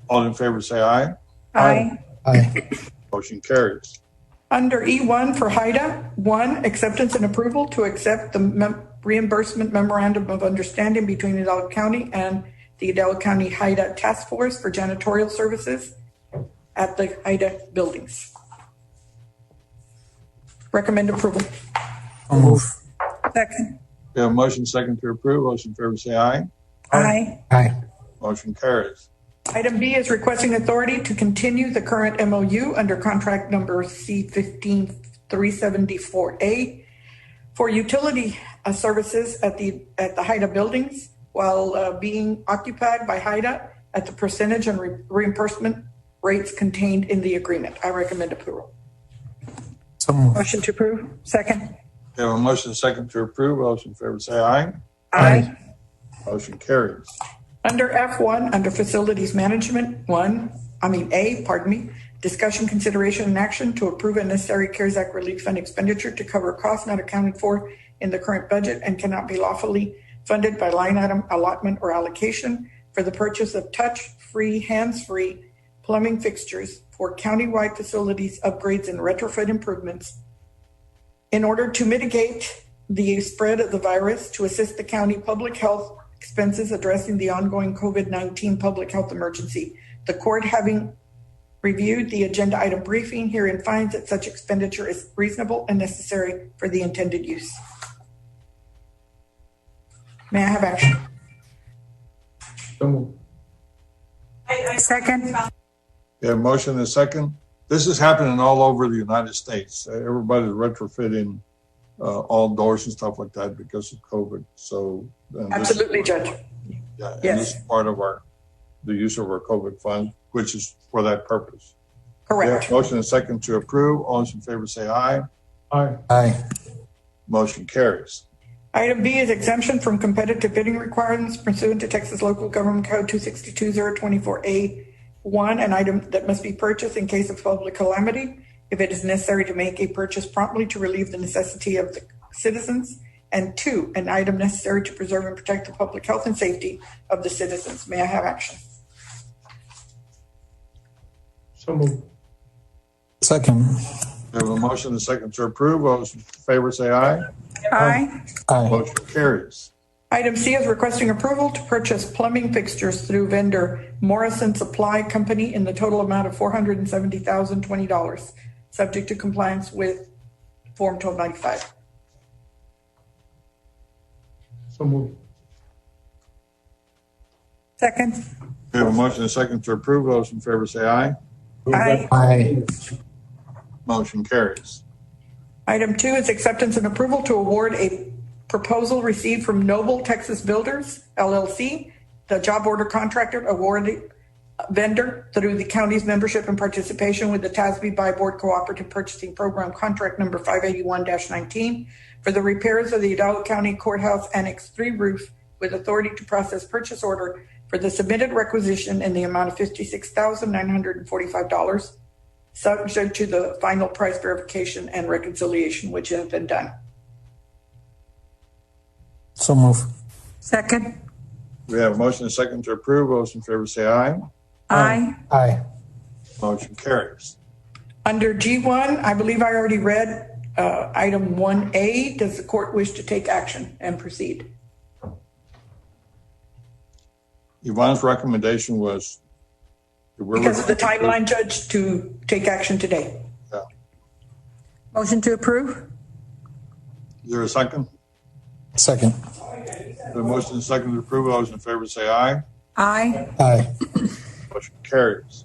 All in favor say aye. Aye. Aye. Motion carries. Under E1 for HIDA, 1, acceptance and approval to accept the reimbursement memorandum of understanding between Hidalgo County and the Hidalgo County HIDA Task Force for janitorial services at the HIDA buildings. Recommend approval. I'll move. Second. We have a motion second to approve. All those in favor say aye. Aye. Aye. Motion carries. Item B is requesting authority to continue the current MOU under contract number C15374A for utility services at the HIDA buildings while being occupied by HIDA at the percentage and reimbursement rates contained in the agreement. I recommend approval. So moved. Motion to approve. Second. We have a motion second to approve. All those in favor say aye. Aye. Motion carries. Under F1, under facilities management, discussion, consideration, and action to approve a necessary CARES Act Relief Fund expenditure to cover costs not accounted for in the current budget and cannot be lawfully funded by line item allotment or allocation for the purchase of touch-free, hands-free plumbing fixtures for countywide facilities upgrades and retrofit improvements in order to mitigate the spread of the virus, to assist the county public health expenses addressing the ongoing COVID-19 public health emergency. The court, having reviewed the agenda item briefing, herein finds that such expenditure is reasonable and necessary for the intended use. May I have action? So moved. Second. We have a motion and a second. This is happening all over the United States. Everybody's retrofitting all doors and stuff like that because of COVID. So Absolutely, Judge. Yeah, and Yes. this is part of the use of our COVID fund, which is for that purpose. Correct. We have a motion and a second to approve. All those in favor say aye. Aye. Aye. Motion carries. Item B is exemption from competitive bidding requirements pursuant to Texas Local Government Code 262-024A1, an item that must be purchased in case of public calamity if it is necessary to make a purchase promptly to relieve the necessity of the citizens, and 2, an item necessary to preserve and protect the public health and safety of the citizens. May I have action? So moved. Second. We have a motion and a second to approve. All those in favor say aye. Aye. Aye. Motion carries. Item C is requesting approval to purchase plumbing fixtures through vendor Morrison Supply Company in the total amount of $470,020, subject to compliance with Form 1295. So moved. Second. We have a motion and a second to approve. All those in favor say aye. Aye. Aye. Motion carries. Item 2 is acceptance and approval to award a proposal received from Noble Texas Builders, LLC, the job order contractor awarded vendor through the county's membership and participation with the TASB Board Cooperative Purchasing Program contract number 581-19 for the repairs of the Hidalgo County Courthouse Annex 3 roof with authority to process purchase order for the submitted requisition in the amount of $56,945, subject to the final price verification and reconciliation, which have been done. So move. Second. We have a motion and a second to approve. All those in favor say aye. Aye. Aye. Motion carries. Under G1, I believe I already read item 1A. Does the court wish to take action and proceed? Yvonne's recommendation was Because of the timeline, Judge, to take action today. Motion to approve. Is there a second? Second. The motion is second to approve. All those in favor say aye. Aye. Aye. Motion carries.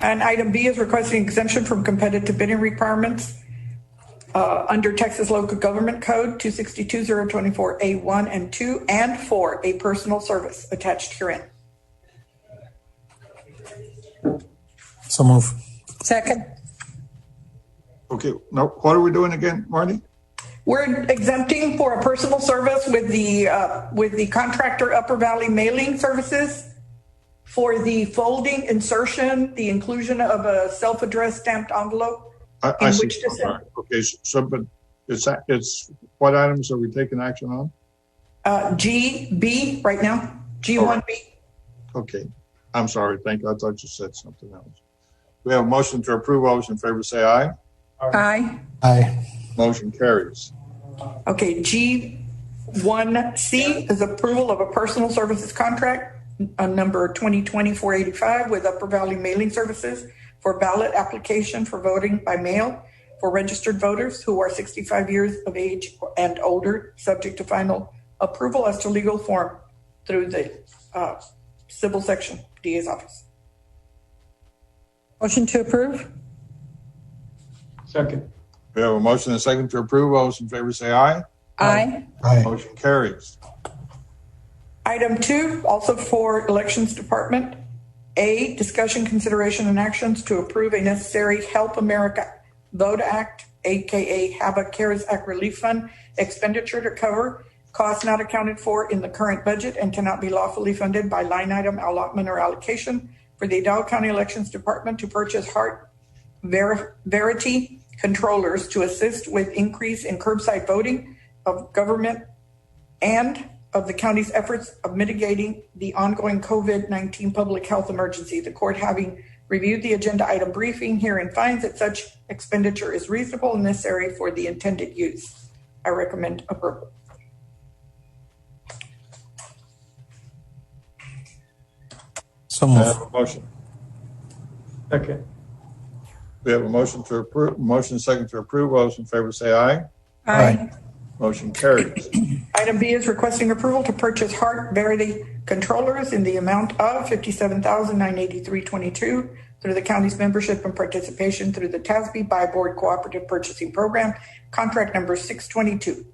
And item B is requesting exemption from competitive bidding requirements under Texas Local Government Code 262-024A1 and 2 and for a personal service attached herein. So move. Second. Okay, now what are we doing again, Marty? We're exempting for a personal service with the contractor Upper Valley Mailing Services for the folding, insertion, the inclusion of a self-addressed stamped envelope. I see. Okay, so but it's what items are we taking action on? GB right now, G1B. Okay, I'm sorry. Thank you. I thought you said something else. We have a motion to approve. All those in favor say aye. Aye. Aye. Motion carries. Okay, G1C is approval of a personal services contract number 2020-485 with Upper Valley Mailing Services for ballot application for voting by mail for registered voters who are 65 years of age and older, subject to final approval as to legal form through the civil section, DA's office. Motion to approve. Second. We have a motion and a second to approve. All those in favor say aye. Aye. Aye. Motion carries. Item 2, also for Elections Department. A, discussion, consideration, and actions to approve a necessary Help America Vote Act, aka HAVA CARES Act Relief Fund expenditure to cover costs not accounted for in the current budget and cannot be lawfully funded by line item allotment or allocation for the Hidalgo County Elections Department to purchase Hart Verity controllers to assist with increase in curbside voting of government and of the county's efforts of mitigating the ongoing COVID-19 public health emergency. The court, having reviewed the agenda item briefing, herein finds that such expenditure is reasonable and necessary for the intended use. I recommend approval. So We move. have a motion. Second. We have a motion to approve. Motion and second to approve. All those in favor say aye. Aye. Motion carries. Item B is requesting approval to purchase Hart Verity controllers in the amount of $57,983.22 through the county's membership and participation through the TASB Buy Board Cooperative Purchasing Program, contract number 622.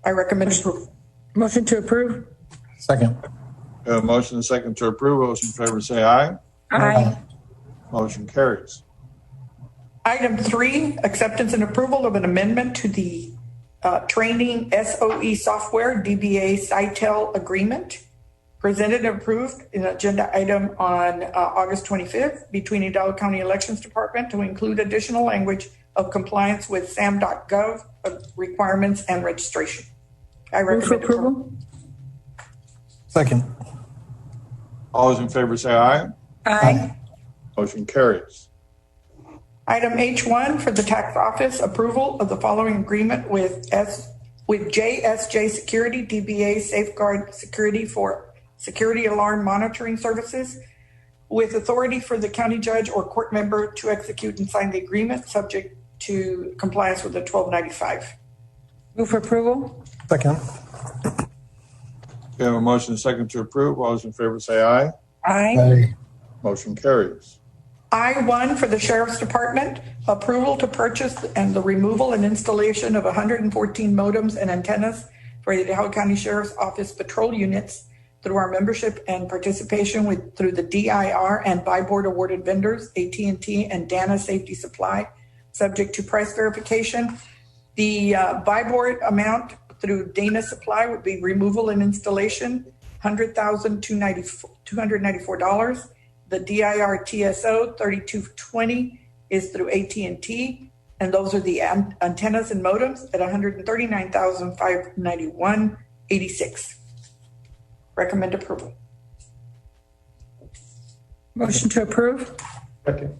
I recommend approval. Motion to approve. Second. We have a motion and second to approve. All those in favor say aye. Aye. Motion carries. Item 3, acceptance and approval of an amendment to the training SOE software DBA Sitel agreement presented and approved in agenda item on August 25th between Hidalgo County Elections Department to include additional language of compliance with SAM.gov requirements and registration. I recommend approval. Second. All those in favor say aye. Aye. Motion carries. Item H1 for the tax office, approval of the following agreement with JSJ Security, DBA Safeguard Security for security alarm monitoring services, with authority for the county judge or court member to execute and sign the agreement, subject to compliance with the 1295. Move for approval. Second. We have a motion and second to approve. All those in favor say aye. Aye. Aye. Motion carries. I-1 for the Sheriff's Department, approval to purchase and the removal and installation of 114 modems and antennas for the Hidalgo County Sheriff's Office patrol units through our membership and participation through the DIR and Buy Board awarded vendors, AT&T and Dana Safety Supply, subject to price verification. The Buy Board amount through Dana Supply would be removal and installation, $100,294. The DIR TSO 3220 is through AT&T, and those are the antennas and modems at $139,591.86. Recommend approval. Motion to approve. Second.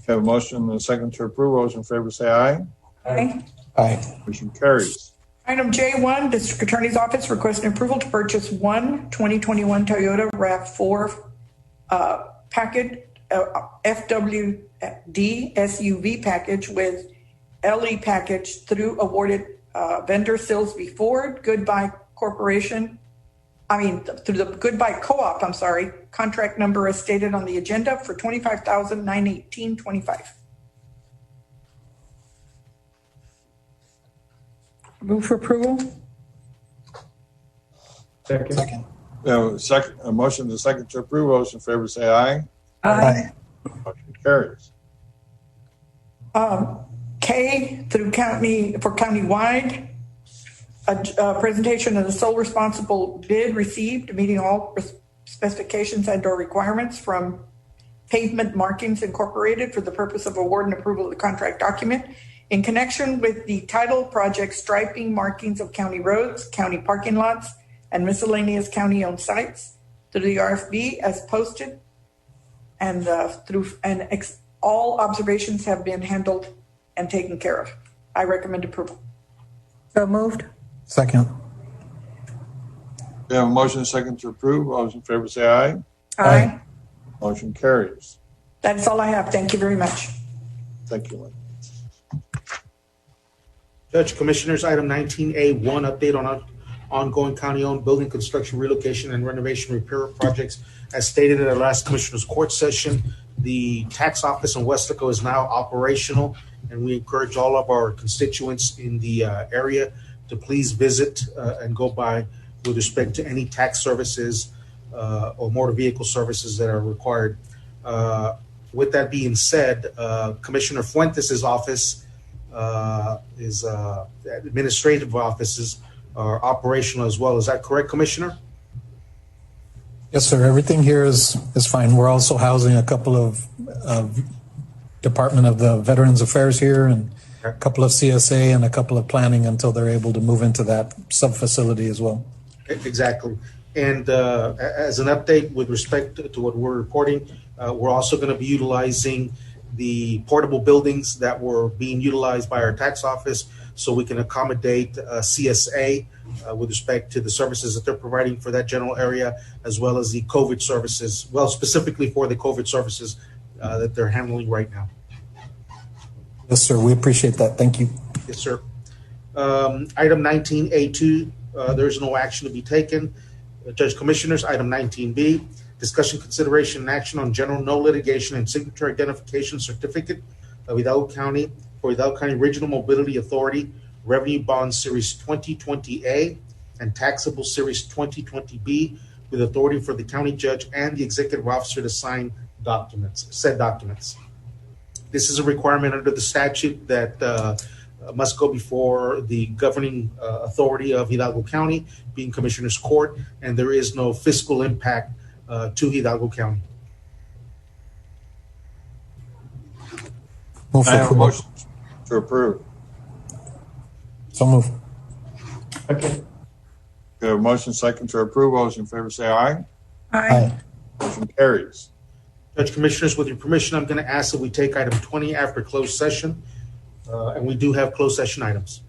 We have a motion and a second to approve. All those in favor say aye. Aye. Aye. Motion carries. Item J1, District Attorney's Office requesting approval to purchase one 2021 Toyota RAV4 package, FWD SUV package with LE package through awarded vendor Silsby Ford, Goodbye Corporation. Through the Goodbye Co-op, contract number as stated on the agenda for $25,918.25. Move for approval? Second. A motion and a second to approve. All those in favor say aye. Aye. Motion carries. K through countywide, a presentation of the sole responsible bid received, meeting all specifications and/or requirements from Pavement Markings Incorporated for the purpose of award and approval of the contract document in connection with the title project striping markings of county roads, county parking lots, and miscellaneous county-owned sites through the RFB as posted, and all observations have been handled and taken care of. I recommend approval. So moved. Second. We have a motion and a second to approve. All those in favor say aye. Aye. Motion carries. That's all I have. Thank you very much. Thank you, Lynn. Judge, Commissioners, item 19A, one update on ongoing county-owned building construction, relocation, and renovation repair projects. As stated at our last Commissioners Court session, the tax office in Weslaco is now operational, and we encourage all of our constituents in the area to please visit and go by with respect to any tax services or motor vehicle services that are required. With that being said, Commissioner Fuentes' office, his administrative offices are operational as well. Is that correct, Commissioner? Yes, sir. Everything here is fine. We're also housing a couple of Department of the Veterans Affairs here, and a couple of CSA, and a couple of planning until they're able to move into that sub-facility as well. Exactly. And as an update with respect to what we're reporting, we're also going to be utilizing the portable buildings that were being utilized by our tax office so we can accommodate CSA with respect to the services that they're providing for that general area, as well as the COVID services, well, specifically for the COVID services that they're handling right now. Yes, sir. We appreciate that. Thank you. Yes, sir. Item 19A2, there's no action to be taken. Judge Commissioners, item 19B, discussion, consideration, and action on general no litigation and signature identification certificate of Hidalgo County for Hidalgo County Regional Mobility Authority Revenue Bond Series 2020A and Taxable Series 2020B, with authority for the county judge and the executive officer to sign said documents. This is a requirement under the statute that must go before the governing authority of Hidalgo County, being Commissioners Court, and there is no fiscal impact to Hidalgo County. Move for I have a approval. motion to approve. So move. Okay. We have a motion second to approve. All those in favor say aye. Aye. Motion carries. Judge Commissioners, with your permission, I'm going to ask that we take item 20 after closed session, and we do have closed session items.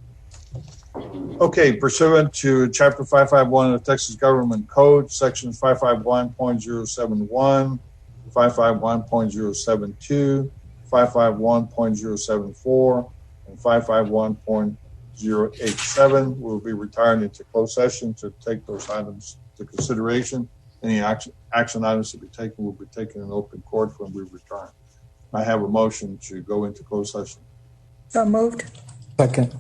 Okay, pursuant to Chapter 551 of the Texas Government Code, Sections 551.071, 551.072, 551.074, and 551.087. We'll be retiring into closed session to take those items to consideration. Any action items to be taken will be taken in open court when we return. I have a motion to go into closed session. So moved. Second.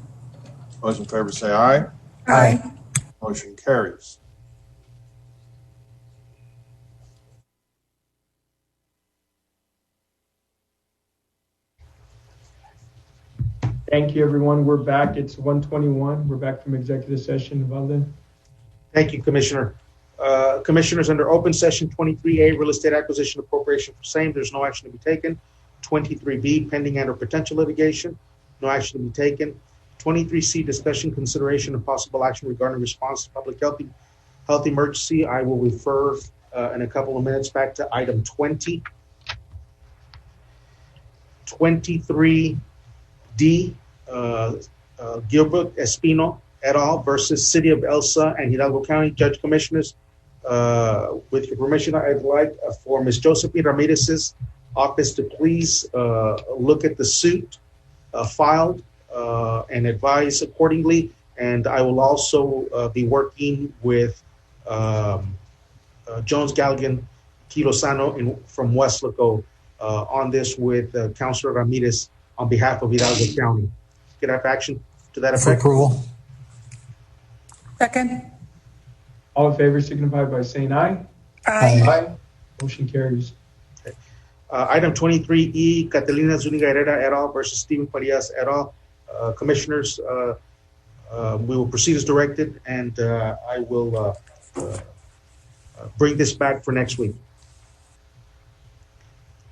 Those in favor say aye. Aye. Motion carries. Thank you, everyone. We're back. It's 1:21. We're back from executive session. Valden. Thank you, Commissioner. Commissioners, under open session 23A, real estate acquisition appropriation for same, there's no action to be taken. 23B, pending and or potential litigation, no action to be taken. 23C, discussion, consideration, and possible action regarding response to public health emergency. I will refer in a couple of minutes back to item 20. 23D, Gilbert Espino et al. Versus City of Elsa and Hidalgo County. Judge Commissioners, with your permission, I'd like for Ms. Josephine Ramirez's office to please look at the suit filed and advise accordingly. And I will also be working with Jones Galligan Kilosano from Weslaco on this with Councilor Ramirez on behalf of Hidalgo County. Can I have action to that For effect? approval. Second. All in favor signify by saying aye. Aye. Motion carries. Item 23E, Catalina Zuniga Herrera et al. Versus Stephen Farias et al. Commissioners, we will proceed as directed, and I will bring this back for next week.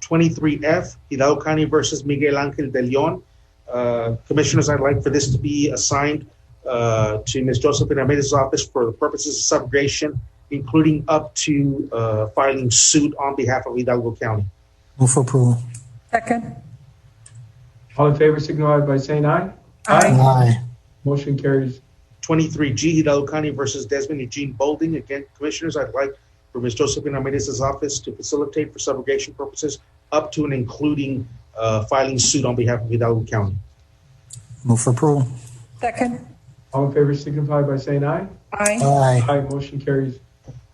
23F, Hidalgo County versus Miguel Angel de Leon. Commissioners, I'd like for this to be assigned to Ms. Josephine Ramirez's office for the purposes of subrogation, including up to filing suit on behalf of Hidalgo County. Move for approval. Second. All in favor signify by saying aye. Aye. Motion carries. 23G, Hidalgo County versus Desmond Eugene Bolding. Again, Commissioners, I'd like for Ms. Josephine Ramirez's office to facilitate for subrogation purposes up to and including filing suit on behalf of Hidalgo County. Move for approval. Second. All in favor signify by saying aye. Aye. Aye. Aye. Motion carries.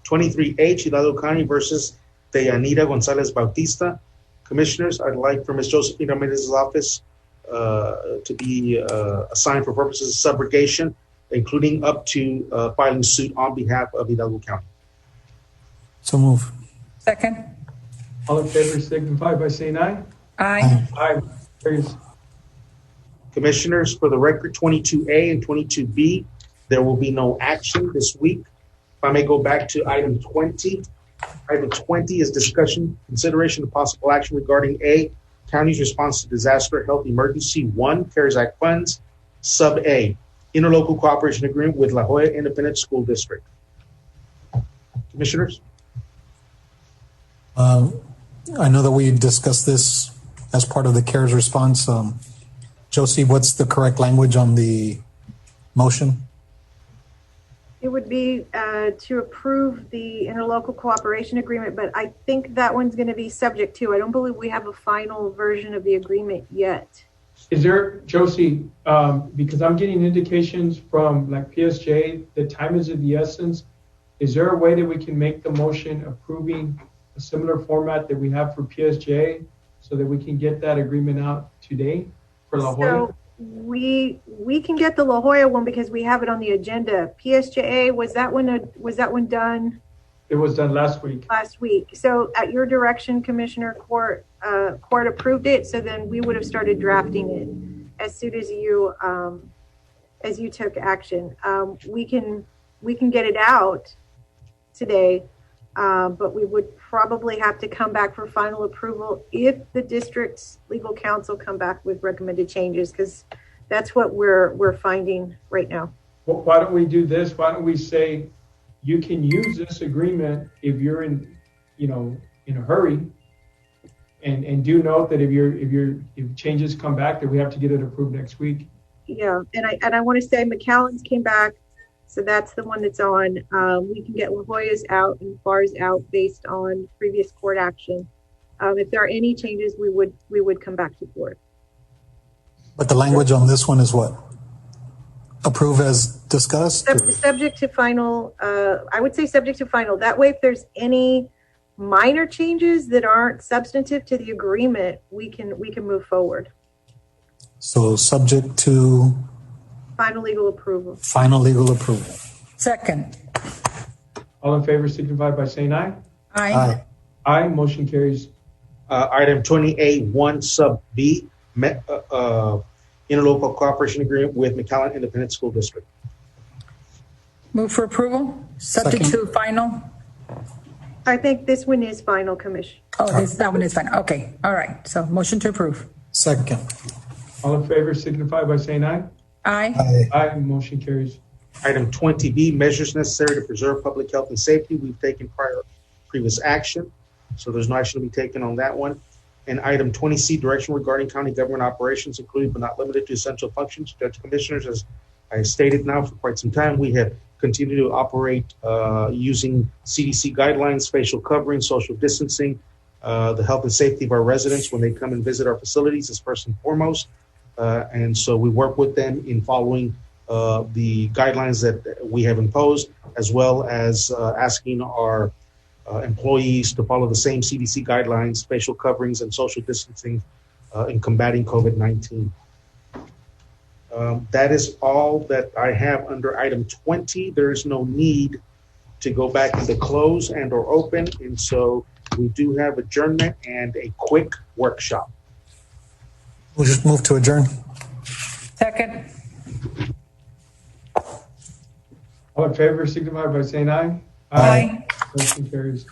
23H, Hidalgo County versus Deyanira Gonzalez Bautista. Commissioners, I'd like for Ms. Josephine Ramirez's office to be assigned for purposes of subrogation, including up to filing suit on behalf of Hidalgo County. So move. Second. All in favor signify by saying aye. Aye. Aye. Carries. Commissioners, for the record, 22A and 22B, there will be no action this week. If I may go back to item 20. Item 20 is discussion, consideration of possible action regarding A, county's response to disaster health emergency. 1, CARES Act funds. Sub A, interlocal cooperation agreement with La Jolla Independent School District. Commissioners? I know that we discussed this as part of the CARES response. Josie, what's the correct language on the motion? It would be to approve the interlocal cooperation agreement, but I think that one's going to be subject to. I don't believe we have a final version of the agreement yet. Is there, Josie, because I'm getting indications from like PSJ, the time is of the essence. Is there a way that we can make the motion approving a similar format that we have for PSJ so that we can get that agreement out today for La Jolla? So we can get the La Jolla one because we have it on the agenda. PSJA, was that one done? It was done last week. Last week. So at your direction, Commissioner, court approved it. So then we would have started drafting it as soon as you took action. We can get it out today, but we would probably have to come back for final approval if the district's legal counsel come back with recommended changes, because that's what we're finding right now. Well, why don't we do this? Why don't we say you can use this agreement if you're in a hurry, and do note that if changes come back that we have to get it approved next week. Yeah, and I want to say McAllen's came back, so that's the one that's on. We can get La Jolla's out and FAR's out based on previous court action. If there are any changes, we would come back to court. But the language on this one is what? Approve as discussed? Subject to final, I would say subject to final. That way, if there's any minor changes that aren't substantive to the agreement, we can move forward. So subject to Final legal approval. final legal approval. Second. All in favor signify by saying aye. Aye. Aye. Aye. Motion carries. Item 20A1 sub B, interlocal cooperation agreement with McAllen Independent School District. Move for approval, subject Second. to final. I think this one is final, Commission. Oh, that one is fine. Okay, all right. So motion to approve. Second. All in favor signify by saying aye. Aye. Aye. Motion carries. Item 20B, measures necessary to preserve public health and safety. We've taken previous action, so there's no action to be taken on that one. And item 20C, direction regarding county government operations, including but not limited to essential functions. Judge Commissioners, as I stated now for quite some time, we have continued to operate using CDC guidelines, facial covering, social distancing. The health and safety of our residents when they come and visit our facilities is first and foremost. And so we work with them in following the guidelines that we have imposed, as well as asking our employees to follow the same CDC guidelines, facial coverings, and social distancing in combating COVID-19. That is all that I have under item 20. There is no need to go back into close and or open, and so we do have adjournment and a quick workshop. We'll just move to adjourn. Second. All in favor, signify by saying aye. Aye. Motion carries.